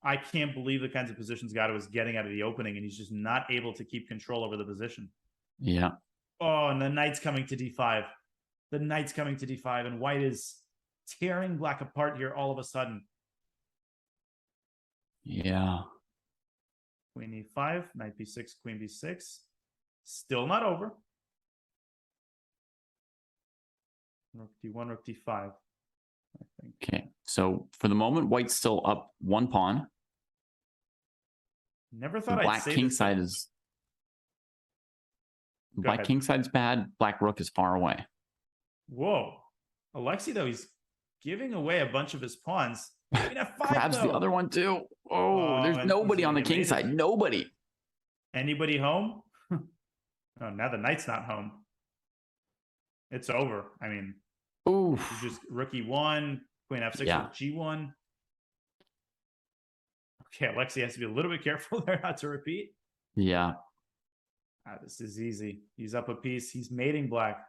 I can't believe the kinds of positions Gato was getting out of the opening, and he's just not able to keep control over the position. Yeah. Oh, and the knight's coming to d5. The knight's coming to d5, and white is tearing black apart here all of a sudden. Yeah. Queen e5, knight b6, queen b6. Still not over. Rook d1, rook d5. I think. Okay. So for the moment, white's still up 1 pawn. Never thought I'd Black say kingside is. Black ahead. kingside's bad. Black rook is far away. Whoa. Alexei, though, he's giving away a bunch of his pawns. Queen f5, Grabs the though. other one too. Oh, there's and nobody he's on the gonna king get mated. side. Nobody. Anybody home? Oh, now the knight's not home. It's over. I mean, Ooh. you just rook e1, queen f6, Yeah. rook g1. Okay, Alexei has to be a little bit careful there not to repeat. Yeah. This is easy. He's up a piece. He's mating black.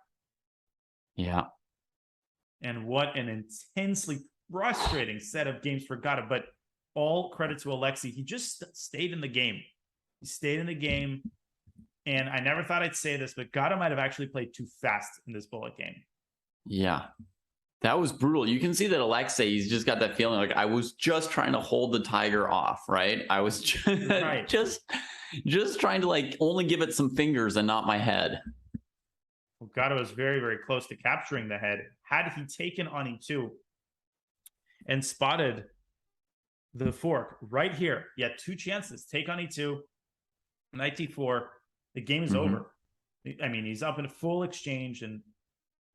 Yeah. And what an intensely frustrating set of games for Gato. But all credit to Alexei. He just stayed in the game. He stayed in the game. And I never thought I'd say this, but Gato might have actually played too fast in this bullet game. Yeah. That was brutal. You can see that Alexei, he's just got that feeling like I was just trying to hold the tiger off, right? I was just, Right. just trying to like only give it some fingers and not my head. Well, Gato was very, very close to capturing the head. Had he taken on e2 and spotted the fork right here, he had 2 chances. Take on e2, knight d4. The game is over. I mean, he's up in a full exchange, and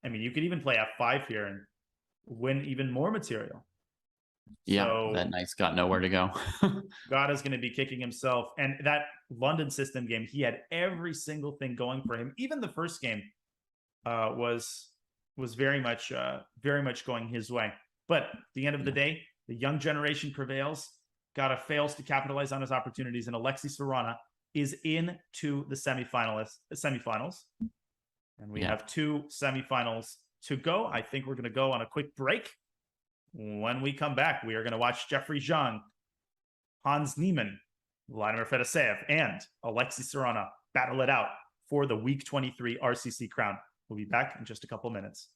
I mean, you could even play f5 here and win even more material. Yeah, So, that knight's got nowhere to go. Gada's going to be kicking himself. And that London system game, he had every single thing going for him. Even the first game was very much going his way. But at the end of the day, the young generation prevails. Gada fails to capitalize on his opportunities, and Alexei Sarana is into the semifinals. And we have 2 semifinals to go. I think we're going to go on a quick break. When we come back, we are going to watch Jeffrey Zhang, Hans Niemann, Vladimir Fedoseev, and Alexei Sarana battle it out for the Week 23 RCC crown. We'll be back in just a couple minutes.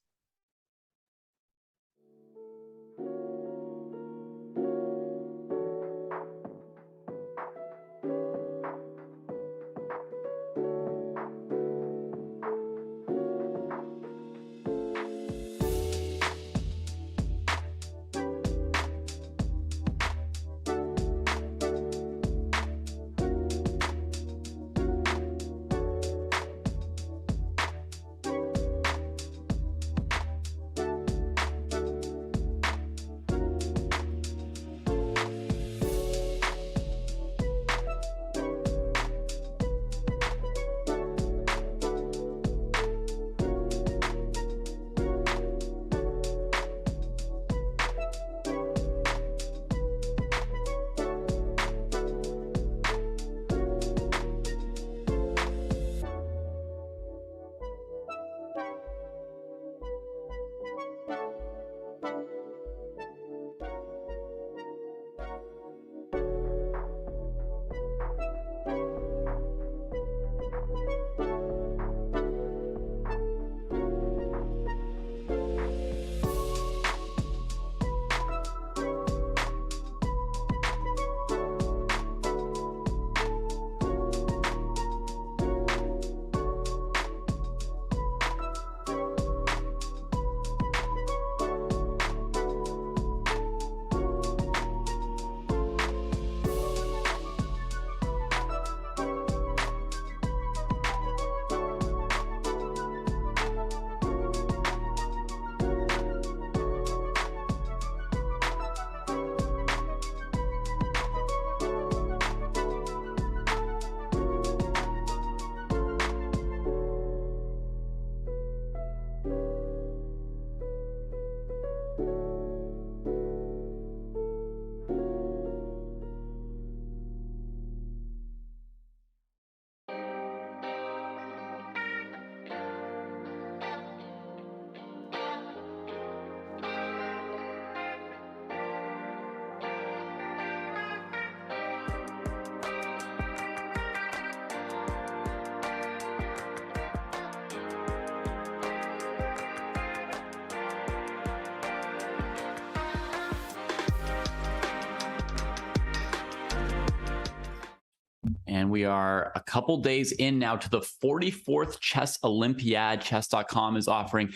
And we are a couple days in now to the 44th Chess Olympiad. Chess.com is offering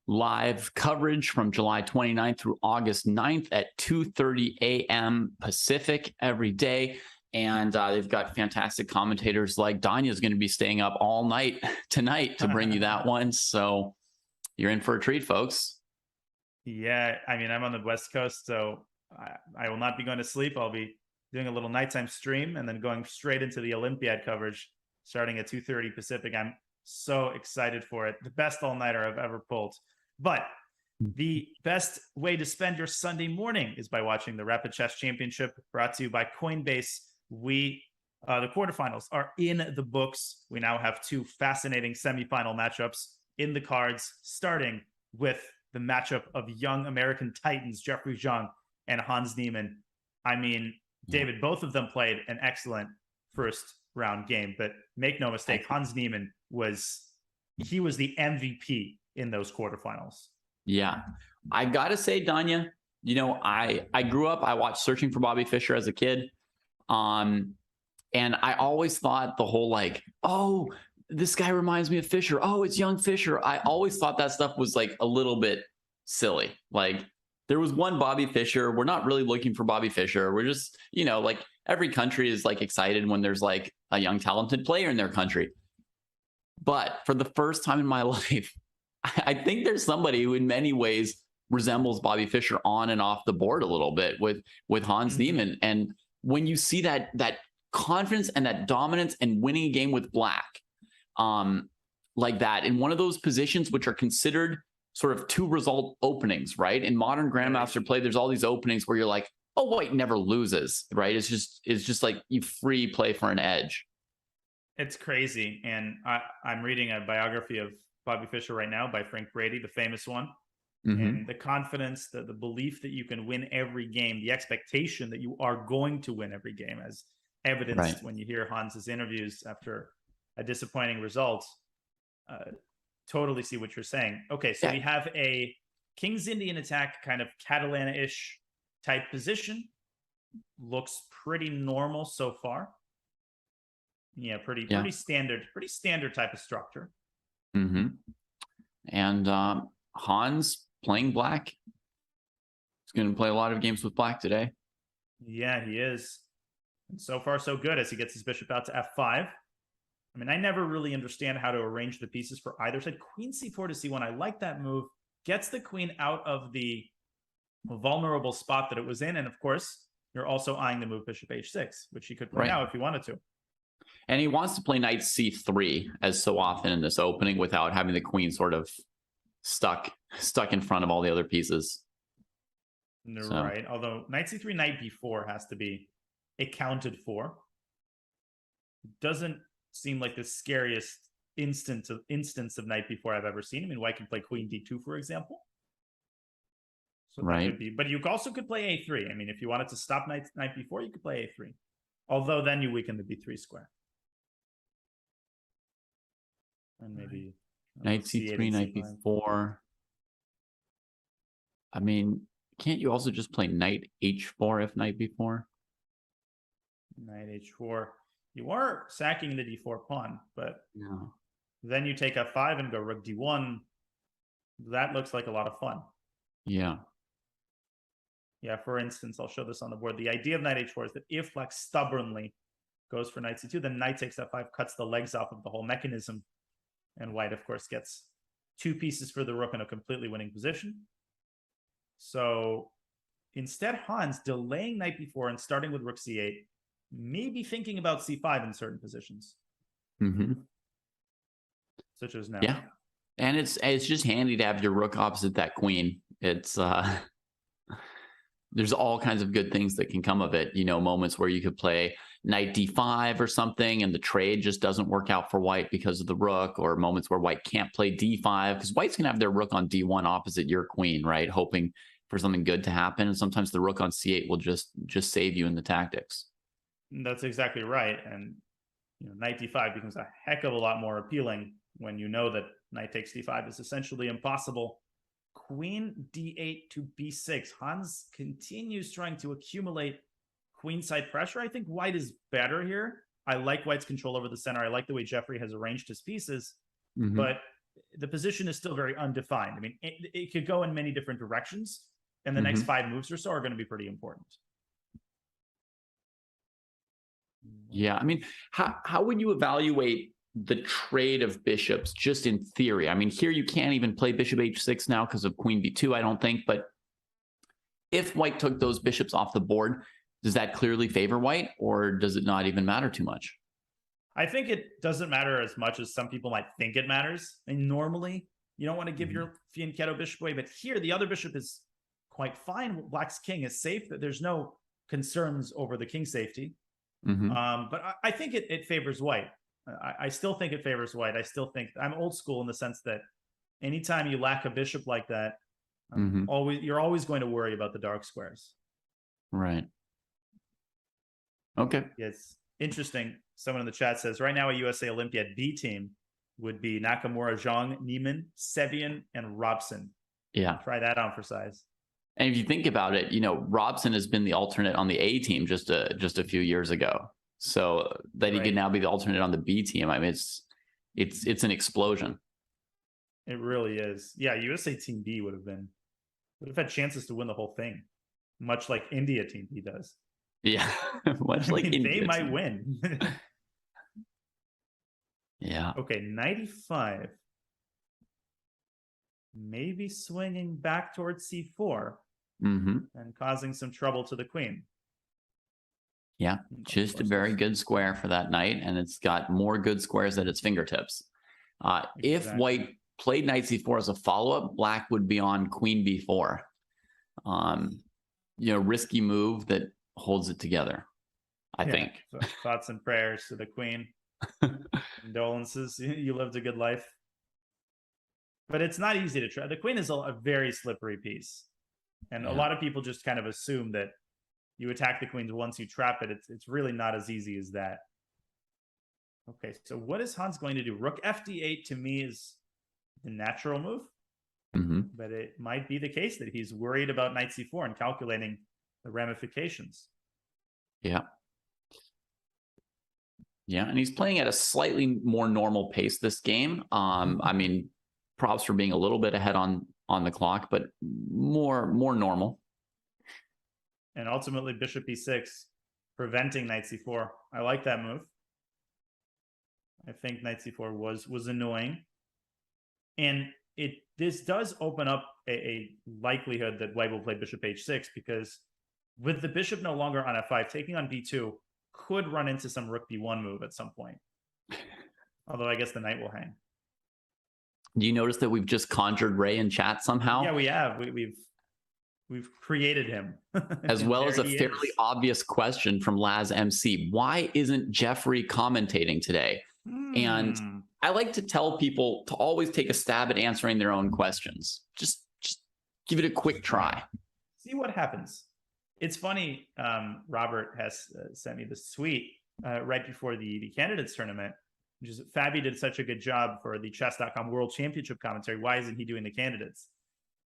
live coverage from July 29th through August 9th at 2:30 a.m. Pacific every day. And they've got fantastic commentators like Danya's going to be staying up all night tonight to bring you that one. So you're in for a treat, folks. Yeah, I mean, I'm on the West Coast, so I will not be going to sleep. I'll be doing a little nighttime stream and then going straight into the Olympiad coverage starting at 2:30 Pacific. I'm so excited for it. The best all-nighter I've ever pulled. But the best way to spend your Sunday morning is by watching the Rapid Chess Championship, brought to you by Coinbase. The quarterfinals are in the books. We now have two fascinating semifinal matchups in the cards, starting with the matchup of young American titans, Jeffrey Zhang and Hans Niemann. I mean, David, both of them played an excellent first round game, but make no mistake, Hans Niemann was the MVP in those quarterfinals. Yeah. I got to say, Danya, you know, I grew up, I watched Searching for Bobby Fischer as a kid. And I always thought the whole like, oh, this guy reminds me of Fischer. Oh, it's young Fischer. I always thought that stuff was like a little bit silly. Like there was one Bobby Fischer. We're not really looking for Bobby Fischer. We're just, you know, like every country is like excited when there's like a young talented player in their country. But for the first time in my life, I think there's somebody who in many ways resembles Bobby Fischer on and off the board a little bit with Hans Niemann. And when you see that confidence and that dominance and winning a game with black like that in one of those positions which are considered sort of two result openings, right? In modern grandmaster play, there's all these openings where you're like, oh, white never loses, right? It's just like you free play for an edge. It's crazy. And I'm reading a biography of Bobby Fischer right now by Frank Brady, the famous one. And the confidence, the belief that you can win every game, the expectation that you are going to win every game, as evidenced when you hear Hans's interviews after a disappointing result. Totally see what you're saying. Okay, so we have a King's Indian attack, kind of Catalana-ish type position. Looks pretty normal so far. Yeah, pretty standard type of structure. And Hans playing black. He's going to play a lot of games with black today. Yeah, he is. And so far, so good as he gets his bishop out to f5. I mean, I never really understand how to arrange the pieces for either side. Queen c4 to c1. I like that move. Gets the queen out of the vulnerable spot that it was in. And of course, you're also eyeing the move bishop h6, which he could play now if he wanted to. And he wants to play knight c3 as so often in this opening without having the queen sort of stuck in front of all the other pieces. Right. Although knight c3, knight b4 has to be accounted for. Doesn't seem like the scariest instance of knight b4 I've ever seen. I mean, white can play queen d2, for example. So that could be, but you also could play a3. I mean, if you wanted to stop knight b4, you could play a3. Although then you weaken the b3 square. And maybe knight c3, knight b4. I mean, can't you also just play knight h4 if knight b4? Knight h4. You are sacking the d4 pawn, but then you take f5 and go rook d1. That looks like a lot of fun. Yeah. Yeah, for instance, I'll show this on the board. The idea of knight h4 is that if black stubbornly goes for knight c2, then knight takes f5, cuts the legs off of the whole mechanism. And white, of course, gets two pieces for the rook in a completely winning position. So instead, Hans delaying knight b4 and starting with rook c8, maybe thinking about c5 in certain positions. Such as now. Yeah. And it's just handy to have your rook opposite that queen. It's there's all kinds of good things that can come of it. You know, moments where you could play knight d5 or something and the trade just doesn't work out for white because of the rook, or moments where white can't play d5 because white's gonna have their rook on d1 opposite your queen, right? Hoping for something good to happen. And sometimes the rook on c8 will just save you in the tactics. That's exactly right. And you know, knight d5 becomes a heck of a lot more appealing when you know that knight takes d5 is essentially impossible. Queen d8 to b6. Hans continues trying to accumulate queenside pressure. I think white is better here. I like white's control over the center. I like the way Jeffrey has arranged his pieces, Mhm. but the position is still very undefined. I mean, it could go in many different directions, and the next 5 moves or so are going to be pretty important. Yeah, I mean, how would you evaluate the trade of bishops just in theory? I mean, here you can't even play bishop h6 now because of queen b2, I don't think. But if white took those bishops off the board, does that clearly favor white, or does it not even matter too much? I think it doesn't matter as much as some people might think it matters. And normally, you don't want to give your fianchetto bishop away, but here the other bishop is quite fine. Black's king is safe. There's no concerns over the king safety. But I think it favors white. I still think it favors white. I still think I'm old school in the sense that anytime you lack a bishop like that, you're always going to worry about the dark squares. Right. Okay. It's interesting. Someone in the chat says right now a USA Olympiad B team would be Nakamura, Zhang, Niemann, Sevien, and Robson. Yeah. Try that on for size. And if you think about it, Robson has been the alternate on the A team just a few years ago. So that he could now be the alternate on the B team. I mean, it's an explosion. It really is. Yeah, USA Team B would have had chances to win the whole thing, much like India Team B does. Yeah, much like India they might win. Yeah. Okay, 95. Maybe swinging back towards C4 and causing some trouble to the queen. Yeah, just a very good square for that knight, and it's got more good squares at its fingertips. If white played knight c4 as a follow-up, black would be on queen b4. Risky move that holds it together, I think. So thoughts and prayers to the queen. Condolences. You lived a good life. But it's not easy to try. The queen is a very slippery piece. And a lot of people just kind of assume that you attack the queens once you trap it. It's really not as easy as that. Okay, so what is Hans going to do? Rook fd8 to me is the natural move. But it might be the case that he's worried about knight c4 and calculating the ramifications. Yeah. Yeah, and he's playing at a slightly more normal pace this game. I mean, props for being a little bit ahead on the clock, but more normal. And ultimately bishop e6, preventing knight c4. I like that move. I think knight c4 was annoying. And this does open up a likelihood that white will play bishop h6, because with the bishop no longer on f5, taking on b2 could run into some rook b1 move at some point. Although I guess the knight will hang. Do you notice that we've just conjured Ray in chat somehow? Yeah, we have. We've created him. As well as a fairly obvious question from Laz MC. Why isn't Jeffrey commentating today? And I like to tell people to always take a stab at answering their own questions. Just give it a quick try. See what happens. It's funny, Robert has sent me this tweet right before the candidates tournament, which is Fabi did such a good job for the chess.com World Championship commentary. Why isn't he doing the candidates?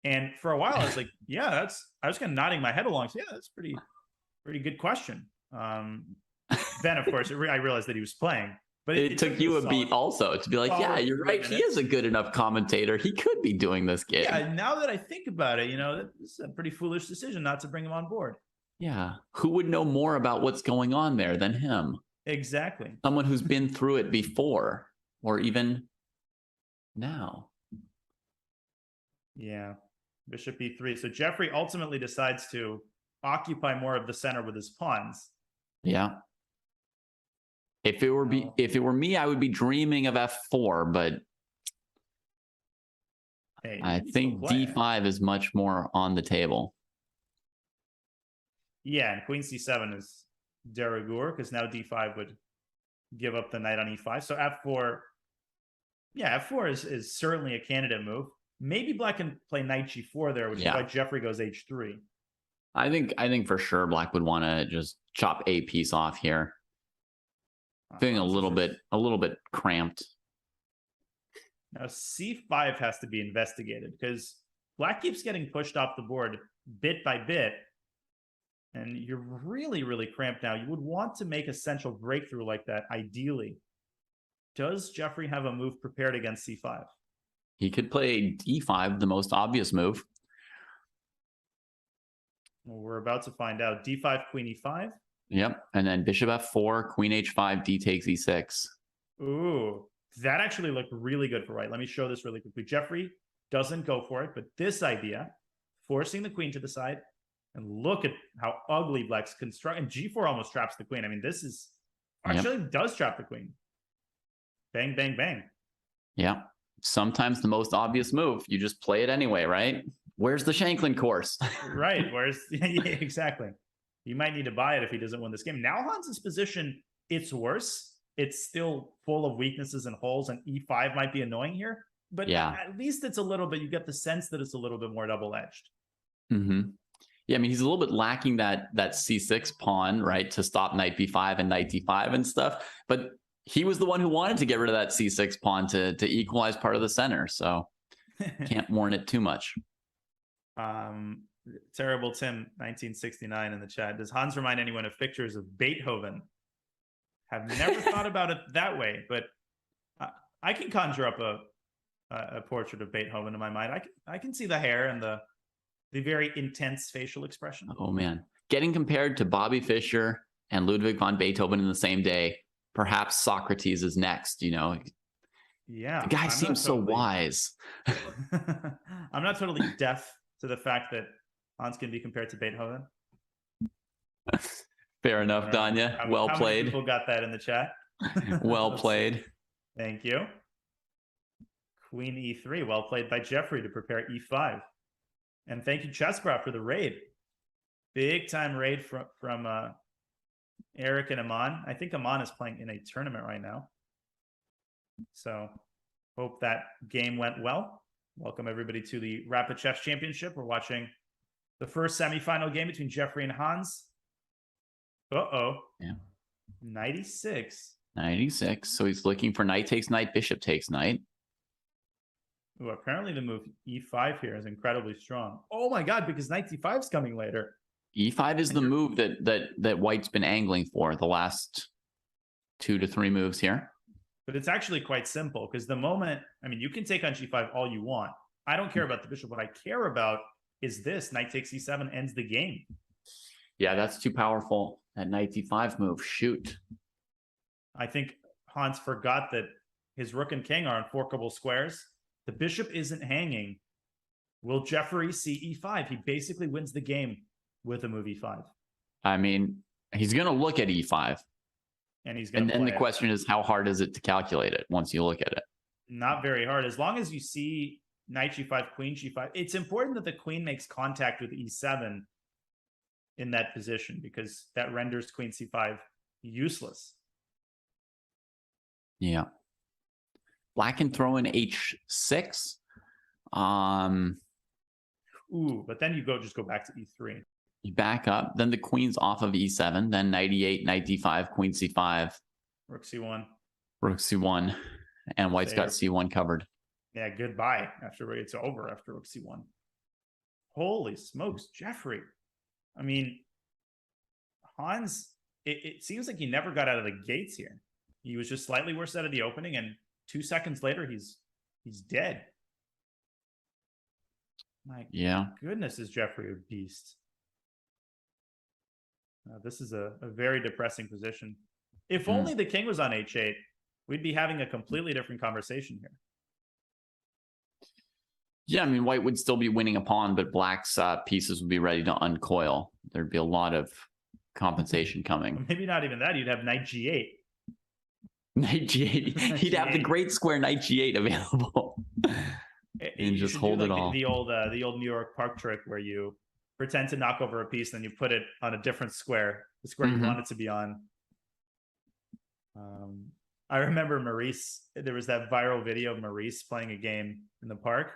And for a while, I was like, yeah, I was kind of nodding my head along. So, yeah, that's pretty good question. Then, of course, I realized that he was playing. But it took you a beat also to be like, yeah, you're right. He is a good enough commentator. He could be doing this game. Yeah, now that I think about it, this is a pretty foolish decision not to bring him on board. Yeah. Who would know more about what's going on there than him? Exactly. Someone who's been through it before, or even now. Yeah. Bishop e3. So Jeffrey ultimately decides to occupy more of the center with his pawns. Yeah. If it were me, I would be dreaming of f4, but hey, I think d5 is much more on the table. Yeah, and queen c7 is de rigueur, because now d5 would give up the knight on e5. So f4, yeah, f4 is certainly a candidate move. Maybe black can play knight g4 there, which is why Jeffrey goes h3. I think for sure black would want to just chop a piece off here. Feeling a little bit cramped. Now c5 has to be investigated, because black keeps getting pushed off the board bit by bit. And you're really, really cramped now. You would want to make a central breakthrough like that, ideally. Does Jeffrey have a move prepared against c5? He could play d5, the most obvious move. Well, we're about to find out. d5, queen e5. Yep. And then bishop f4, queen h5, d takes e6. Ooh, that actually looked really good for white. Let me show this really quickly. Jeffrey doesn't go for it, but this idea, forcing the queen to the side, and look at how ugly Black's construct. And g4 almost traps the queen. I mean, this is actually does trap the queen. Bang, bang, bang. Yeah. Sometimes the most obvious move. You just play it anyway, right? Where's the Shanklin course? Right. Yeah, exactly. You might need to buy it if he doesn't win this game. Now Hans's position, it's worse. It's still full of weaknesses and holes, and e5 might be annoying here. But at least it's a little bit, you get the sense that it's a little bit more double-edged. Mm-hmm. Yeah, I mean, he's a little bit lacking that c6 pawn, right, to stop knight b5 and knight d5 and stuff. But he was the one who wanted to get rid of that c6 pawn to equalize part of the center. So can't warn it too much. Terrible Tim, 1969 in the chat. Does Hans remind anyone of pictures of Beethoven? Have never thought about it that way, but I can conjure up a portrait of Beethoven in my mind. I can see the hair and the very intense facial expression. Oh man, getting compared to Bobby Fischer and Ludwig von Beethoven in the same day. Perhaps Socrates is next. You know. Yeah, the guy seems so wise. I'm not totally deaf to the fact that Hans can be compared to Beethoven. Fair enough, Danya. Well played. Many people got that in the chat. Well played. Thank you. Queen e3. Well played by Jeffrey to prepare e5. And thank you, Chesscraft, for the raid. Big time raid from Eric and Aman. I think Aman is playing in a tournament right now. So hope that game went well. Welcome everybody to the Rapid Chess Championship. We're watching the first semifinal game between Jeffrey and Hans. Uh-oh. Yeah. 96. 96. So he's looking for knight takes knight, bishop takes knight. Ooh, apparently the move e5 here is incredibly strong. Oh my god, because knight d5 is coming later. E5 is the move that White's been angling for the last 2 to 3 moves here. But it's actually quite simple, because the moment, I mean, you can take on g5 all you want. I don't care about the bishop. What I care about is this. Knight takes e7 ends the game. Yeah, that's too powerful. That knight d5 move, shoot. I think Hans forgot that his rook and king are unforkable squares. The bishop isn't hanging. Will Jeffrey see e5? He basically wins the game with a move e5. I mean, he's going to look at e5. And he's going to And then the question is, how hard is it to calculate it once you look at it? Not very hard. As long as you see knight g5, queen g5, it's important that the queen makes contact with e7 in that position, because that renders queen c5 useless. Yeah. Black can throw in h6. Ooh, but then you just go back to e3. You back up, then the queen's off of e7, then knight e8, knight d5, queen c5. Rook c1. Rook c1. And White's got c1 covered. Yeah, goodbye. It's over after rook c1. Holy smokes, Jeffrey. I mean, Hans, it seems like he never got out of the gates here. He was just slightly worse out of the opening, and 2 seconds later, he's dead. My goodness, is Jeffrey a beast. This is a very depressing position. If only the king was on h8, we'd be having a completely different conversation here. Yeah, I mean, White would still be winning a pawn, but Black's pieces would be ready to uncoil. There'd be a lot of compensation coming. Maybe not even that. You'd have knight g8. Knight g8. He'd have the great square knight g8 available. And just hold it all. The old New York Park trick where you pretend to knock over a piece, then you put it on a different square, the square you want it to be on. I remember Maurice, there was that viral video of Maurice playing a game in the park,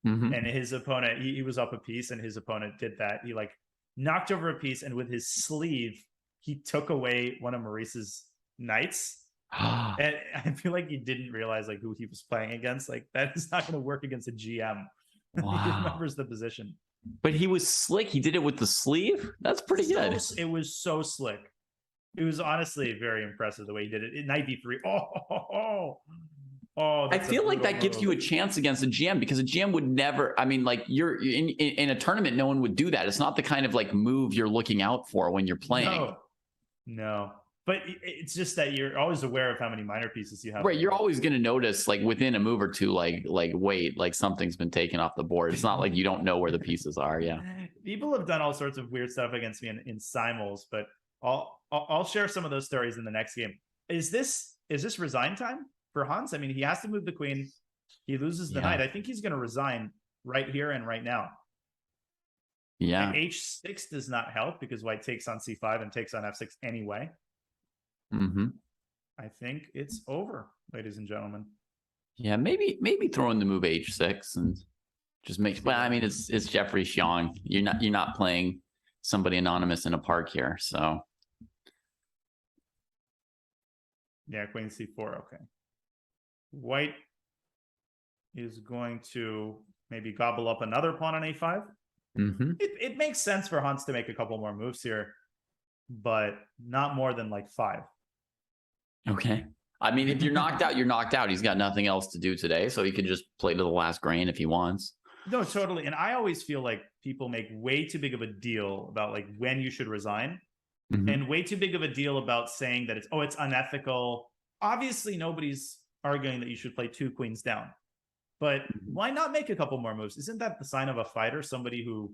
and his opponent, he was up a piece, and his opponent did that. He like knocked over a piece, and with his sleeve, he took away one of Maurice's knights. And I feel like he didn't realize like who he was playing against. Like, that is not going to work against a GM. Wow. He remembers the position. But he was slick. He did it with the sleeve. That's pretty good. It was so slick. It was honestly very impressive the way he did it. Knight d3. I feel like that gives you a chance against a GM, because a GM would never, I mean, like you're in a tournament, no one would do that. It's not the kind of like move you're looking out for when you're playing. No. But it's just that you're always aware of how many minor pieces you have. Right. You're always going to notice, like within a move or two, like wait, like something's been taken off the board. It's not like you don't know where the pieces are. Yeah. People have done all sorts of weird stuff against me in simuls, but I'll share some of those stories in the next game. Is this resign time for Hans? I mean, he has to move the queen. He loses the knight. I think he's going to resign right here and right now. Yeah. And h6 does not help because white takes on c5 and takes on f6 anyway. I think it's over, ladies and gentlemen. Yeah, maybe throwing the move h6 and just makes. Well, I mean, it's Jeffrey Xiong. You're not playing somebody anonymous in a park here, so. Yeah, queen c4. Okay. White is going to maybe gobble up another pawn on a5. It makes sense for Hans to make a couple more moves here, but not more than like 5. Okay. I mean, if you're knocked out, you're knocked out. He's got nothing else to do today, so he could just play to the last grain if he wants. No, totally. And I always feel like people make way too big of a deal about like when you should resign, and way too big of a deal about saying that it's unethical. Obviously, nobody's arguing that you should play 2 queens down, but why not make a couple more moves? Isn't that the sign of a fighter? Somebody who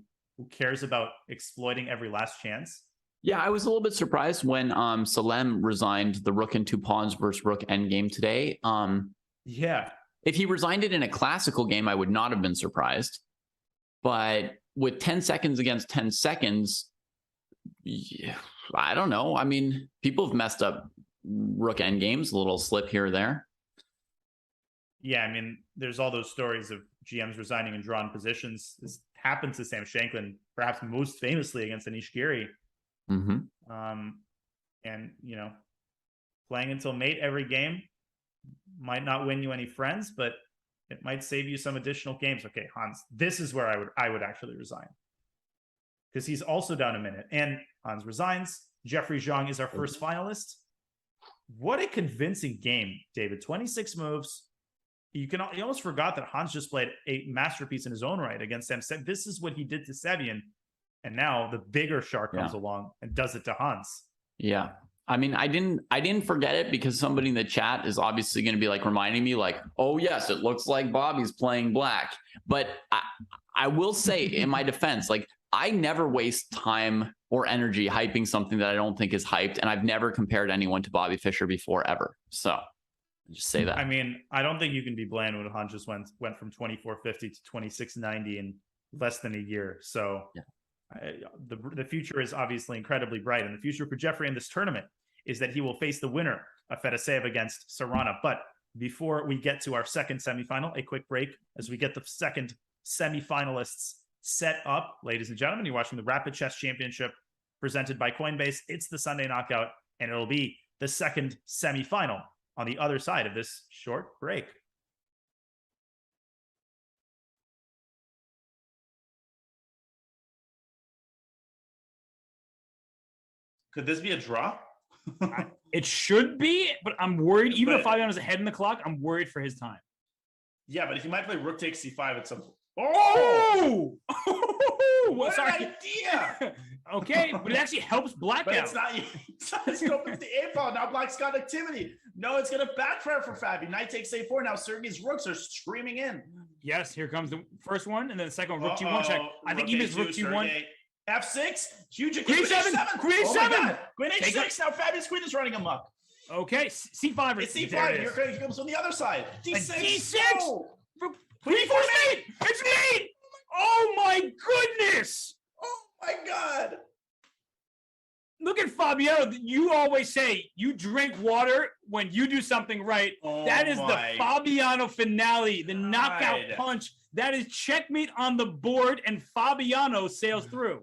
cares about exploiting every last chance? Yeah, I was a little bit surprised when Salem resigned the rook and 2 pawns versus rook endgame today. Yeah. If he resigned it in a classical game, I would not have been surprised. But with 10 seconds against 10 seconds, yeah, I don't know. I mean, people have messed up rook endgames, a little slip here or there. Yeah, I mean, there's all those stories of GMs resigning in drawn positions. This happened to Sam Shankland, perhaps most famously against Anish Giri. And you know, playing until mate every game might not win you any friends, but it might save you some additional games. Okay, Hans, this is where I would actually resign, because he's also down a minute. And Hans resigns. Jeffrey Zhang is our first finalist. What a convincing game, David. 26 moves. You almost forgot that Hans just played a masterpiece in his own right against Sam. This is what he did to Sevien. And now the bigger shark comes along and does it to Hans. Yeah. I mean, I didn't forget it, because somebody in the chat is obviously going to be like reminding me like, oh yes, it looks like Bobby's playing black. But I will say in my defense, like I never waste time or energy hyping something that I don't think is hyped. And I've never compared anyone to Bobby Fischer before ever. So just say that. I mean, I don't think you can be bland when Hans just went from 2450 to 2690 in less than a year. So the future is obviously incredibly bright, and the future for Jeffrey in this tournament is that he will face the winner of Fedoseev against Sarana. But before we get to our second semifinal, a quick break as we get the second semifinalists set up. Ladies and gentlemen, you're watching the Rapid Chess Championship presented by Coinbase. It's the Sunday knockout, and it'll be the second semifinal on the other side of this short break. Could this be a draw? It should be, but I'm worried. Even if Fabiano's ahead in the clock, I'm worried for his time. Yeah, but if you might play rook takes c5 at some point. Oh! What Sorry. an idea! Okay, but it actually helps black But out. it's not it's go 58 ball. Now black's got activity. No, it's gonna backfire for Fabi. Knight takes a4. Now Sergey's rooks are streaming in. Yes, here comes the first one, and then the second one, rook g1 check. I think he missed rook g1. F6, huge Queen h7, Queen h7. Queen h6. Now Fabi's queen is running amok. Okay, c5. It's c5. Here comes on the other side. D6. D6. Oh. Queen e4 mate. It's mate. Oh my goodness. Oh my god. Look at Fabiano. You always say you drink water when you do something right. That is the Fabiano finale, the knockout punch. That is checkmate on the board, and Fabiano sails through.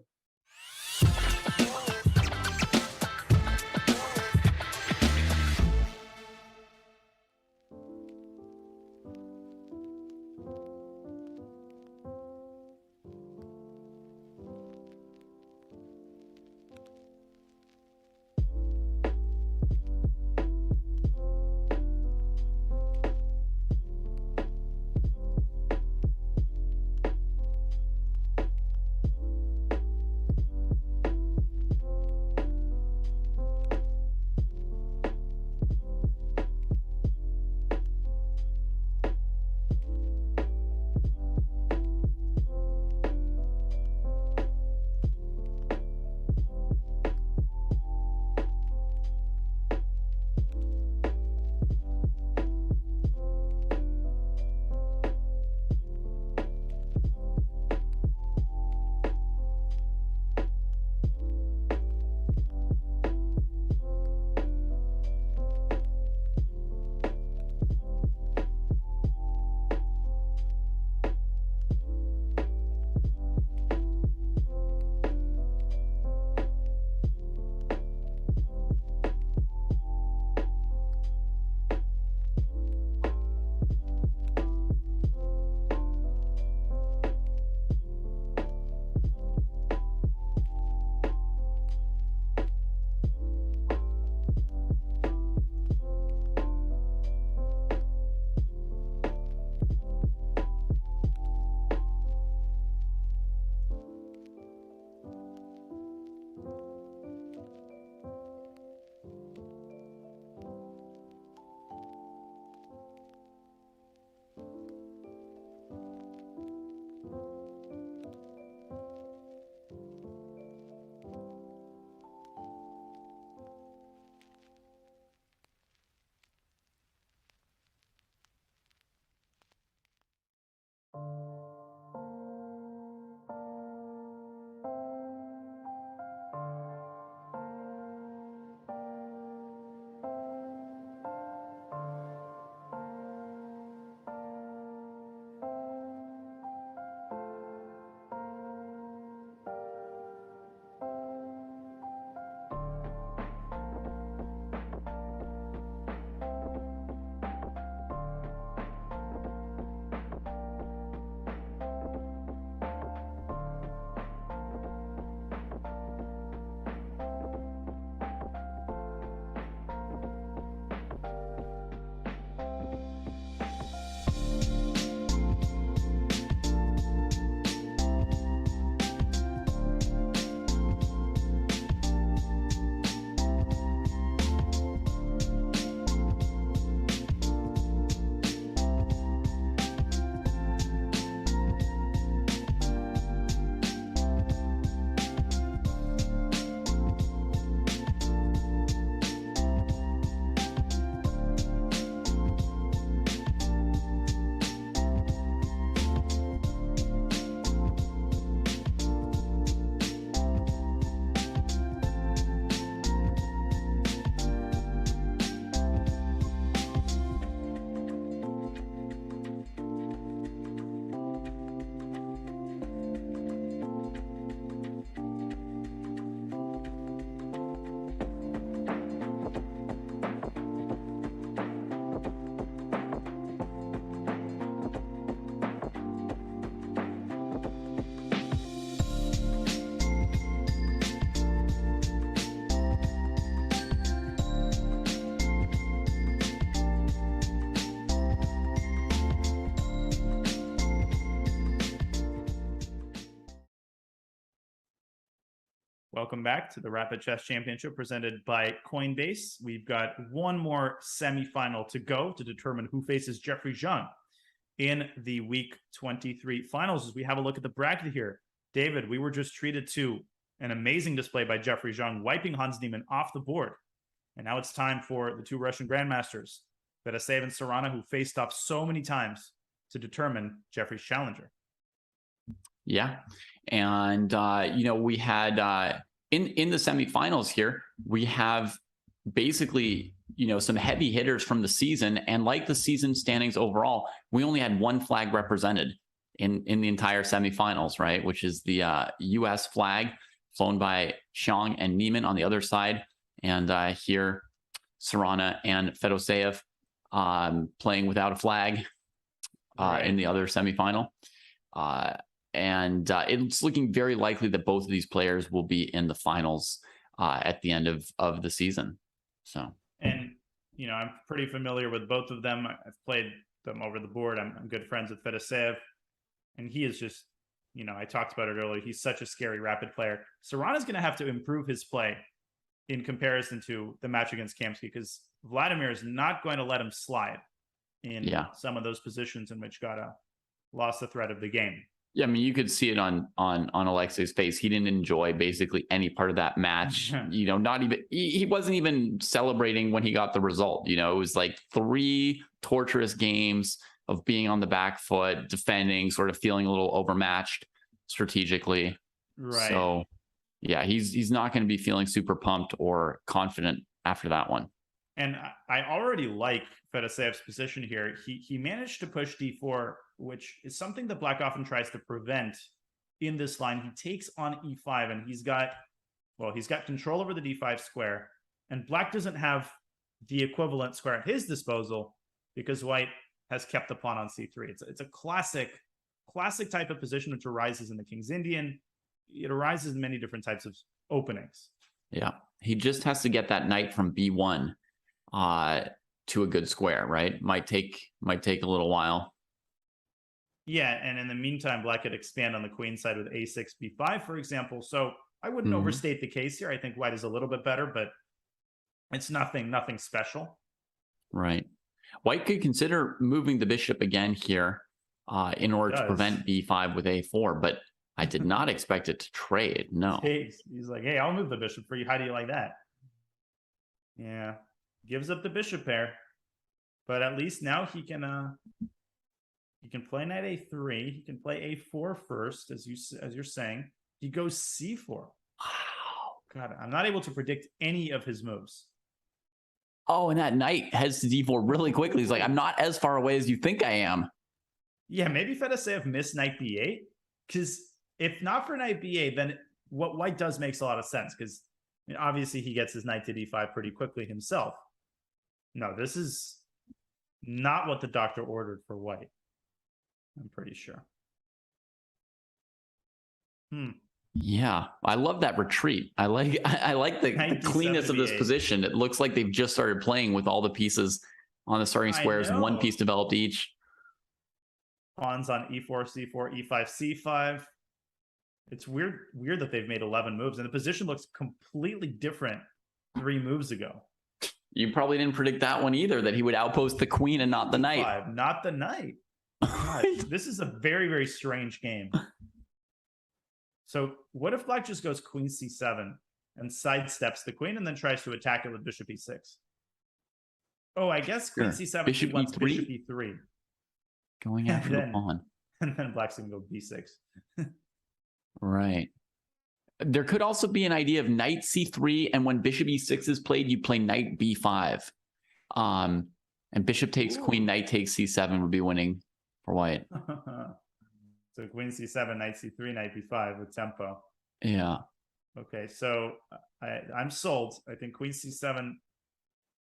Welcome back to the Rapid Chess Championship presented by Coinbase. We've got one more semifinal to go to determine who faces Jeffrey Zhang in the week 23 finals. As we have a look at the bracket here, David, we were just treated to an amazing display by Jeffrey Zhang, wiping Hans Niemann off the board. And now it's time for the two Russian grandmasters, Fedoseev and Serrano, who faced off so many times to determine Jeffrey's challenger. Yeah. And, we had in the semifinals here, we have basically, some heavy hitters from the season. And like the season standings overall, we only had one flag represented in the entire semifinals, right? Which is the US flag flown by Xiong and Neiman on the other side. And here, Serrano and Fedoseev playing without a flag in the other semifinal. And it's looking very likely that both of these players will be in the finals at the end of the season. So, and I'm pretty familiar with both of them. I've played them over the board. I'm good friends with Fedoseev, and he is just, I talked about it earlier. He's such a scary rapid player. Serrano's going to have to improve his play in comparison to the match against Kamsky, because Vladimir is not going to let him slide in some of those positions in which Gata lost the thread of the game. Yeah, I mean, you could see it on Alexei's face. He didn't enjoy basically any part of that match. Not even he wasn't even celebrating when he got the result. It was like 3 torturous games of being on the back foot, defending, sort of feeling a little overmatched strategically. Right. So, yeah, he's not going to be feeling super pumped or confident after that one. And I already like Fedoseev's position here. He managed to push d4, which is something that Black often tries to prevent in this line. He takes on e5, and he's got control over the d5 square, and Black doesn't have the equivalent square at his disposal because White has kept the pawn on c3. It's a classic type of position which arises in the King's Indian. It arises in many different types of openings. Yeah, he just has to get that knight from b1 to a good square, right? Might take a little while. Yeah, and in the meantime, Black could expand on the queen side with a6, b5, for example. So I wouldn't overstate the case here. I think White is a little bit better, but it's nothing special. Right. White could consider moving the bishop again here in order to prevent b5 with a4, but I did not expect it to trade. No. He's like, hey, I'll move the bishop for you. How do you like that? Yeah. Gives up the bishop pair, but at least now he can play knight a3. He can play a4 first, as you're saying. He goes c4. Wow, God, I'm not able to predict any of his moves. Oh, and that knight heads to d4 really quickly. He's like, I'm not as far away as you think I am. Yeah, maybe Fedoseev missed knight b8, because if not for knight b8, then what White does makes a lot of sense, because obviously he gets his knight to d5 pretty quickly himself. No, this is not what the doctor ordered for White, I'm pretty sure. Yeah, I love that retreat. I like the cleanness of this position. It looks like they've just started playing with all the pieces on the starting squares, one piece developed each. Pawns on e4, c4, e5, c5. It's weird that they've made 11 moves, and the position looks completely different 3 moves ago. You probably didn't predict that one either, that he would outpost the queen and not the knight. Not the knight. God, this is a very, very strange game. So what if Black just goes queen c7 and sidesteps the queen and then tries to attack it with bishop e6? Oh, I guess queen c7 bishop wants e3? Bishop e3. Going after the pawn. And then Black's going to go b6. Right. There could also be an idea of knight c3, and when bishop e6 is played, you play knight b5. And bishop takes queen, knight takes c7 would be winning for White. So queen c7, knight c3, knight b5 with tempo. Yeah. Okay, so I'm sold. I think queen c7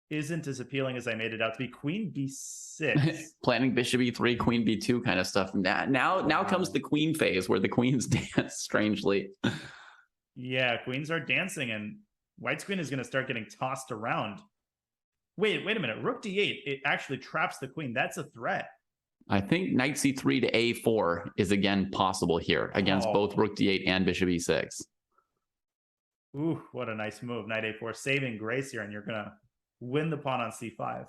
isn't as appealing as I made it out to be. Queen b6. Planning bishop e3, queen b2 kind of stuff. Now comes the queen phase where the queens dance strangely. Yeah, queens are dancing, and White's queen is going to start getting tossed around. Wait a minute. Rook d8, it actually traps the queen. That's a threat. I think knight c3 to a4 is again possible here against both rook d8 and bishop e6. Ooh, what a nice move. Knight a4, saving grace here, and you're going to win the pawn on c5.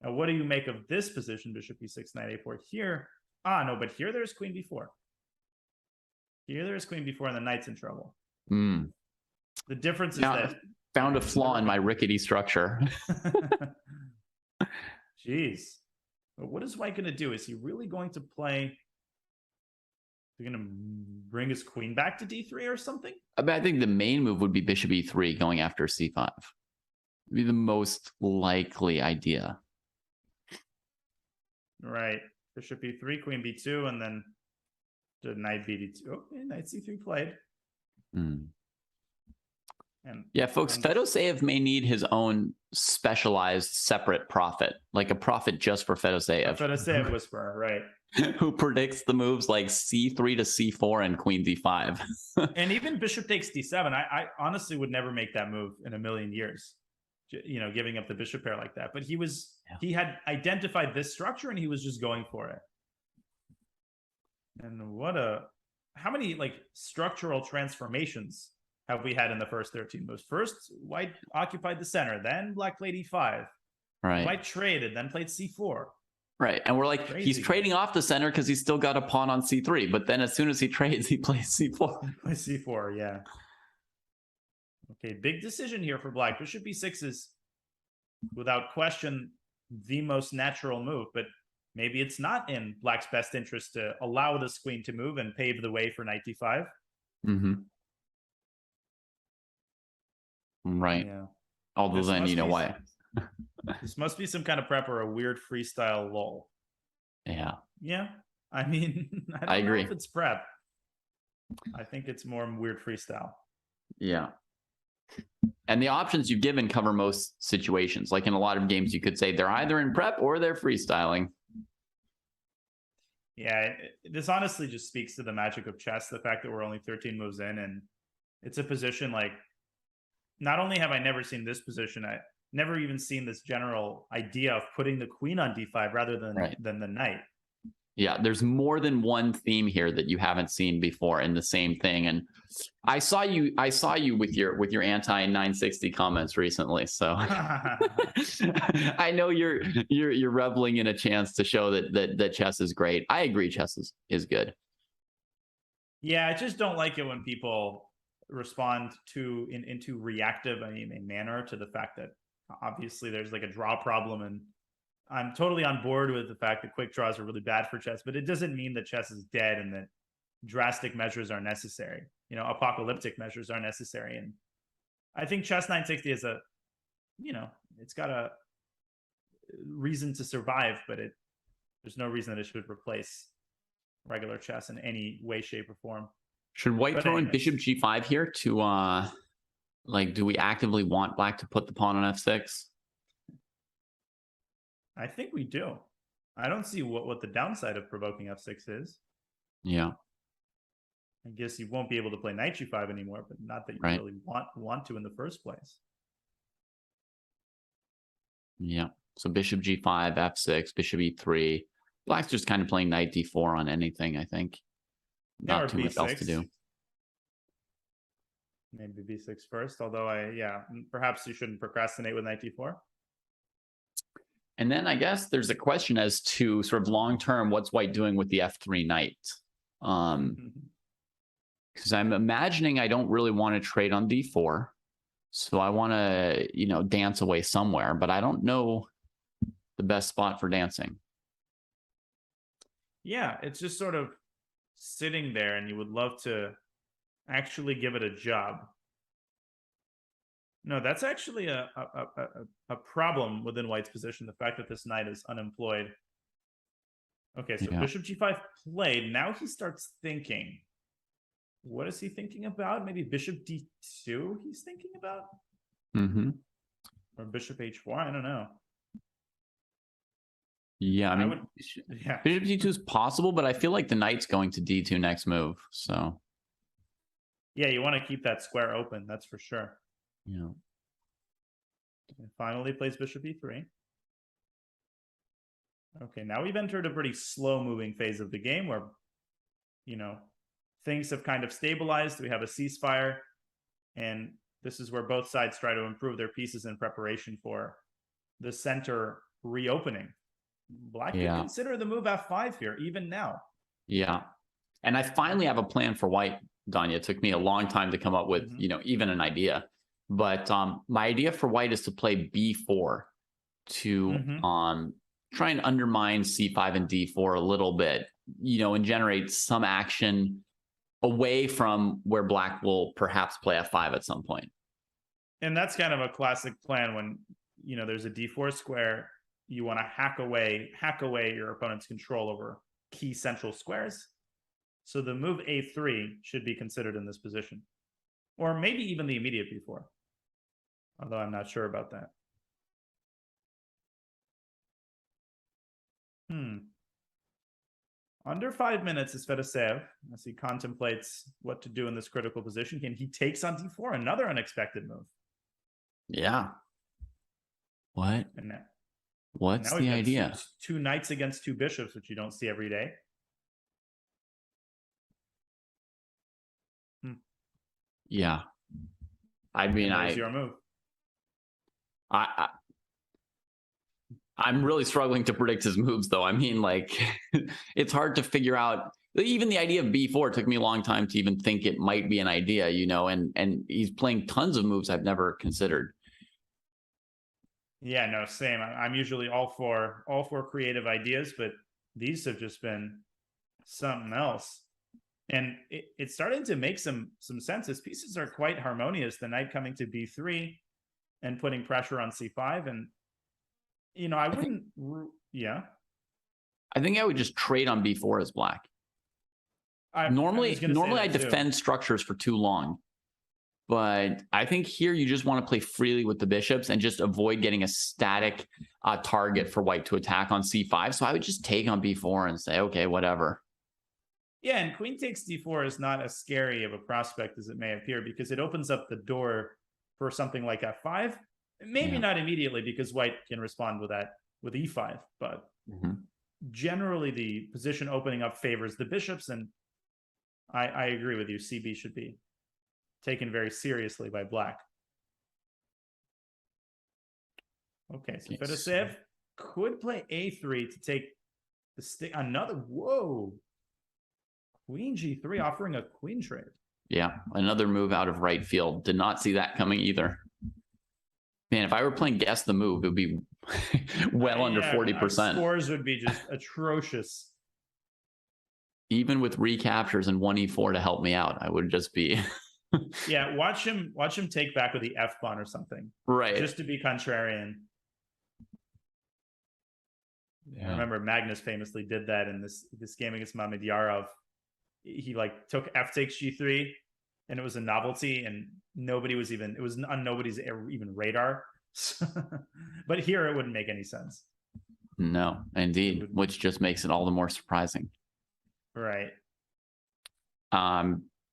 Now, what do you make of this position? Bishop e6, knight a4 here. Ah, no, but here there's queen b4. Here there's queen b4, and the knight's in trouble. Mm. The difference is Now, that... found a flaw in my rickety structure. Jeez. But what is White going to do? Is he really going to play... Is he going to bring his queen back to d3 or something? I think the main move would be bishop e3 going after c5. Would be the most likely idea. Right. Bishop e3, queen b2, and then the knight bd2. Okay, knight c3 played. Mm. And, yeah, folks, Fedoseev may need his own specialized separate prophet, like a prophet just for Fedoseev. Fedoseev whisperer, right. Who predicts the moves like c3 to c4 and queen d5. And even bishop takes d7. I honestly would never make that move in a million years. You know, giving up the bishop pair like that. But he had identified this structure and he was just going for it. And how many like structural transformations have we had in the first 13 moves? First, White occupied the center, then Black played e5. Right. White traded, then played c4. Right. And we're like, Crazy. He's trading off the center because he's still got a pawn on c3. But then as soon as he trades, he plays c4. c4, yeah. Okay, big decision here for Black. Bishop b6 is, without question, the most natural move. But maybe it's not in Black's best interest to allow this queen to move and pave the way for knight d5. Mm-hmm. Right. Yeah. Although then, you know why. This must be some kind of prep or a weird freestyle lull. Yeah. Yeah. I mean, I agree. know if it's prep. I think it's more weird freestyle. Yeah. And the options you've given cover most situations. Like in a lot of games, you could say they're either in prep or they're freestyling. Yeah, this honestly just speaks to the magic of chess. The fact that we're only 13 moves in, and it's a position like, not only have I never seen this position, I never even seen this general idea of putting the queen on d5 rather than the knight. Yeah, there's more than one theme here that you haven't seen before in the same thing. And I saw you with your anti-960 comments recently. So I know you're reveling in a chance to show that chess is great. I agree, chess is good. Yeah, I just don't like it when people respond into reactive a manner to the fact that obviously there's like a draw problem, and I'm totally on board with the fact that quick draws are really bad for chess, but it doesn't mean that chess is dead and that drastic measures are necessary. You know, apocalyptic measures are necessary. And I think chess 960 is it's got a reason to survive, but there's no reason that it should replace regular chess in any way, shape, or form. Should White throw in bishop g5 here to do we actively want Black to put the pawn on f6? I think we do. I don't see what the downside of provoking f6 is. Yeah. I guess you won't be able to play knight g5 anymore, but not that you really want to in the first place. Yeah. So bishop g5, f6, bishop e3. Black's just kind of playing knight d4 on anything, I think. Not too much else to do. Maybe b6 first, although perhaps you shouldn't procrastinate with knight d4. And then I guess there's a question as to sort of long-term, what's White doing with the f3 knight? Because I'm imagining I don't really want to trade on d4. So I want to, dance away somewhere, but I don't know the best spot for dancing. Yeah, it's just sort of sitting there, and you would love to actually give it a job. No, that's actually a problem within White's position, the fact that this knight is unemployed. Okay, so bishop g5 played. Now he starts thinking. What is he thinking about? Maybe bishop d2 he's thinking about? Mm-hmm. Or bishop h4? I don't know. Yeah, I mean, bishop d2 is possible, but I feel like the knight's going to d2 next move, so... Yeah, you want to keep that square open, that's for sure. Yeah. And finally plays bishop e3. Okay, now we've entered a pretty slow-moving phase of the game where, things have kind of stabilized. We have a ceasefire. And this is where both sides try to improve their pieces in preparation for the center reopening. Black could consider the move F5 here, even now. Yeah. And I finally have a plan for white, Danya. It took me a long time to come up with, even an idea. But my idea for white is to play B4 to try and undermine C5 and D4 a little bit, and generate some action away from where black will perhaps play F5 at some point. And that's kind of a classic plan when, there's a D4 square, you want to hack away your opponent's control over key central squares. So the move A3 should be considered in this position, or maybe even the immediate B4, although I'm not sure about that. Under 5 minutes is Fedoseev as he contemplates what to do in this critical position. He takes on D4, another unexpected move. Yeah. What? And What's the idea? Two knights against two bishops, which you don't see every day. Yeah. I mean, your move. I'm really struggling to predict his moves, though. I mean, it's hard to figure out. Even the idea of B4 took me a long time to even think it might be an idea, and he's playing tons of moves I've never considered. Yeah, no, same. I'm usually all for creative ideas, but these have just been something else. And it's starting to make some sense. His pieces are quite harmonious. The knight coming to B3 and putting pressure on C5. And, I wouldn't... I think I would just trade on B4 as black. Normally I defend structures for too long. But I think here you just want to play freely with the bishops and just avoid getting a static target for white to attack on C5. So I would just take on B4 and say, okay, whatever. Yeah, and queen takes D4 is not as scary of a prospect as it may appear because it opens up the door for something like F5. Maybe not immediately because white can respond with that with E5, but generally the position opening up favors the bishops, and I agree with you. CB should be taken very seriously by black. Okay, so Fedoseev could play A3 to take the stick. Whoa. Queen G3 offering a queen trade. Yeah, another move out of right field. Did not see that coming either. Man, if I were playing guess the move, it would be well under 40%. Scores would be just atrocious. Even with recaptures and 1E4 to help me out, I would just be... Yeah, watch him take back with the F pawn or something. Right. Just to be contrarian. Yeah. I remember Magnus famously did that in this game against Mamedyarov. He took F takes G3 and it was a novelty and it was on nobody's even radar. But here it wouldn't make any sense. No, indeed, which just makes it all the more surprising. Right.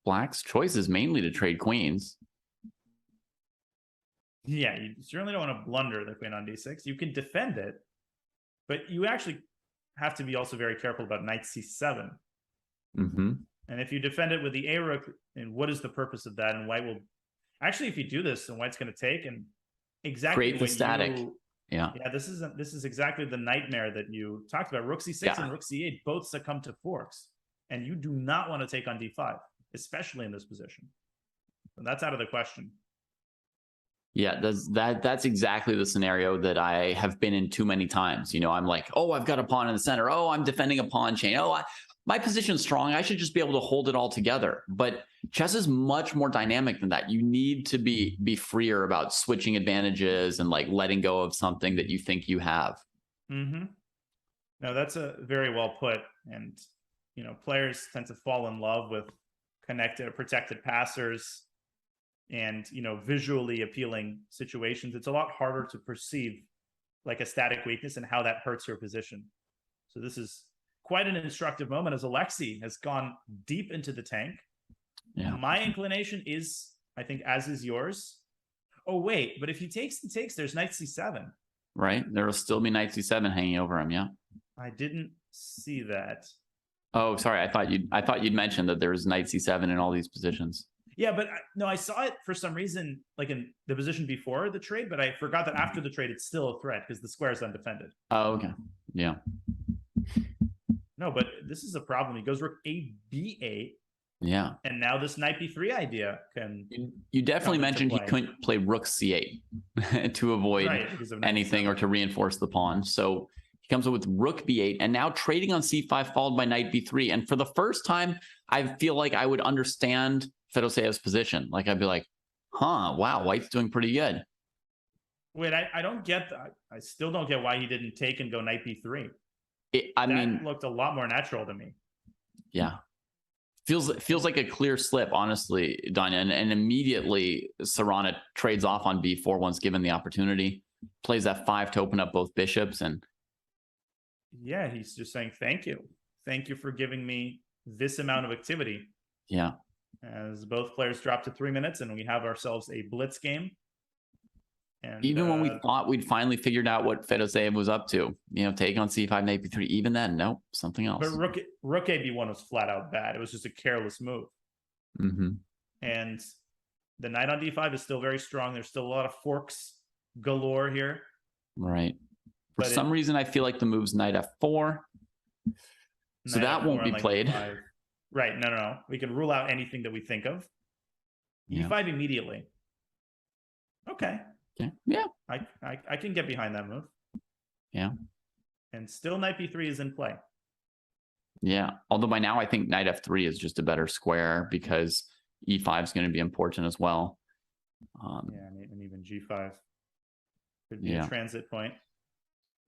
Black's choice is mainly to trade queens. Yeah, you certainly don't want to blunder the queen on D6. You can defend it, but you actually have to be also very careful about knight C7. And if you defend it with the A rook, and what is the purpose of that? And white will actually, if you do this, then white's going to take and exactly create the static. Yeah, this is exactly the nightmare that you talked about. Rook C6 and Rook C8 both succumb to forks, and you do not want to take on D5, especially in this position. So that's out of the question. Yeah, that's exactly the scenario that I have been in too many times. I'm like, oh, I've got a pawn in the center. Oh, I'm defending a pawn chain. Oh, my position's strong. I should just be able to hold it all together. But chess is much more dynamic than that. You need to be freer about switching advantages and letting go of something that you think you have. No, that's a very well put. And players tend to fall in love with protected passers and visually appealing situations. It's a lot harder to perceive a static weakness and how that hurts your position. So this is quite an instructive moment as Alexei has gone deep into the tank. Yeah. My inclination is, I think, as is yours. Oh, wait, but if he takes and takes, there's knight C7. Right. There will still be knight C7 hanging over him. Yeah. I didn't see that. Oh, sorry. I thought you'd mentioned that there was knight C7 in all these positions. Yeah, but no, I saw it for some reason, like in the position before the trade, but I forgot that after the trade, it's still a threat because the square is undefended. Oh, okay. Yeah. No, but this is a problem. He goes rook a b8. Yeah. And now this knight b3 idea can. You definitely come into mentioned he play. couldn't play rook c8 to avoid Right, because of knight anything or to reinforce the pawn. So he comes up with rook b8 and now trading on c5 followed by knight b3. And for the first time, I feel like I would understand Fedoseev's position. Like I'd be like, huh, wow, white's doing pretty good. Wait, I don't get that. I still don't get why he didn't take and go knight b3. I that mean, looked a lot more natural to me. yeah. Feels like a clear slip, honestly, Danya. And immediately Serrano trades off on b4 once given the opportunity. Plays f5 to open up both bishops. And Yeah, he's just saying, thank you. Thank you for giving me this amount of activity. yeah. As both players drop to 3 minutes and we have ourselves a blitz game. And Even when we thought we'd finally figured out what Fedoseev was up to, take on c5, knight b3, even then, nope, something else. But rook ab1 was flat out bad. It was just a careless move. Mm-hmm. And the knight on d5 is still very strong. There's still a lot of forks galore here. Right. For But some reason, I feel like the move's knight f4. So Knight that f4 won't be on, like, played. d5. Right. No. We can rule out anything that we think of. Yeah. e5 immediately. Okay. Okay. Yeah. I can get behind that move. Yeah. And still knight b3 is in play. Yeah. Although by now I think knight f3 is just a better square because e5 is going to be important as well. Yeah, and even g5 could be a transit point.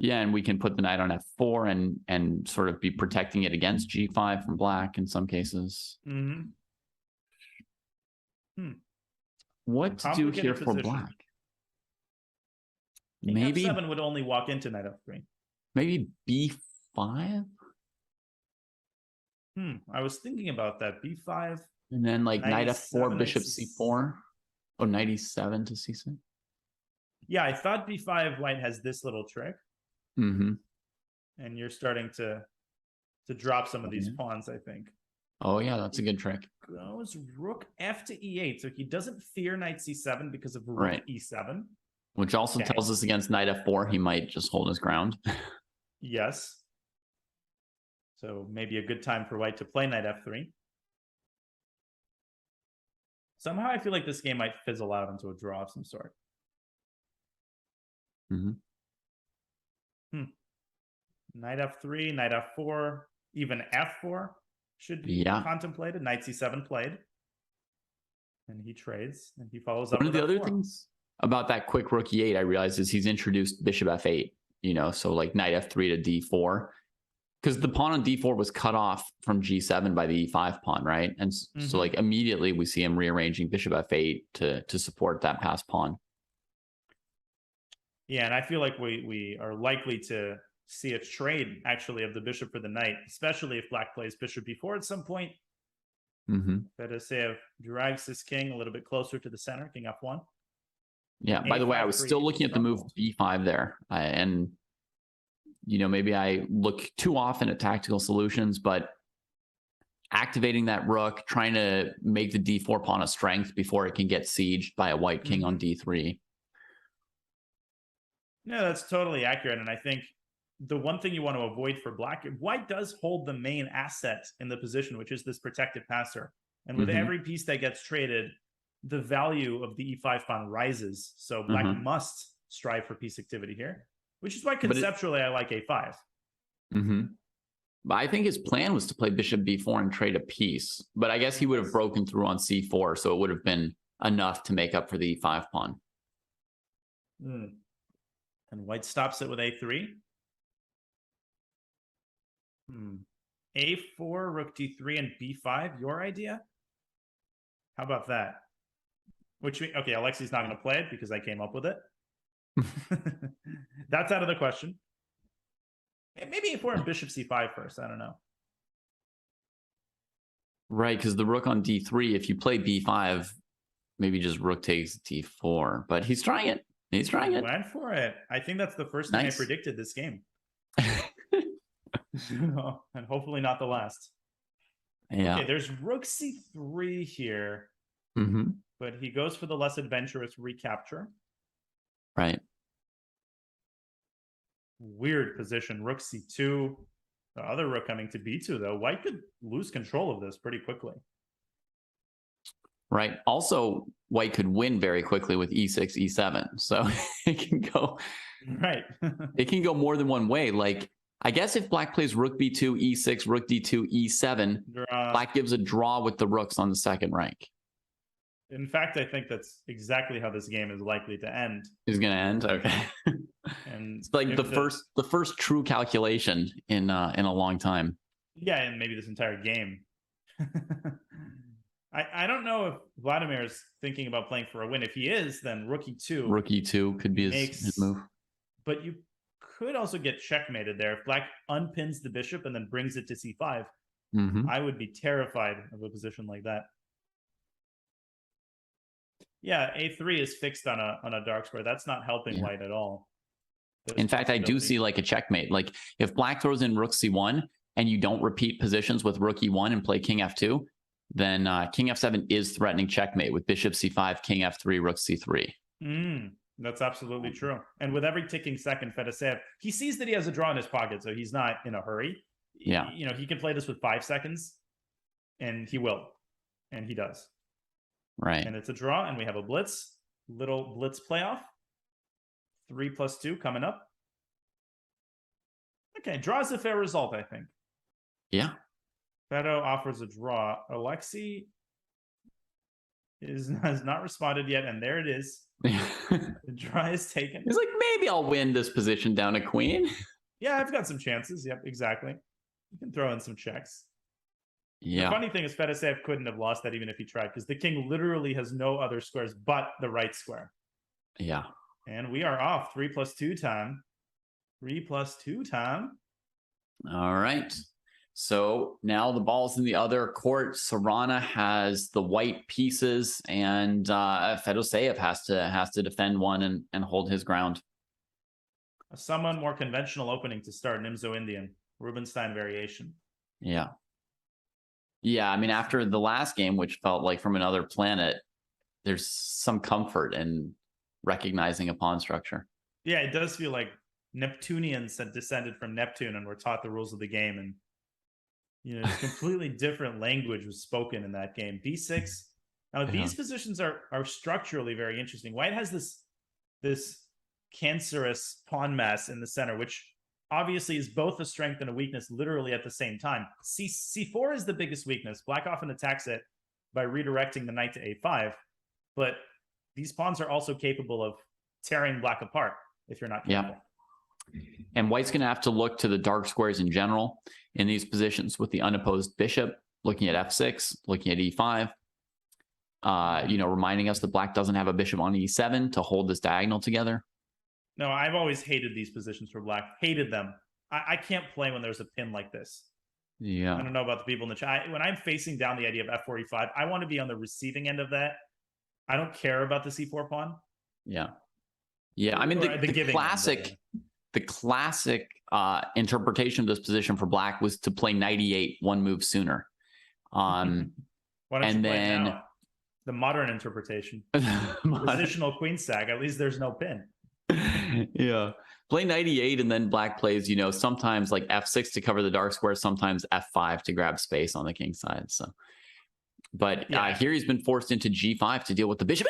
Yeah, and we can put the knight on f4 and sort of be protecting it against g5 from black in some cases. Mm-hmm. What to do here for black? Maybe f7 would only walk into knight f3. Maybe b5? I was thinking about that. b5. And then like knight f4, 97, bishop c4. Oh, knight e7 to c6. Yeah, I thought b5 white has this little trick. Mm-hmm. And you're starting to drop some of these pawns, I think. Oh, yeah, that's a good trick. Goes rook f to e8. So he doesn't fear knight c7 because of rook e7. Which also tells us against knight f4, he might just hold his ground. Yes. So maybe a good time for white to play knight f3. Somehow I feel like this game might fizzle out into a draw of some sort. Mm-hmm. Knight f3, knight f4, even f4 should be contemplated. Knight c7 played. And he trades, and he follows up. One of the other f4. things about that quick rook e8, I realized is he's introduced bishop f8, so like knight f3 to d4. Because the pawn on d4 was cut off from g7 by the e5 pawn, right? And so like immediately we see him rearranging bishop f8 to support that passed pawn. Yeah, and I feel like we are likely to see a trade, actually, of the bishop for the knight, especially if black plays bishop b4 at some point. Fedoseev drags his king a little bit closer to the center, king f1. Yeah, by the way, I was still looking at the move b5 there. And, maybe I look too often at tactical solutions, but activating that rook, trying to make the d4 pawn a strength before it can get sieged by a white king on d3. No, that's totally accurate. And I think the one thing you want to avoid for black, white does hold the main asset in the position, which is this protected passer. And with every piece that gets traded, the value of the e5 pawn rises. So black must strive for piece activity here, which is why conceptually I like a5. But I think his plan was to play bishop b4 and trade a piece. But I guess he would have broken through on c4, so it would have been enough to make up for the e5 pawn. And white stops it with a3. A4, rook d3, and b5, your idea? How about that? Okay, Alexi's not going to play it because I came up with it. That's out of the question. Maybe a4 and bishop c5 first. I don't know. Right, because the rook on d3, if you play b5, maybe just rook takes d4. But he's trying it. He's trying it. Went for it. I think that's the first thing I predicted this game. And hopefully not the last. Yeah. Okay, there's rook c3 here. Mm-hmm. But he goes for the less adventurous recapture. Right. Weird position. Rook c2. The other rook coming to b2, though. White could lose control of this pretty quickly. Right. Also, white could win very quickly with e6, e7. So it can go right. It can go more than one way. Like, I guess if black plays rook b2, e6, rook d2, e7, black gives a draw with the rooks on the second rank. In fact, I think that's exactly how this game is likely to end. Is going to end? Okay. And it's like the first true calculation in a long time. Yeah, and maybe this entire game. I don't know if Vladimir is thinking about playing for a win. If he is, then rook e2. Rook e2 could be his move. But you could also get checkmated there. If black unpins the bishop and then brings it to c5, I would be terrified of a position like that. Yeah, a3 is fixed on a dark square. That's not helping white at all. In fact, I do see like a checkmate. Like if black throws in rook c1 and you don't repeat positions with rook e1 and play king f2, then king f7 is threatening checkmate with bishop c5, king f3, rook c3. That's absolutely true. And with every ticking second, Fedoseev, he sees that he has a draw in his pocket, so he's not in a hurry. Yeah. You know, he can play this with 5 seconds, and he will. And he does. Right. And it's a draw, and we have a blitz. Little blitz playoff. 3+2 coming up. Okay, draw is a fair result, I think. Yeah. Fedo offers a draw. Alexei has not responded yet, and there it is. The draw is taken. He's like, maybe I'll win this position down to queen. Yeah, I've got some chances. Yep, exactly. You can throw in some checks. Yeah. The funny thing is Fedoseev couldn't have lost that even if he tried, because the king literally has no other squares but the right square. Yeah. And we are off. 3+2 time. 3+2 time. All right. So now the ball's in the other court. Serrana has the white pieces, and Fedoseev has to defend one and hold his ground. A somewhat more conventional opening to start Nimzo Indian. Rubinstein variation. Yeah. Yeah, I mean, after the last game, which felt like from another planet, there's some comfort in recognizing a pawn structure. Yeah, it does feel like Neptunians had descended from Neptune and were taught the rules of the game, and you know, completely different language was spoken in that game. B6. Now these positions are structurally very interesting. White has this cancerous pawn mass in the center, which obviously is both a strength and a weakness literally at the same time. C4 is the biggest weakness. Black often attacks it by redirecting the knight to a5, but these pawns are also capable of tearing black apart if you're not careful. Yeah. And white's going to have to look to the dark squares in general in these positions with the unopposed bishop, looking at f6, looking at e5, you know, reminding us that black doesn't have a bishop on e7 to hold this diagonal together. No, I've always hated these positions for black. Hated them. I can't play when there's a pin like this. Yeah. I don't know about the people in the chat. When I'm facing down the idea of f45, I want to be on the receiving end of that. I don't care about the c4 pawn. Yeah. Yeah. I mean, the classic interpretation of this position for black was to play knight e8 one move sooner. Why don't you play now? The modern interpretation. Positional queen sack. At least there's no pin. Yeah. Play knight e8 and then black plays, you know, sometimes like f6 to cover the dark square, sometimes f5 to grab space on the king side. So, but here he's been forced into g5 to deal with the bishop.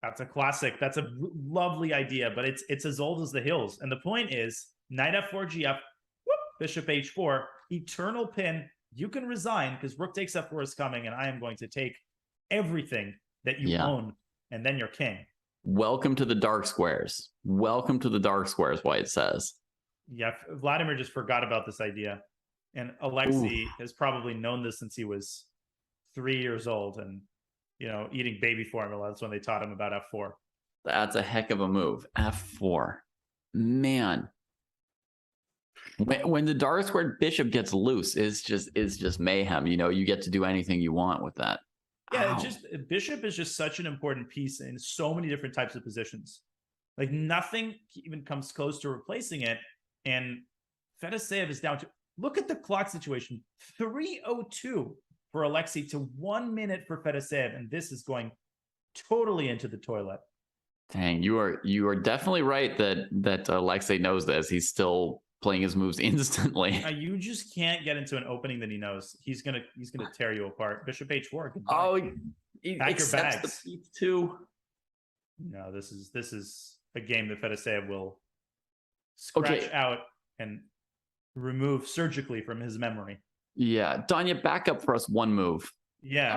That's a classic. That's a lovely idea, but it's as old as the hills. And the point is knight f4 gf, whoop, bishop h4, eternal pin. You can resign because rook takes f4 is coming, and I am going to take everything that you own, and then you're king. Welcome to the dark squares. Welcome to the dark squares, White says. Yeah, Vladimir just forgot about this idea. And Alexei has probably known this since he was 3 years old and, you know, eating baby formula. That's when they taught him about f4. That's a heck of a move. f4. Man. When the dark squared bishop gets loose, is just mayhem. You know, you get to do anything you want with that. Yeah, it's just bishop is just such an important piece in so many different types of positions. Like nothing even comes close to replacing it. And Fedoseev is down to look at the clock situation. 3:02 for Alexei to 1 minute for Fedoseev, and this is going totally into the toilet. Dang, you are definitely right that Alexei knows this. He's still playing his moves instantly. You just can't get into an opening that he knows. He's gonna tear you apart. Bishop h4. Goodbye. Oh, he Pack your accepts bags. the piece too. No, this is a game that Fedoseev will scratch out and remove surgically from his memory. Yeah, Danya, back up for us one move. Yeah.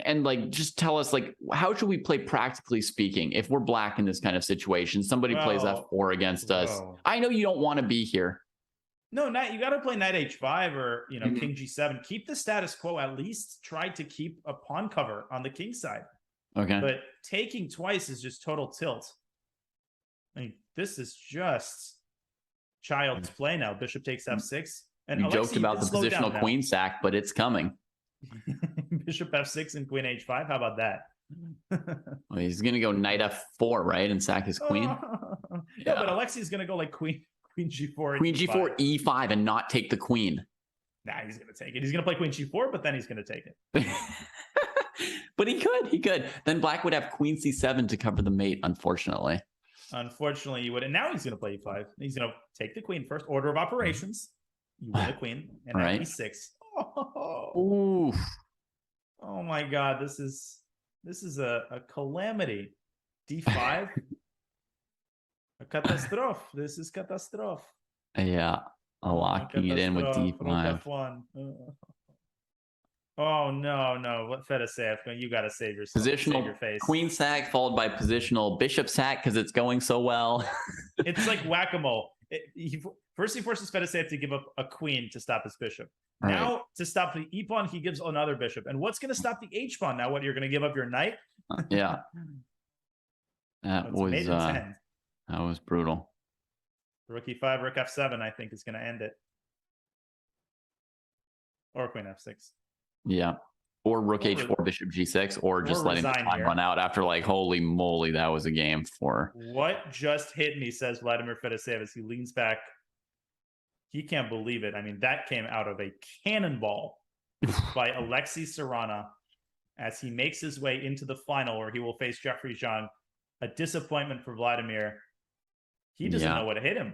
And like, just tell us, like, how should we play practically speaking if we're black in this kind of situation? Somebody plays f4 against us. I know you don't want to be here. No, you got to play knight h5 or king g7. Keep the status quo. At least try to keep a pawn cover on the king side. Okay. But taking twice is just total tilt. I mean, this is just child's play now. Bishop takes f6. And you Alexei, joked about the positional queen sack, but it's coming. Bishop f6 and queen h5. How about that? Well, he's going to go knight f4, right? And sack his queen. Yeah, but Alexei's going to go like queen g4. Queen g4, e5, and not take the queen. Nah, he's going to take it. He's going to play queen g4, but then he's going to take it. But he could. Then black would have queen c7 to cover the mate, unfortunately. Unfortunately, you would. And now he's going to play e5. He's going to take the queen first. Order of operations. You win the queen. And now e6. Oof. Oh my God. This is a calamity. D5. A catastrophe. This is catastrophe. Yeah. Locking it in with d5. Oh no! What Fedoseev? You got to save yourself. Positional save your face. Queen sack followed by positional bishop sack because it's going so well. It's like whack-a-mole. First, he forces Fedoseev to give up a queen to stop his bishop. Right. Now, to stop the e pawn, he gives another bishop. And what's going to stop the h pawn? Now, what? You're going to give up your knight? Yeah. That was brutal. Rook e5, rook f7. I think is going to end it. Or queen f6. Yeah. Or rook h4, bishop g6, or just letting the time run out after, like, holy moly, that was a game for. What just hit me, says Vladimir Fedoseev as he leans back. He can't believe it. I mean, that came out of a cannonball by Alexei Sarana as he makes his way into the final where he will face Jeffrey Zhang. A disappointment for Vladimir. He doesn't know what hit him.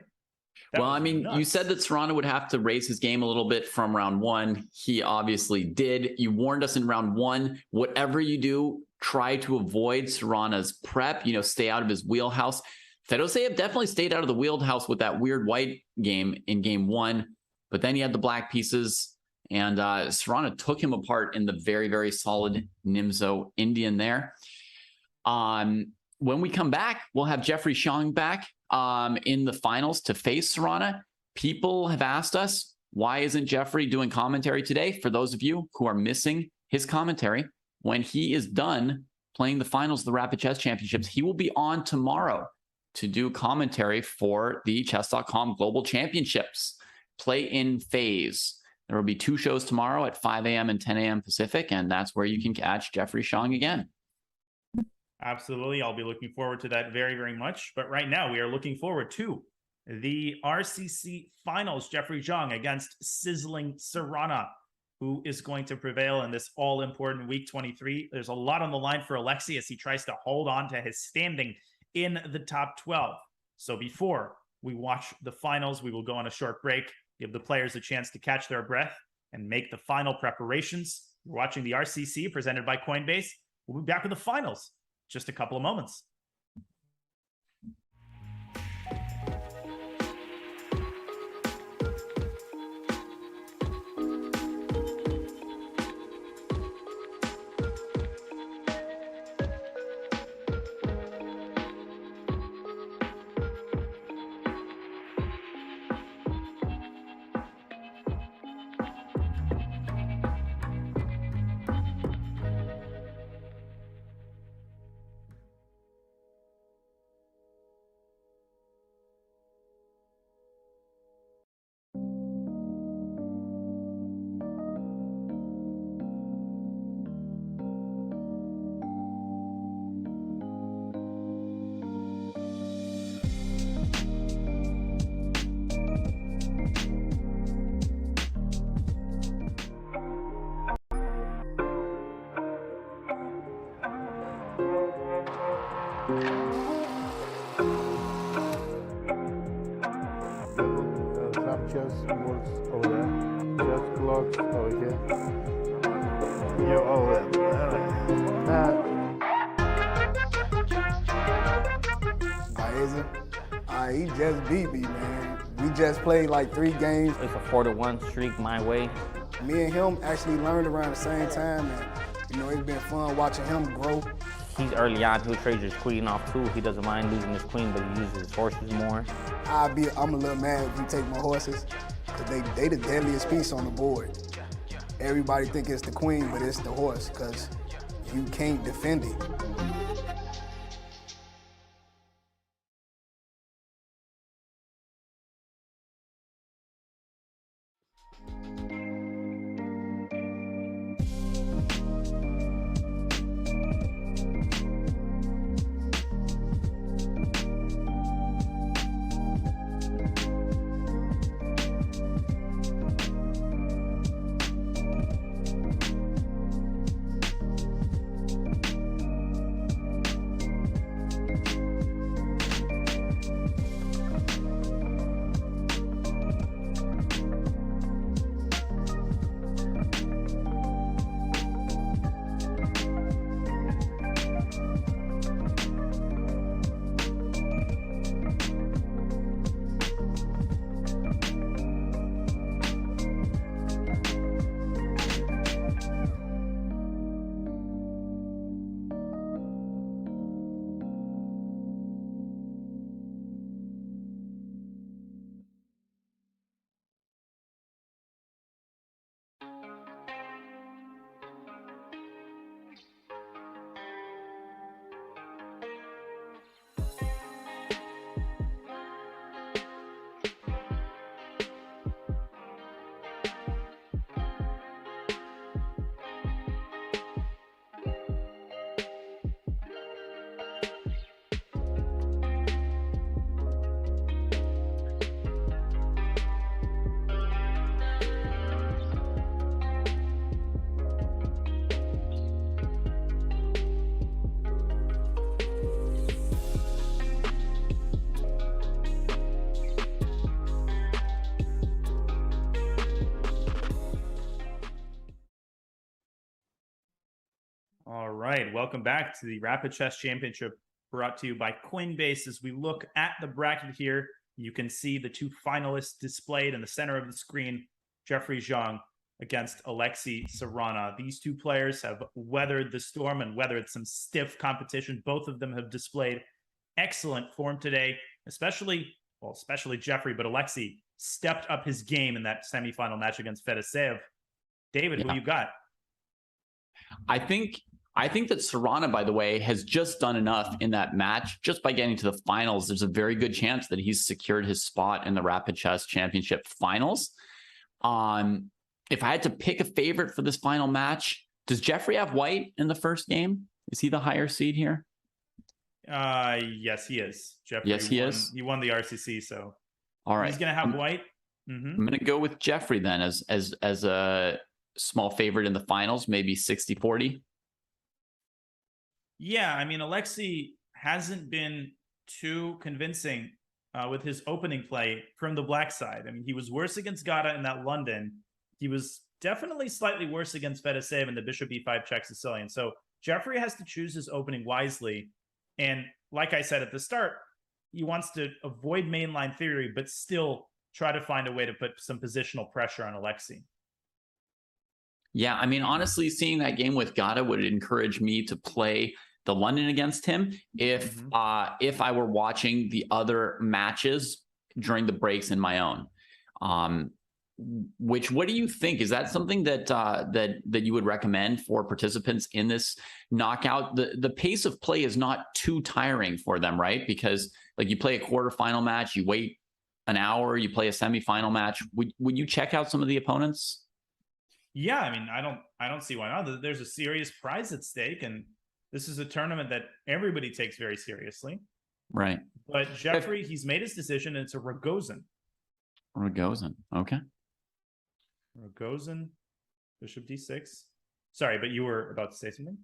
Well, I mean, you said that Serrano would have to raise his game a little bit from round one. He obviously did. You warned us in round one. Whatever you do, try to avoid Serrano's prep. Stay out of his wheelhouse. Fedoseev definitely stayed out of the wheelhouse with that weird white game in game one. But then he had the black pieces, and Serrano took him apart in the very, very solid Nimzo Indian there. When we come back, we'll have Jeffrey Xiong back in the finals to face Serrano. People have asked us, why isn't Jeffrey doing commentary today? For those of you who are missing his commentary, when he is done playing the finals of the Rapid Chess Championships, he will be on tomorrow to do commentary for the Chess.com Global Championships play-in phase. There will be 2 shows tomorrow at 5 a.m. and 10 a.m. Pacific, and that's where you can catch Jeffrey Xiong again. Absolutely. I'll be looking forward to that very, very much. But right now, we are looking forward to the RCC finals. Jeffrey Zhang against sizzling Serrano, who is going to prevail in this all-important week 23. There's a lot on the line for Alexei as he tries to hold on to his standing in the top 12. So before we watch the finals, we will go on a short break, give the players a chance to catch their breath and make the final preparations. You're watching the RCC presented by Coinbase. We'll be back with the finals. Just a couple of moments. Some chess boards over there. Chess blocks over here. You over Is it? He just beat me, man. We just played like 3 games. It's a 4-1 streak my way. Me and him actually learned around the same time, and you know, it's been fun watching him grow. He's early on, he'll trade his queen off too. He doesn't mind losing his queen, but he uses his horses more. I'm a little mad if you take my horses, because they the deadliest piece on the board. Everybody think it's the queen, but it's the horse, because you can't defend it. All right, welcome back to the Rapid Chess Championship, brought to you by Coinbase. As we look at the bracket here, you can see the 2 finalists displayed in the center of the screen, Jeffrey Zhang against Alexei Sarana. These 2 players have weathered the storm and weathered some stiff competition. Both of them have displayed excellent form today, especially Jeffrey, but Alexei stepped up his game in that semifinal match against Fedoseev. David, who you got? I think that Sarana, by the way, has just done enough in that match. Just by getting to the finals, there's a very good chance that he's secured his spot in the Rapid Chess Championship finals. If I had to pick a favorite for this final match, does Jeffrey have white in the first game? Is he the higher seed here? Yes, he is. Jeffrey, yes, he is. He won the RCC, so all right. He's going to have white. I'm going to go with Jeffrey then as a small favorite in the finals, maybe 60-40. Yeah, I mean, Alexei hasn't been too convincing with his opening play from the black side. I mean, he was worse against Gata in that London. He was definitely slightly worse against Fedoseev in the Bishop E5 check Sicilian. So Jeffrey has to choose his opening wisely. And like I said at the start, he wants to avoid mainline theory, but still try to find a way to put some positional pressure on Alexei. Yeah, I mean, honestly, seeing that game with Gata would encourage me to play the London against him if I were watching the other matches during the breaks in my own. What do you think? Is that something that that you would recommend for participants in this knockout? The pace of play is not too tiring for them, right? Because like you play a quarterfinal match, you wait an hour, you play a semifinal match. Would you check out some of the opponents? Yeah, I mean, I don't see why not. There's a serious prize at stake, and this is a tournament that everybody takes very seriously. Right. But Jeffrey, he's made his decision, and it's a Rogozin. Rogozin, okay. Rogozin, Bishop D6. Sorry, but you were about to say something?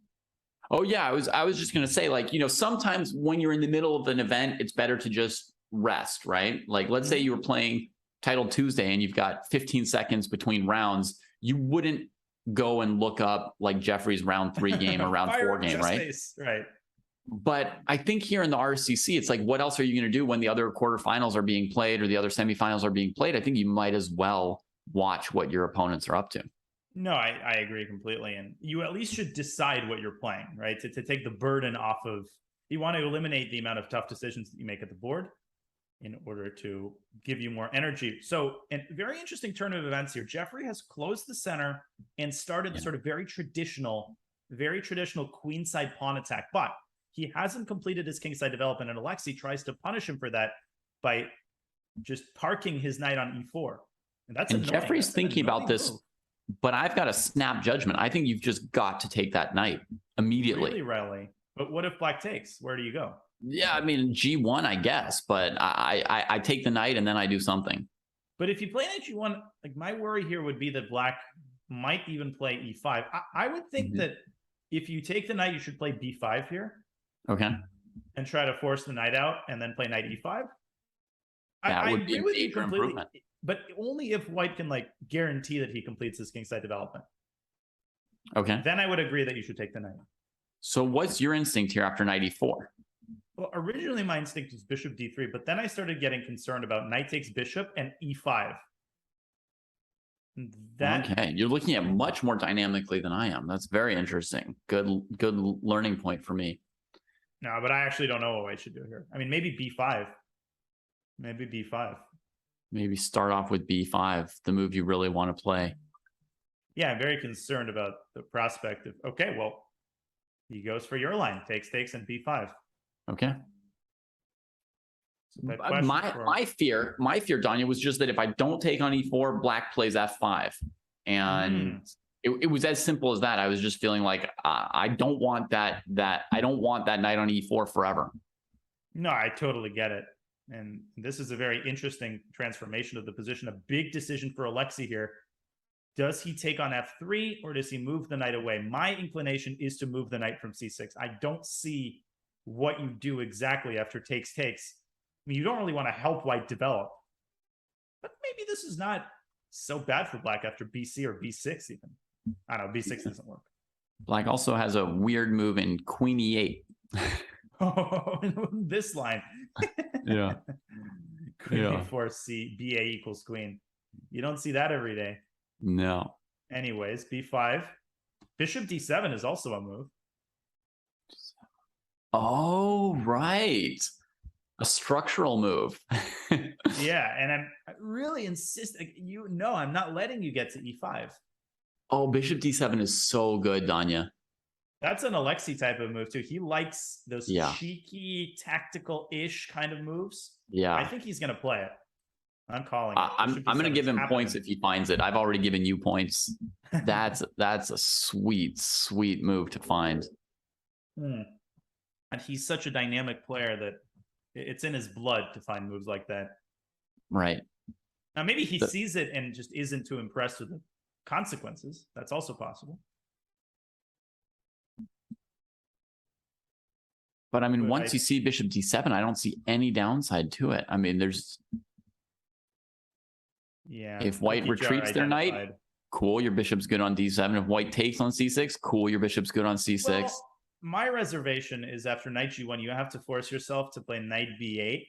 Oh yeah, I was just gonna say, like, sometimes when you're in the middle of an event, it's better to just rest, right? Like, let's say you were playing Title Tuesday and you've got 15 seconds between rounds, you wouldn't go and look up like Jeffrey's round 3 game or round 4 game, right? Right. But I think here in the RCC, it's like, what else are you going to do when the other quarterfinals are being played or the other semifinals are being played? I think you might as well watch what your opponents are up to. No, I agree completely. And you at least should decide what you're playing, right? To take the burden off of, you want to eliminate the amount of tough decisions that you make at the board in order to give you more energy. So, a very interesting turn of events here. Jeffrey has closed the center and started the sort of very traditional queenside pawn attack, but he hasn't completed his kingside development, and Alexei tries to punish him for that by just parking his knight on e4. And Jeffrey's thinking about this, but I've got a snap judgment. I think you've just got to take that knight immediately. Really, Riley. But what if black takes? Where do you go? Yeah, I mean, G1, I guess, but I take the knight and then I do something. But if you play knight G1, like, my worry here would be that black might even play e5. I would think that if you take the knight, you should play b5 here. Okay. And try to force the knight out and then play knight e5. That would agree be a with you major completely, improvement. but only if white can like guarantee that he completes his kingside development. Okay. Then I would agree that you should take the knight. So what's your instinct here after knight e4? Well, originally my instinct was bishop d3, but then I started getting concerned about knight takes bishop and e5. Okay, you're looking at much more dynamically than I am. That's very interesting. Good learning point for me. No, but I actually don't know what white should do here. I mean, maybe b5. Maybe b5. Maybe start off with b5, the move you really want to play. Yeah, I'm very concerned about the prospect of, okay, well, he goes for your line, takes, and b5. Okay. So my fear, Danya, was just that if I don't take on e4, black plays f5. And it was as simple as that. I was just feeling like I don't want that I don't want that knight on e4 forever. No, I totally get it. And this is a very interesting transformation of the position. A big decision for Alexei here. Does he take on f3 or does he move the knight away? My inclination is to move the knight from c6. I don't see what you do exactly after takes. I mean, you don't really want to help white develop. But maybe this is not so bad for black after bc or b6 even. I don't know, b6 doesn't work. Black also has a weird move in queen e8. Oh, this line. Yeah. Queen e4, c, ba equals queen. You don't see that every day. No. Anyways, b5. Bishop d7 is also a move. Oh, right. A structural move. Yeah, and I'm really insisting. I'm not letting you get to e5. Oh, bishop d7 is so good, Danya. That's an Alexei type of move too. He likes those cheeky, tactical-ish kind of moves. Yeah. I think he's going to play it. I'm calling. I'm going to give him points if he finds it. I've already given you points. That's a sweet move to find. And he's such a dynamic player that it's in his blood to find moves like that. Right. Now, maybe he sees it and just isn't too impressed with the consequences. That's also possible. But I mean, once you see bishop d7, I don't see any downside to it. I mean, there's... Yeah. If white retreats their knight, cool, your bishop's good on d7. If white takes on c6, cool, your bishop's good on c6. Well, my reservation is after knight g1, you have to force yourself to play knight b8.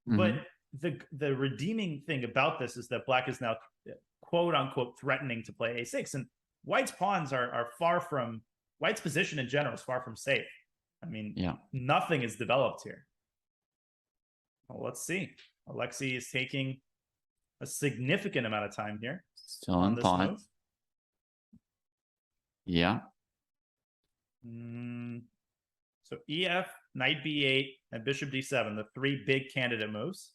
But the redeeming thing about this is that black is now quote unquote threatening to play a6, and white's pawns are far from, white's position in general is far from safe. I mean, nothing is developed here. Well, let's see. Alexei is taking a significant amount of time here. Still in thought. Yeah. So EF, knight b8, and bishop d7, the three big candidate moves.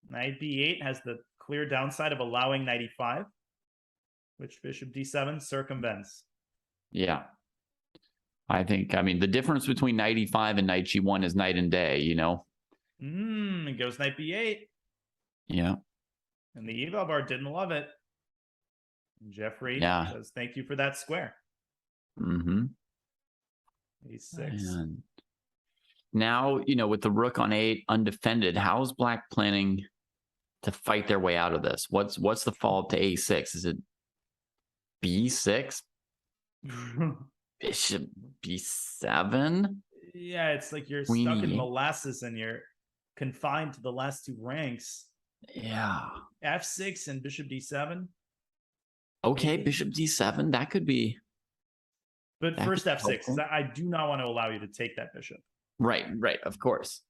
Knight b8 has the clear downside of allowing knight e5, which bishop d7 circumvents. Yeah. I mean, the difference between knight e5 and knight g1 is night and day, you know? It goes knight b8. Yeah. And the eval bar didn't love it. Jeffrey says, thank you for that square. Mm-hmm. A6. And now, you know, with the rook on 8 undefended, how is black planning to fight their way out of this? What's the follow-up to A6? Is it B6? Bishop B7? Yeah, it's like you're Queen stuck in E8. molasses and you're confined to the last 2 ranks. Yeah. F6 and bishop D7. Okay, bishop D7, that could be. But That first could be F6, 'cause I do not want to allow you to take that bishop. Right, of course.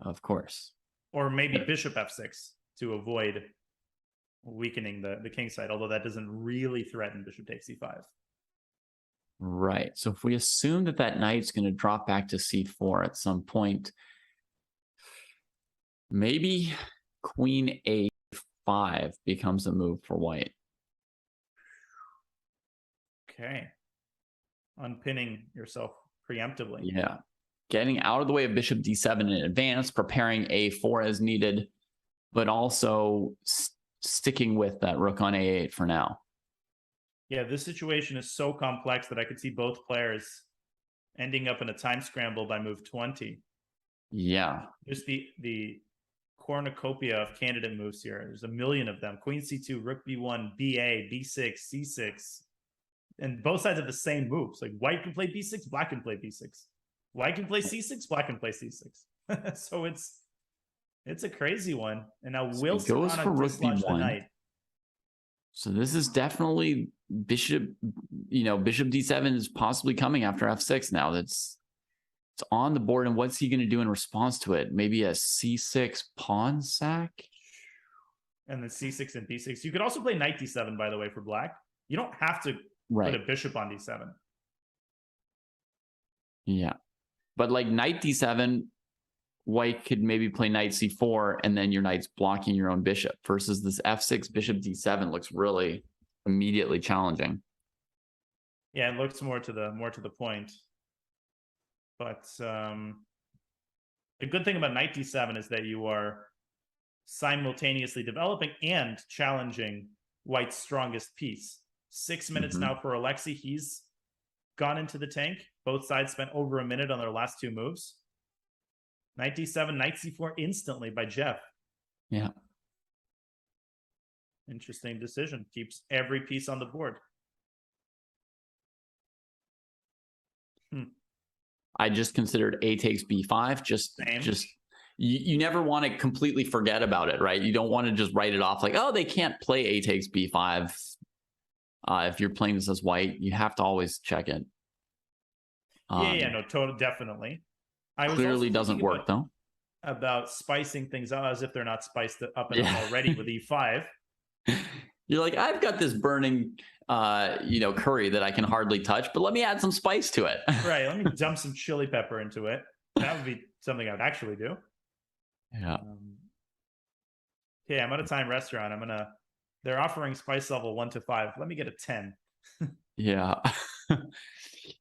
Of course. Or maybe bishop F6 to avoid weakening the king side, although that doesn't really threaten bishop takes C5. Right. So if we assume that that knight's going to drop back to C4 at some point, maybe queen A5 becomes a move for white. Okay. Unpinning yourself preemptively. Yeah. Getting out of the way of bishop D7 in advance, preparing A4 as needed, but also sticking with that rook on A8 for now. Yeah, this situation is so complex that I could see both players ending up in a time scramble by move 20. Yeah. There's the cornucopia of candidate moves here. There's a million of them. Queen C2, rook B1, BA, B6, C6. And both sides have the same moves. Like white can play B6, black can play B6. White can play C6, black can play C6. So it's a crazy one. And now So will he goes Serrano for rook dislodge the B1. knight? So this is definitely bishop, you know, bishop D7 is possibly coming after F6 now. It's on the board. And what's he going to do in response to it? Maybe a C6 pawn sack? And then C6 and B6. You could also play knight D7, by the way, for black. You don't have to Right. put a bishop on D7. Yeah. But like knight D7, white could maybe play knight C4, and then your knight's blocking your own bishop, versus this F6 bishop D7 looks really immediately challenging. Yeah, it looks more to the point. But the good thing about knight D7 is that you are simultaneously developing and challenging white's strongest piece. 6 minutes now for Alexei. He's gone into the tank. Both sides spent over a minute on their last 2 moves. Knight D7, knight C4 instantly by Jeff. Yeah. Interesting decision. Keeps every piece on the board. I just considered A takes B5. Just you never want to completely forget about it, right? You don't want to just write it off like, oh, they can't play A takes B5. If you're playing this as white, you have to always check it. No, totally, definitely. I was Clearly also doesn't thinking work though. About spicing things up as if they're not spiced up enough already with E5. You're like, I've got this burning, curry that I can hardly touch, but let me add some spice to it. Right. Let me dump some chili pepper into it. That would be something I would actually do. Yeah. Okay, I'm at a Time restaurant. They're offering spice level 1 to 5. Let me get a 10. Yeah.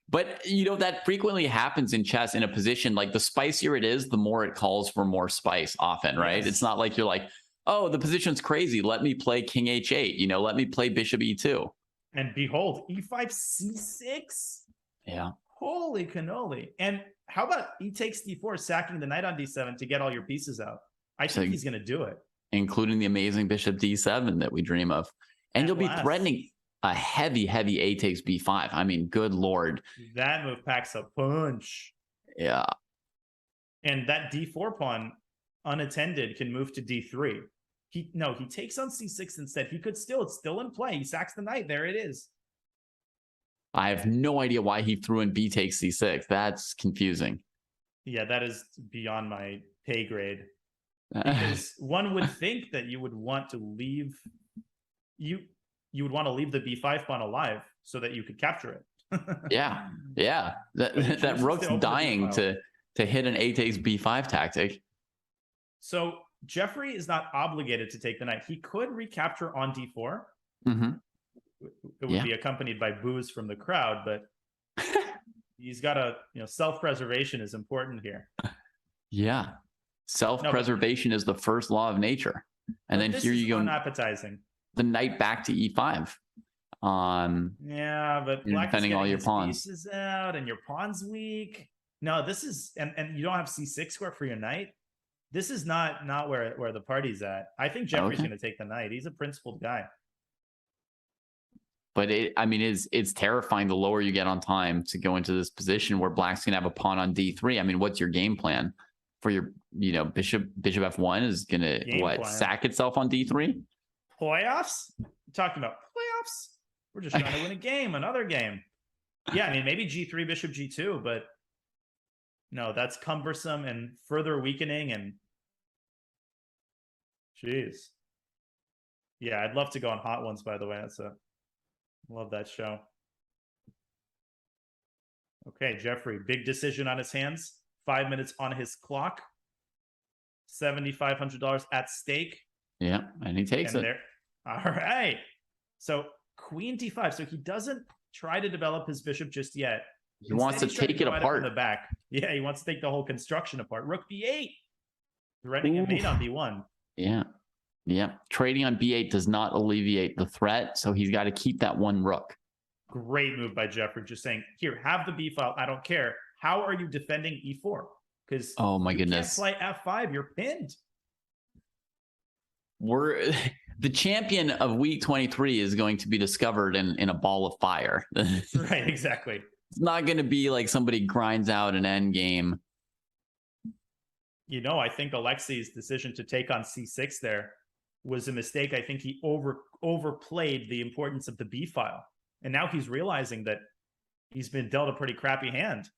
But, that frequently happens in chess in a position like the spicier it is, the more it calls for more spice often, right? Yes. It's not like you're like, oh, the position's crazy. Let me play king h8, let me play bishop e2. And behold, e5, c6? Yeah. Holy cannoli. And how about e takes d4, sacking the knight on d7 to get all your pieces out? I think he's going to do it. Including the amazing bishop d7 that we dream of. And you'll be threatening a heavy A takes b5. I mean, good Lord. That move packs a punch. Yeah. And that d4 pawn, unattended, can move to d3. He takes on c6 instead. It's still in play. He sacks the knight. There it is. I have no idea why he threw in b takes c6. That's confusing. Yeah, that is beyond my pay grade. Because one would think that you would want to leave the b5 pawn alive so that you could capture it. Yeah. That rook's dying to hit an a takes b5 tactic. So Jeffrey is not obligated to take the knight. He could recapture on d4. Mm-hmm. It would be accompanied by boos from the crowd, but he's got self-preservation is important here. Yeah. Self-preservation is the first law of nature. And then here you go. Unappetizing. The knight back to e5. Yeah, but You're black is defending all getting your his pawns. pieces out, and your pawn's weak. No, this is and you don't have C6 square for your knight. This is not where the party's at. I think Jeffrey's Okay. going to take the knight. He's a principled guy. But it's terrifying the lower you get on time to go into this position where black's gonna have a pawn on D3. I mean, what's your game plan for your, bishop F1 is gonna Plan. sack itself on D3? Playoffs? You're talking about playoffs? We're just trying to win a game, another game. Yeah, I mean, maybe G3, bishop G2, but no, that's cumbersome and further weakening. And jeez. Yeah, I'd love to go on Hot Ones, by the way. Love that show. Okay, Jeffrey, big decision on his hands. 5 minutes on his clock. $7,500 at stake. Yeah, and he takes it. All right. So Queen D5. So he doesn't try to develop his bishop just yet. He wants to take it apart. In the back. Yeah, he wants to take the whole construction apart. Rook B8. Threatening a mate on B1. Yeah. Yeah. Trading on B8 does not alleviate the threat, so he's got to keep that one rook. Great move by Jeffrey. Just saying, here, have the B file. I don't care. How are you defending E4? Because oh my goodness, can't play F5. You're pinned. We're the champion of week 23 is going to be discovered in a ball of fire. Right, exactly. It's not going to be like somebody grinds out an end game. I think Alexei's decision to take on C6 there was a mistake. I think he overplayed the importance of the B file. And now he's realizing that he's been dealt a pretty crappy hand.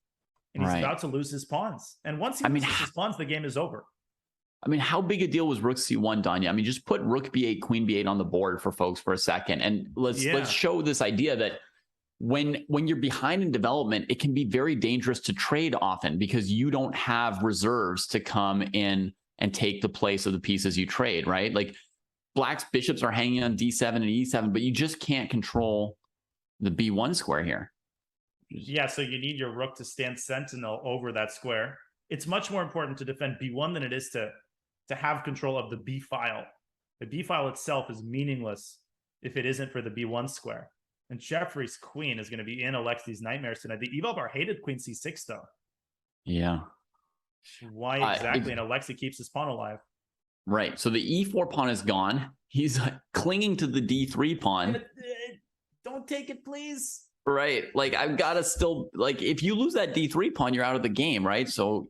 And he's about to lose his pawns. And once he loses his pawns, the game is over. I mean, how big a deal was Rook C1, Danya? I mean, just put Rook B8, Queen B8 on the board for folks for a second. And let's show this idea that when you're behind in development, it can be very dangerous to trade often because you don't have reserves to come in and take the place of the pieces you trade, right? Like black's bishops are hanging on D7 and E7, but you just can't control the B1 square here. Yeah, so you need your rook to stand sentinel over that square. It's much more important to defend B1 than it is to have control of the B file. The B file itself is meaningless if it isn't for the B1 square. And Jeffrey's queen is going to be in Alexei's nightmares tonight. The Eval Bar hated Queen C6 though. Yeah. Why exactly? And Alexei keeps his pawn alive. Right. So the E4 pawn is gone. He's clinging to the D3 pawn. Don't take it, please. Right. Like I've got to still if you lose that D3 pawn, you're out of the game, right? So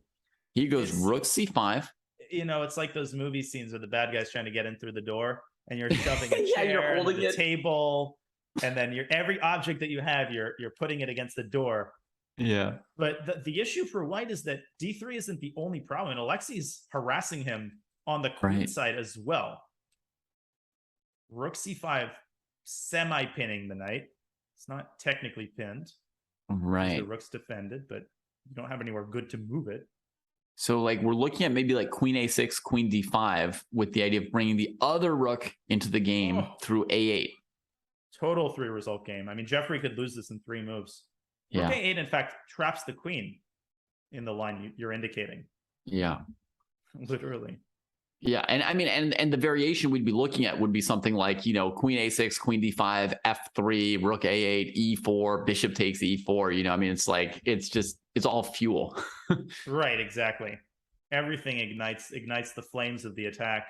he goes Rook C5. It's like those movie scenes where the bad guy's trying to get in through the door and you're shoving a chair, you're holding the table, and then every object that you have, you're putting it against the door. Yeah. But the issue for white is that D3 isn't the only problem. And Alexei's harassing him on the queen side as well. Rook C5 semi-pinning the knight. It's not technically pinned. Right. The rook's defended, but you don't have anywhere good to move it. So we're looking at maybe Queen A6, Queen D5 with the idea of bringing the other rook into the game through A8. Total 3 result game. I mean, Jeffrey could lose this in 3 moves. Yeah. Rook A8, in fact, traps the queen in the line you're indicating. Yeah. Literally. Yeah, and I mean, and the variation we'd be looking at would be something like, Queen A6, Queen D5, F3, Rook A8, E4, Bishop takes E4. I mean, it's all fuel. Right, exactly. Everything ignites the flames of the attack.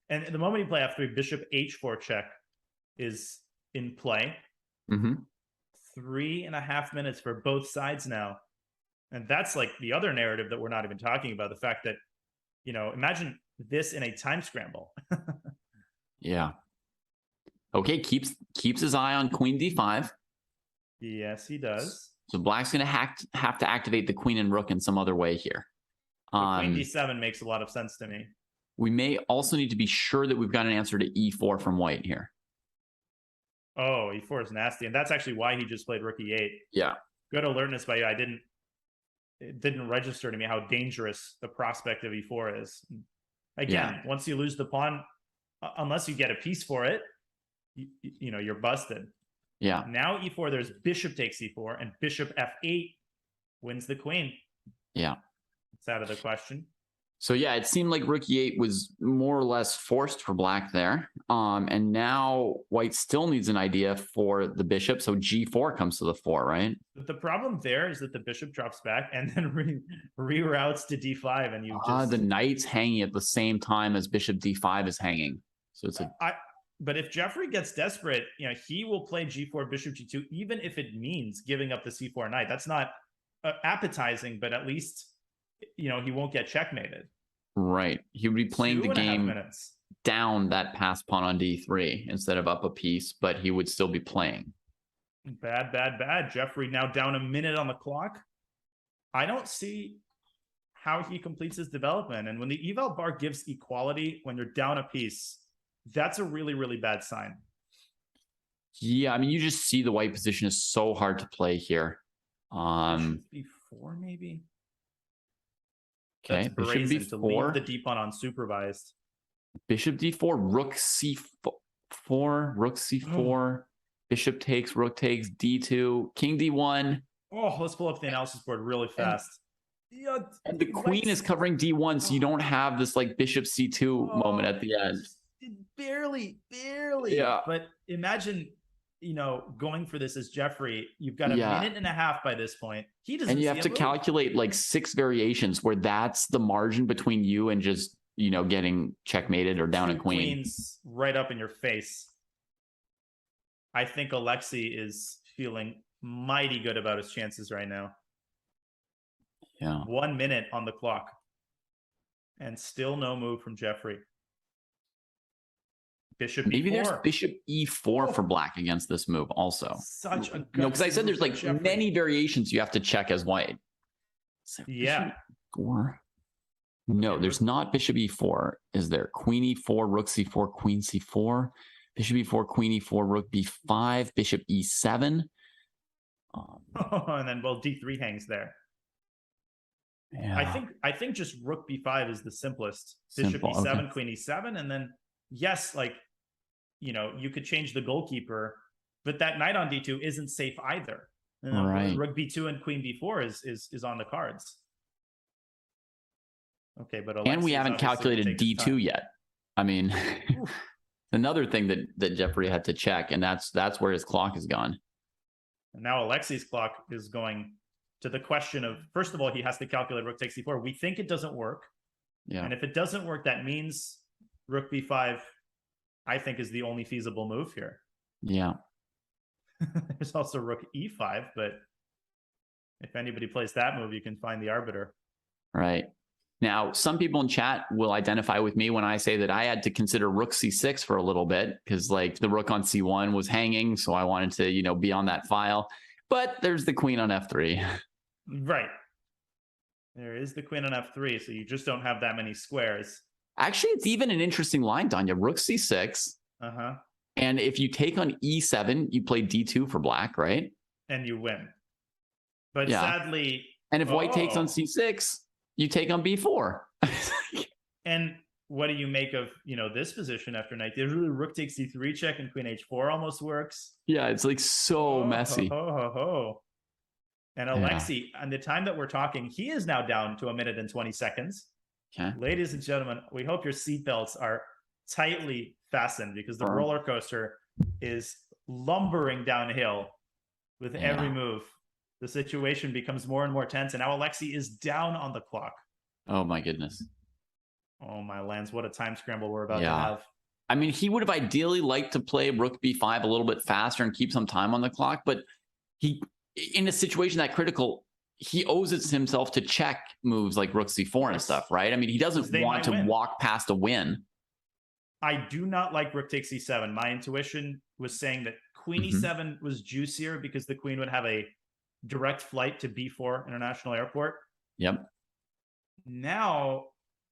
And the moment you play F3, Bishop H4 check is in play. Mm-hmm. 3.5 minutes for both sides now. And that's the other narrative that we're not even talking about. The fact that, imagine this in a time scramble. Yeah. Okay, keeps his eye on Queen D5. Yes, he does. So black's going to have to activate the queen and rook in some other way here. Queen D7 makes a lot of sense to me. We may also need to be sure that we've got an answer to E4 from white here. Oh, E4 is nasty. And that's actually why he just played Rook E8. Yeah. Good alertness by you. It didn't register to me how dangerous the prospect of E4 is. Again, once you lose the pawn, unless you get a piece for it, you're busted. Yeah. Now E4, there's bishop takes E4, and bishop F8 wins the queen. Yeah. It's out of the question. So yeah, it seemed like rook e8 was more or less forced for black there. And now white still needs an idea for the bishop. So g4 comes to the fore, right? But the problem there is that the bishop drops back and then reroutes to d5, and you just the knight's hanging at the same time as bishop d5 is hanging. So it's a but if Jeffrey gets desperate, he will play g4, bishop g2, even if it means giving up the c4 knight. That's not appetizing, but at least he won't get checkmated. Right. He would be playing the game down that pass pawn on d3 instead of up a piece, but he would still be playing. Bad. Jeffrey now down a minute on the clock. I don't see how he completes his development. And when the eval bar gives equality, when you're down a piece, that's a really, really bad sign. Yeah, I mean, you just see the white position is so hard to play here. Before maybe. Okay, that's brazen to leave the d pawn unsupervised. Bishop d4, rook c4, rook c4, bishop takes, rook takes, d2, king d1. Oh, let's pull up the analysis board really fast. And the queen is covering d1, so you don't have this like bishop c2 moment at the end. Barely. Yeah. But imagine, going for this as Jeffrey. You've got a minute and a half by this point. He doesn't. And you have to calculate like 6 variations where that's the margin between you and just getting checkmated or down a queen. Queens right up in your face. I think Alexei is feeling mighty good about his chances right now. Yeah. 1 minute on the clock. And still no move from Jeffrey. Bishop Maybe E4. there's bishop e4 for black against this move also. Such a good because I said there's like many variations you have to check as white. So yeah. No, there's not bishop e4. Is there? Queen e4, rook c4, queen c4, bishop e4, queen e4, rook b5, bishop e7. And then d3 hangs there. Yeah. I think just rook b5 is the simplest. Bishop e7, okay. Queen e7, and then yes, you could change the goalkeeper, but that knight on d2 isn't safe either. Right. Rook b2 and queen b4 is on the cards. Okay, but and we haven't calculated d2 yet. I mean, another thing that Jeffrey had to check, and that's where his clock is gone. And now Alexei's clock is going to the question of, first of all, he has to calculate rook takes c4. We think it doesn't work. Yeah. And if it doesn't work, that means rook b5, I think, is the only feasible move here. Yeah. There's also rook e5, but if anybody plays that move, you can find the arbiter. Right. Now, some people in chat will identify with me when I say that I had to consider rook c6 for a little bit because like the rook on c1 was hanging. So I wanted to, be on that file. But there's the queen on f3. Right. There is the queen on f3. So you just don't have that many squares. Actually, it's even an interesting line, Danya. Rook c6. Uh-huh. And if you take on e7, you play d2 for black, right? And you win. But sadly... And if white takes on c6... you take on b4. And what do you make of, this position after knight? There's really rook takes c3 check and queen h4 almost works. Yeah, it's like so messy. And Alexei, on the time that we're talking, he is now down to 1 minute and 20 seconds. Okay. Ladies and gentlemen, we hope your seatbelts are tightly fastened because the roller coaster is lumbering downhill with every move. The situation becomes more and more tense, and now Alexei is down on the clock. Oh, my goodness. Oh, my lands. What a time scramble we're about to have. I mean, he would have ideally liked to play rook b5 a little bit faster and keep some time on the clock, but he, in a situation that critical, he owes it to himself to check moves like rook c4 and stuff, right? I mean, he doesn't want to walk past a win. I do not like rook takes e7. My intuition was saying that queen e7 was juicier because the queen would have a direct flight to B4 International Airport. Yep. Now,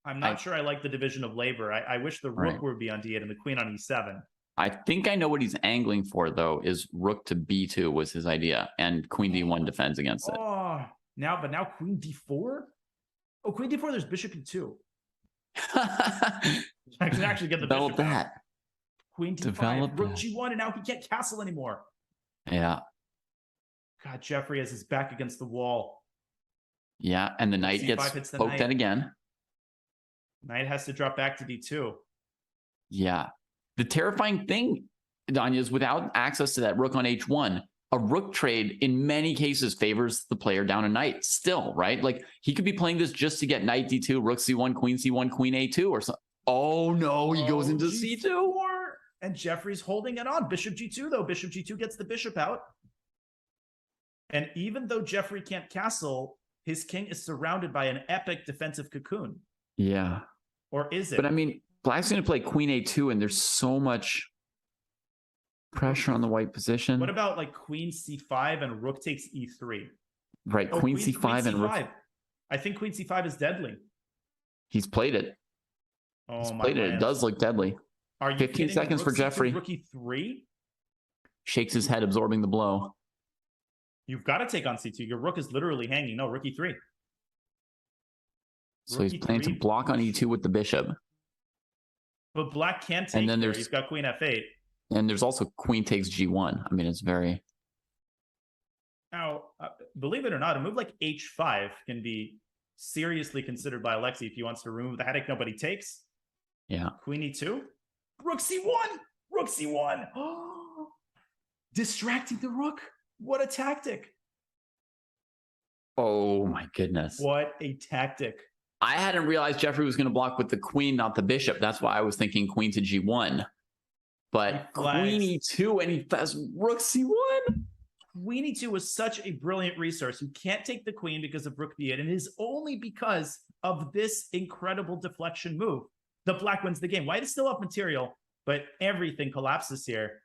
I'm not sure I like the division of labor. I wish the rook would be on d8 and the queen on e7. I think I know what he's angling for, though, is rook to b2 was his idea, and queen d1 defends against it. Oh, now queen d4? Oh, queen d4, there's bishop e2. I can actually get the Develop bishop that. out. Queen d5, rook g1, and now he can't castle anymore. Yeah. God, Jeffrey has his back against the wall. Yeah, and the knight gets poked at again. Knight has to drop back to D2. Yeah. The terrifying thing, Danya, is without access to that rook on H1, a rook trade in many cases favors the player down a knight still, right? Like he could be playing this just to get knight D2, rook C1, queen C1, queen A2 or something. Oh no, he goes into C2. And Jeffrey's holding it on. Bishop G2 though. Bishop G2 gets the bishop out. And even though Jeffrey can't castle, his king is surrounded by an epic defensive cocoon. Yeah. Or is it? But I mean, Black's going to play queen A2 and there's so much pressure on the white position. What about like queen C5 and rook takes E3? Right, queen C5 and rook. I think queen C5 is deadly. He's played it. Oh, He's played it. It does look deadly. Are you 15 seconds for Jeffrey. Rook E3? Shakes his head, absorbing the blow. You've got to take on C2. Your rook is literally hanging. No, rook E3. So he's planning to block on E2 with the bishop. But Black can't take and then there. He's got queen F8. And there's also queen takes G1. I mean, it's very... Now, believe it or not, a move like H5 can be seriously considered by Alexei if he wants to remove the headache nobody takes. Yeah. Queen E2. Rook C1. Rook C1. Oh, distracting the rook. What a tactic. Oh my goodness. What a tactic. I hadn't realized Jeffrey was going to block with the queen, not the bishop. That's why I was thinking queen to G1. But queen E2 and he has rook C1. Queen E2 was such a brilliant resource. You can't take the queen because of rook B8, and it is only because of this incredible deflection move that Black wins the game. White is still up material, but everything collapses here.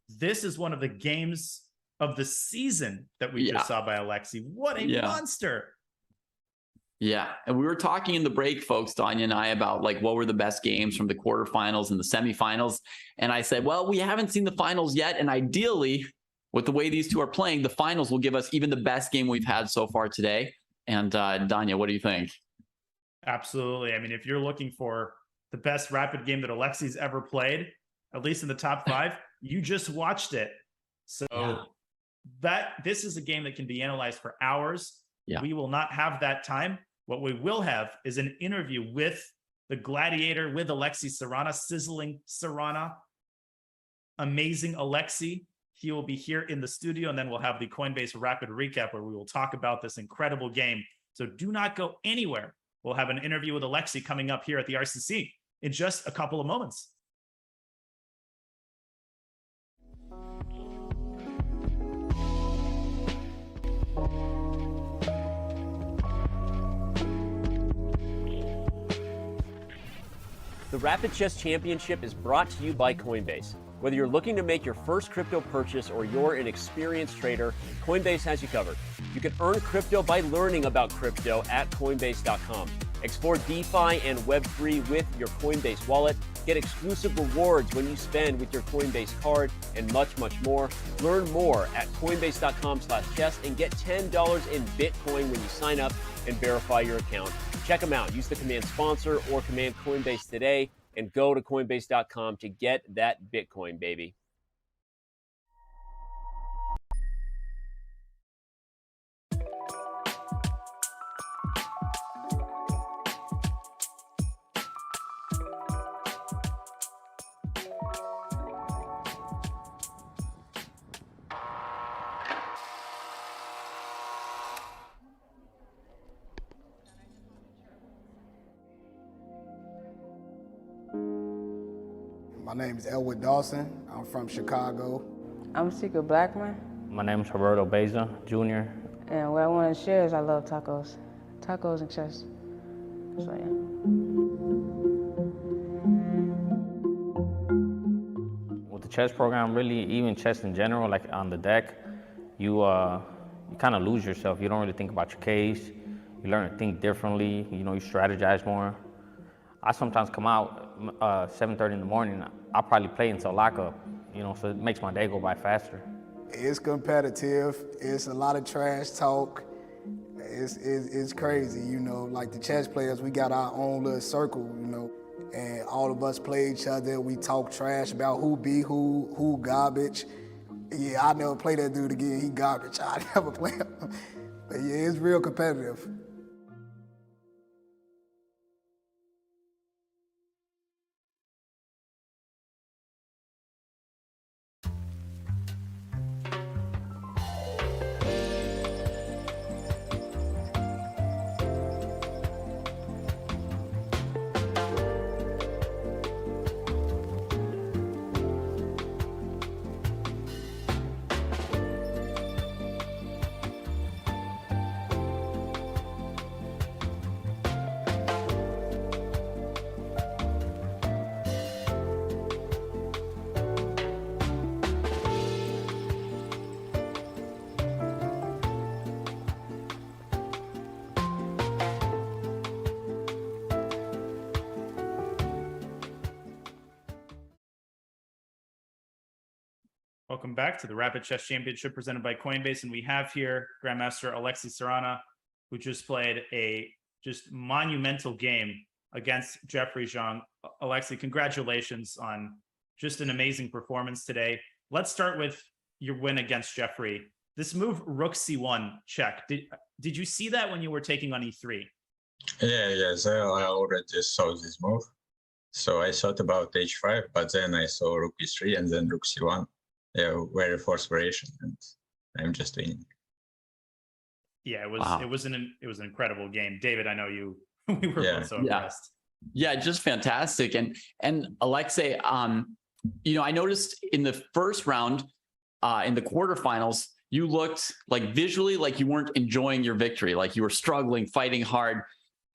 This is one of the games of the season that we just saw by Alexei. What a monster. Yeah, and we were talking in the break, folks, Danya and I, about like what were the best games from the quarterfinals and the semifinals. And I said, well, we haven't seen the finals yet. And ideally, with the way these two are playing, the finals will give us even the best game we've had so far today. And Danya, what do you think? Absolutely. I mean, if you're looking for the best rapid game that Alexei's ever played, at least in the top 5, you just watched it. So this is a game that can be analyzed for hours. Yeah. We will not have that time. What we will have is an interview with the gladiator, with Alexei Sarana, sizzling Sarana, amazing Alexei. He will be here in the studio, and then we'll have the Coinbase Rapid Recap where we will talk about this incredible game. So do not go anywhere. We'll have an interview with Alexei coming up here at the RCC in just a couple of moments. The Rapid Chess Championship is brought to you by Coinbase. Whether you're looking to make your first crypto purchase or you're an experienced trader, Coinbase has you covered. You can earn crypto by learning about crypto at Coinbase.com. Explore DeFi and Web3 with your Coinbase wallet. Get exclusive rewards when you spend with your Coinbase card and much, much more. Learn more at Coinbase.com/chess and get $10 in Bitcoin when you sign up and verify your account. Check them out. Use the command sponsor or command Coinbase today and go to Coinbase.com to get that Bitcoin, baby. My name is Elwood Dawson. I'm from Chicago. I'm Secret Blackman. My name is Roberto Beza, Jr. And what I want to share is I love tacos. Tacos and chess. So, yeah. With the chess program, really, even chess in general, like on the deck, you kind of lose yourself. You don't really think about your case. You learn to think differently. You know, you strategize more. I sometimes come out 7:30 in the morning. I'll probably play until lockup, you know, so it makes my day go by faster. It's competitive. It's a lot of trash talk. It's crazy, you know. Like the chess players, we got our own little circle, you know, and all of us play each other. We talk trash about who be who garbage. Yeah, I never play that dude again. He garbage. I never play him. But yeah, it's real competitive. Welcome back to the Rapid Chess Championship presented by Coinbase. And we have here Grandmaster Alexei Sarana, who just played a just monumental game against Jeffrey Zhang. Alexei, congratulations on just an amazing performance today. Let's start with your win against Jeffrey. This move, Rook C1 check. Did you see that when you were taking on E3? Yes, I already saw this move. So I thought about H5, but then I saw Rook E3 and then Rook C1. Yeah, very forced variation, and I'm just winning. Yeah, it was an incredible game. David, I know we were both so impressed. Yeah, just fantastic. And Alexei, you know, I noticed in the first round, in the quarterfinals, you looked like visually like you weren't enjoying your victory, like you were struggling, fighting hard.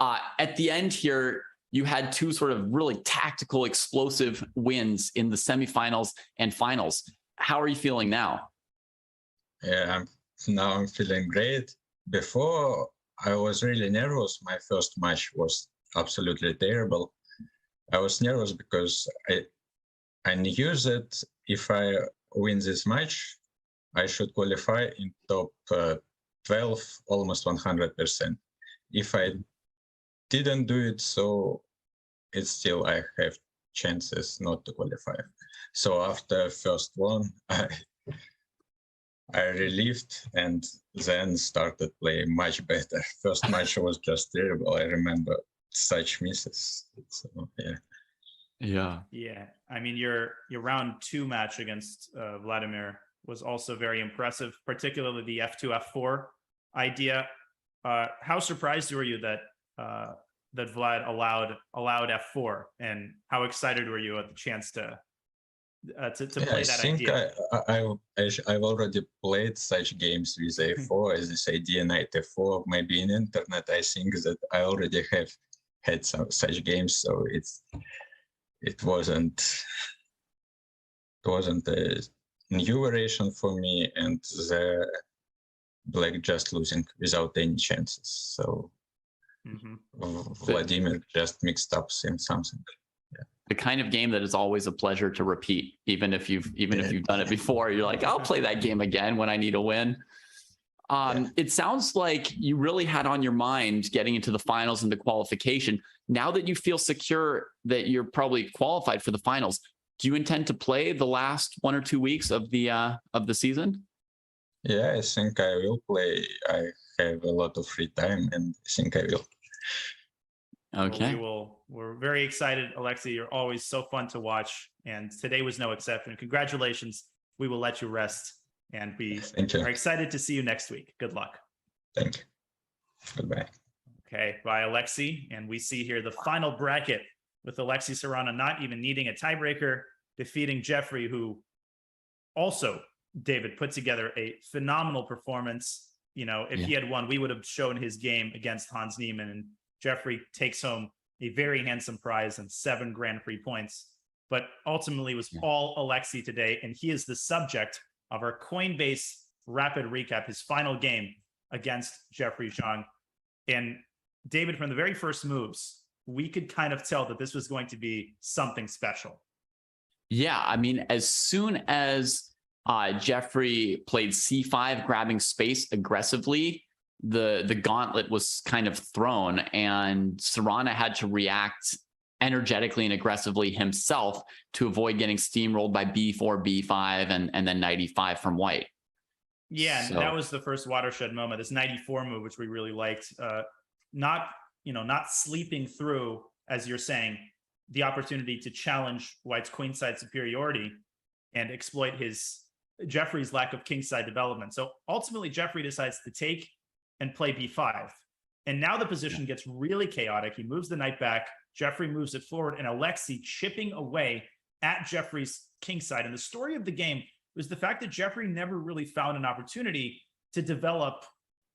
At the end here, you had two sort of really tactical, explosive wins in the semifinals and finals. How are you feeling now? Yeah, now I'm feeling great. Before, I was really nervous. My first match was absolutely terrible. I was nervous because I knew that if I win this match, I should qualify in top 12, almost 100%. If I didn't do it, so it's still I have chances not to qualify. So after first one, I relieved and then started playing much better. First match was just terrible. I remember such misses. So, yeah. I mean, your round 2 match against Vladimir was also very impressive, particularly the F2, F4 idea. How surprised were you that that Vlad allowed F4, and how excited were you at the chance to play that idea? I've already played such games with A4 as this idea knight F4. Maybe in internet, I think that I already have had some such games, so it wasn't a new variation for me, and the black just losing without any chances. So Vladimir just mixed up in something. The kind of game that is always a pleasure to repeat, even if you've done it before. You're like, I'll play that game again when I need a win. It sounds like you really had on your mind getting into the finals and the qualification. Now that you feel secure that you're probably qualified for the finals, do you intend to play the last 1 or 2 weeks of the season? Yeah, I think I will play. I have a lot of free time, and I think I will. Okay. Well, we're very excited, Alexei. You're always so fun to watch, and today was no exception. Congratulations. We will let you rest, and we are excited to see you next week. Good luck. Thank you. Goodbye. Okay, bye, Alexei. And we see here the final bracket with Alexei Sarana not even needing a tiebreaker, defeating Jeffrey, who also, David, put together a phenomenal performance. You know, if he had won, we would have shown his game against Hans Niemann, and Jeffrey takes home a very handsome prize and 7 Grand Prix points. But ultimately, it was all Alexei today, and he is the subject of our Coinbase rapid recap, his final game against Jeffrey Xiong. And David, from the very first moves, we could kind of tell that this was going to be something special. Yeah, I mean, as soon as Jeffrey played C5, grabbing space aggressively, the gauntlet was kind of thrown, and Sarana had to react energetically and aggressively himself to avoid getting steamrolled by B4, B5, and then knight E5 from white. Yeah, and that was the first watershed moment, this knight E4 move, which we really liked. Not sleeping through, as you're saying, the opportunity to challenge white's queenside superiority and exploit Jeffrey's lack of kingside development. So ultimately, Jeffrey decides to take and play B5. And now the position gets really chaotic. He moves the knight back, Jeffrey moves it forward, and Alexei chipping away at Jeffrey's kingside. And the story of the game was the fact that Jeffrey never really found an opportunity to develop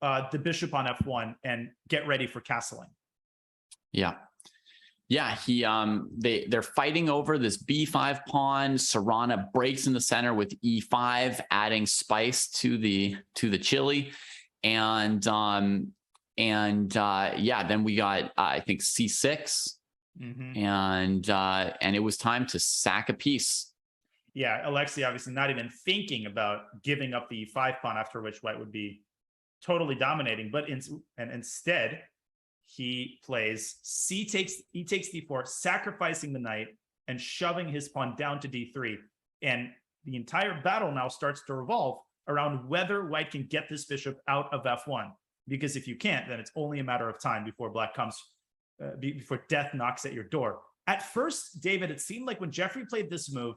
the bishop on F1 and get ready for castling. Yeah. They're fighting over this B5 pawn. Sarana breaks in the center with E5, adding spice to the chili. And then we got I think C6, and it was time to sack a piece. Yeah, Alexei obviously not even thinking about giving up the e5 pawn, after which white would be totally dominating. But instead, he plays e takes d4, sacrificing the knight and shoving his pawn down to d3. And the entire battle now starts to revolve around whether white can get this bishop out of f1. Because if you can't, then it's only a matter of time before black comes, before death knocks at your door. At first, David, it seemed like when Jeffrey played this move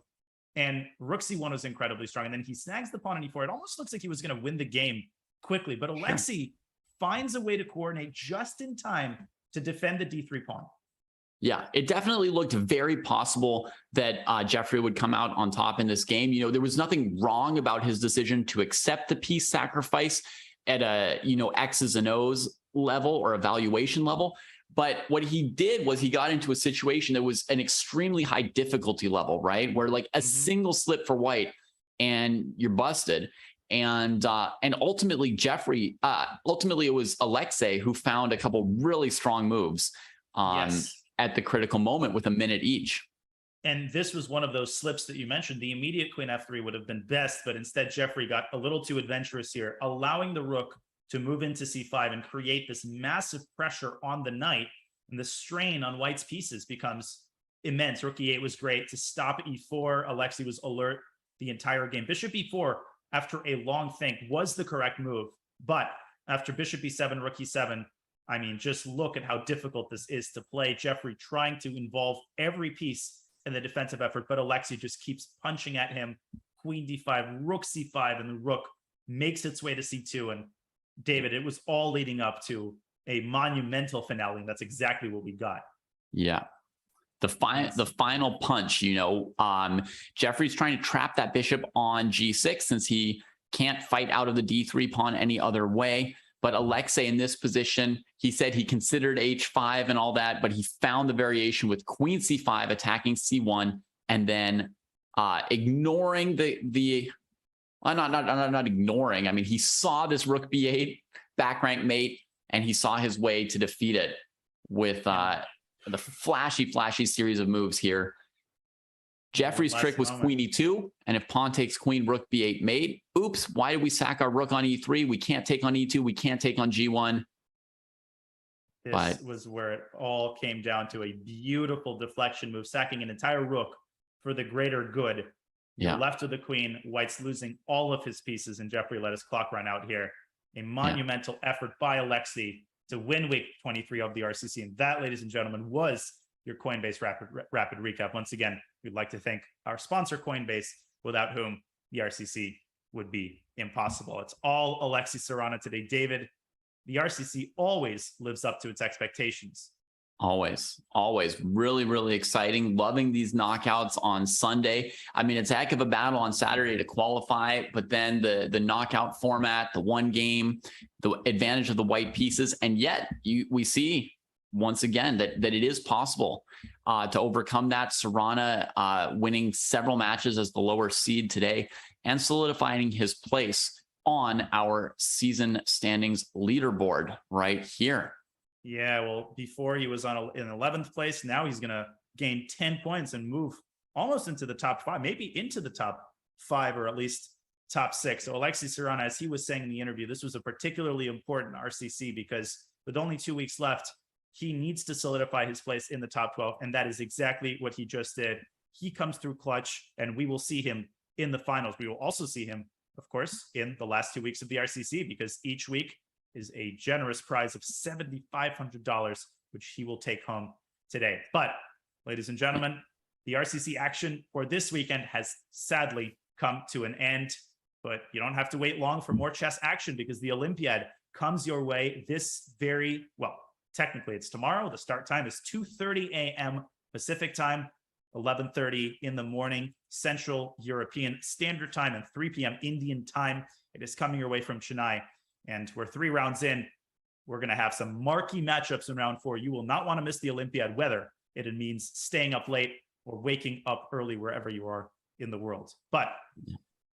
and rook c1 was incredibly strong, and then he snags the pawn on e4, it almost looks like he was going to win the game quickly. But Alexei finds a way to coordinate just in time to defend the d3 pawn. Yeah, it definitely looked very possible that Jeffrey would come out on top in this game. You know, there was nothing wrong about his decision to accept the piece sacrifice at a, you know, X's and O's level or evaluation level. But what he did was he got into a situation that was an extremely high difficulty level, right? Where like a single slip for white and you're busted. And ultimately Jeffrey, ultimately it was Alexei who found a couple really strong moves at the critical moment with a minute each. And this was one of those slips that you mentioned. The immediate queen f3 would have been best, but instead Jeffrey got a little too adventurous here, allowing the rook to move into c5 and create this massive pressure on the knight. And the strain on white's pieces becomes immense. Rook e8 was great to stop e4. Alexei was alert the entire game. Bishop e4, after a long think, was the correct move. But after bishop e7, rook e7, I mean, just look at how difficult this is to play. Jeffrey trying to involve every piece in the defensive effort, but Alexei just keeps punching at him. Queen d5, rook c5, and the rook makes its way to c2. And David, it was all leading up to a monumental finale, and that's exactly what we got. Yeah. The final punch, you know, Jeffrey's trying to trap that bishop on g6 since he can't fight out of the d3 pawn any other way. But Alexei in this position, he said he considered h5 and all that, but he found the variation with queen c5 attacking c1 and then ignoring not ignoring. I mean, he saw this rook b8 back rank mate and he saw his way to defeat it with the flashy series of moves here. Jeffrey's trick was queen e2, and if pawn takes queen, rook b8 mate. Oops, why did we sack our rook on e3? We can't take on e2, we can't take on g1. This was where it all came down to a beautiful deflection move, sacking an entire rook for the greater good. Yeah. Left of the queen, white's losing all of his pieces, and Jeffrey let his clock run out here. A monumental effort by Alexei to win week 23 of the RCC. And that, ladies and gentlemen, was your Coinbase rapid recap. Once again, we'd like to thank our sponsor, Coinbase, without whom the RCC would be impossible. It's all Alexei Sarana today. David, the RCC always lives up to its expectations. Always really exciting. Loving these knockouts on Sunday. I mean, it's a heck of a battle on Saturday to qualify, but then the knockout format, the one game, the advantage of the white pieces. And yet we see once again that it is possible to overcome that. Sarana winning several matches as the lower seed today and solidifying his place on our season standings leaderboard right here. Yeah, well, before he was in 11th place. Now he's going to gain 10 points and move almost into the top 5, maybe into the top 5 or at least top 6. So Alexei Sarana, as he was saying in the interview, this was a particularly important RCC because with only 2 weeks left, he needs to solidify his place in the top 12. And that is exactly what he just did. He comes through clutch and we will see him in the finals. We will also see him, of course, in the last 2 weeks of the RCC because each week is a generous prize of $7,500, which he will take home today. But, ladies and gentlemen, the RCC action for this weekend has sadly come to an end. But you don't have to wait long for more chess action because the Olympiad comes your way this very, well, technically it's tomorrow. The start time is 2:30 a.m. Pacific time, 11:30 in the morning, Central European Standard Time, and 3 p.m. Indian time. It is coming your way from Chennai. And we're 3 rounds in. We're going to have some marquee matchups in round 4. You will not want to miss the Olympiad, whether it means staying up late or waking up early wherever you are in the world. But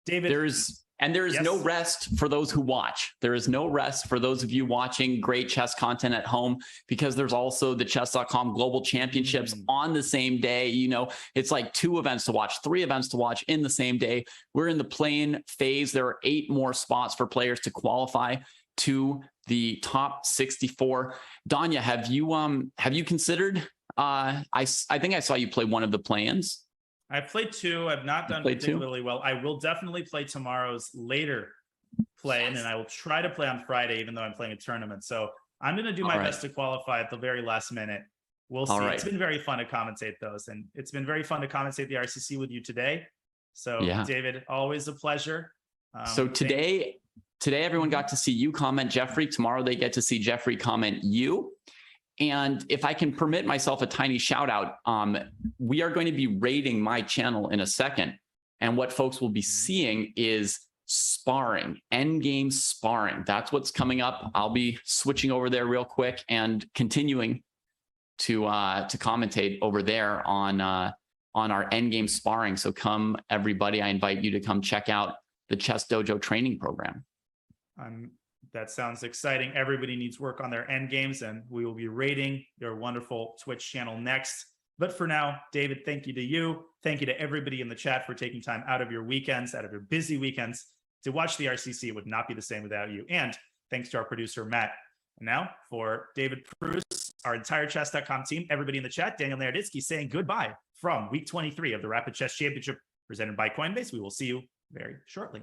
David, there is Yes. no rest for those who watch. There is no rest for those of you watching great chess content at home, because there's also the chess.com Global Championships on the same day. You know, it's like 2 events to watch, 3 events to watch in the same day. We're in the play-in phase. There are 8 more spots for players to qualify to the top 64. Danya, have you considered? I think I saw you play one of the play-ins. I played 2. I've not done particularly well. I will definitely play tomorrow's later play, and I will try to play on Friday, even though I'm playing a tournament. So I'm going to do my best to qualify at the very last minute. We'll see. It's been very fun to commentate those, and it's been very fun to commentate the RCC with you today. So David, always a pleasure. So today everyone got to see you comment Jeffrey. Tomorrow they get to see Jeffrey comment you. And if I can permit myself a tiny shout out, we are going to be rating my channel in a second. And what folks will be seeing is sparring, endgame sparring. That's what's coming up. I'll be switching over there real quick and continuing to commentate over there on our endgame sparring. So come everybody, I invite you to come check out the Chess Dojo training program. That sounds exciting. Everybody needs work on their end games, and we will be rating your wonderful Twitch channel next. But for now, David, thank you to you. Thank you to everybody in the chat for taking time out of your weekends, out of your busy weekends, to watch the RCC. It would not be the same without you. And thanks to our producer, Matt. And now for David Bruce, our entire chess.com team, everybody in the chat, Daniel Naroditsky saying goodbye from week 23 of the Rapid Chess Championship presented by Coinbase. We will see you very shortly.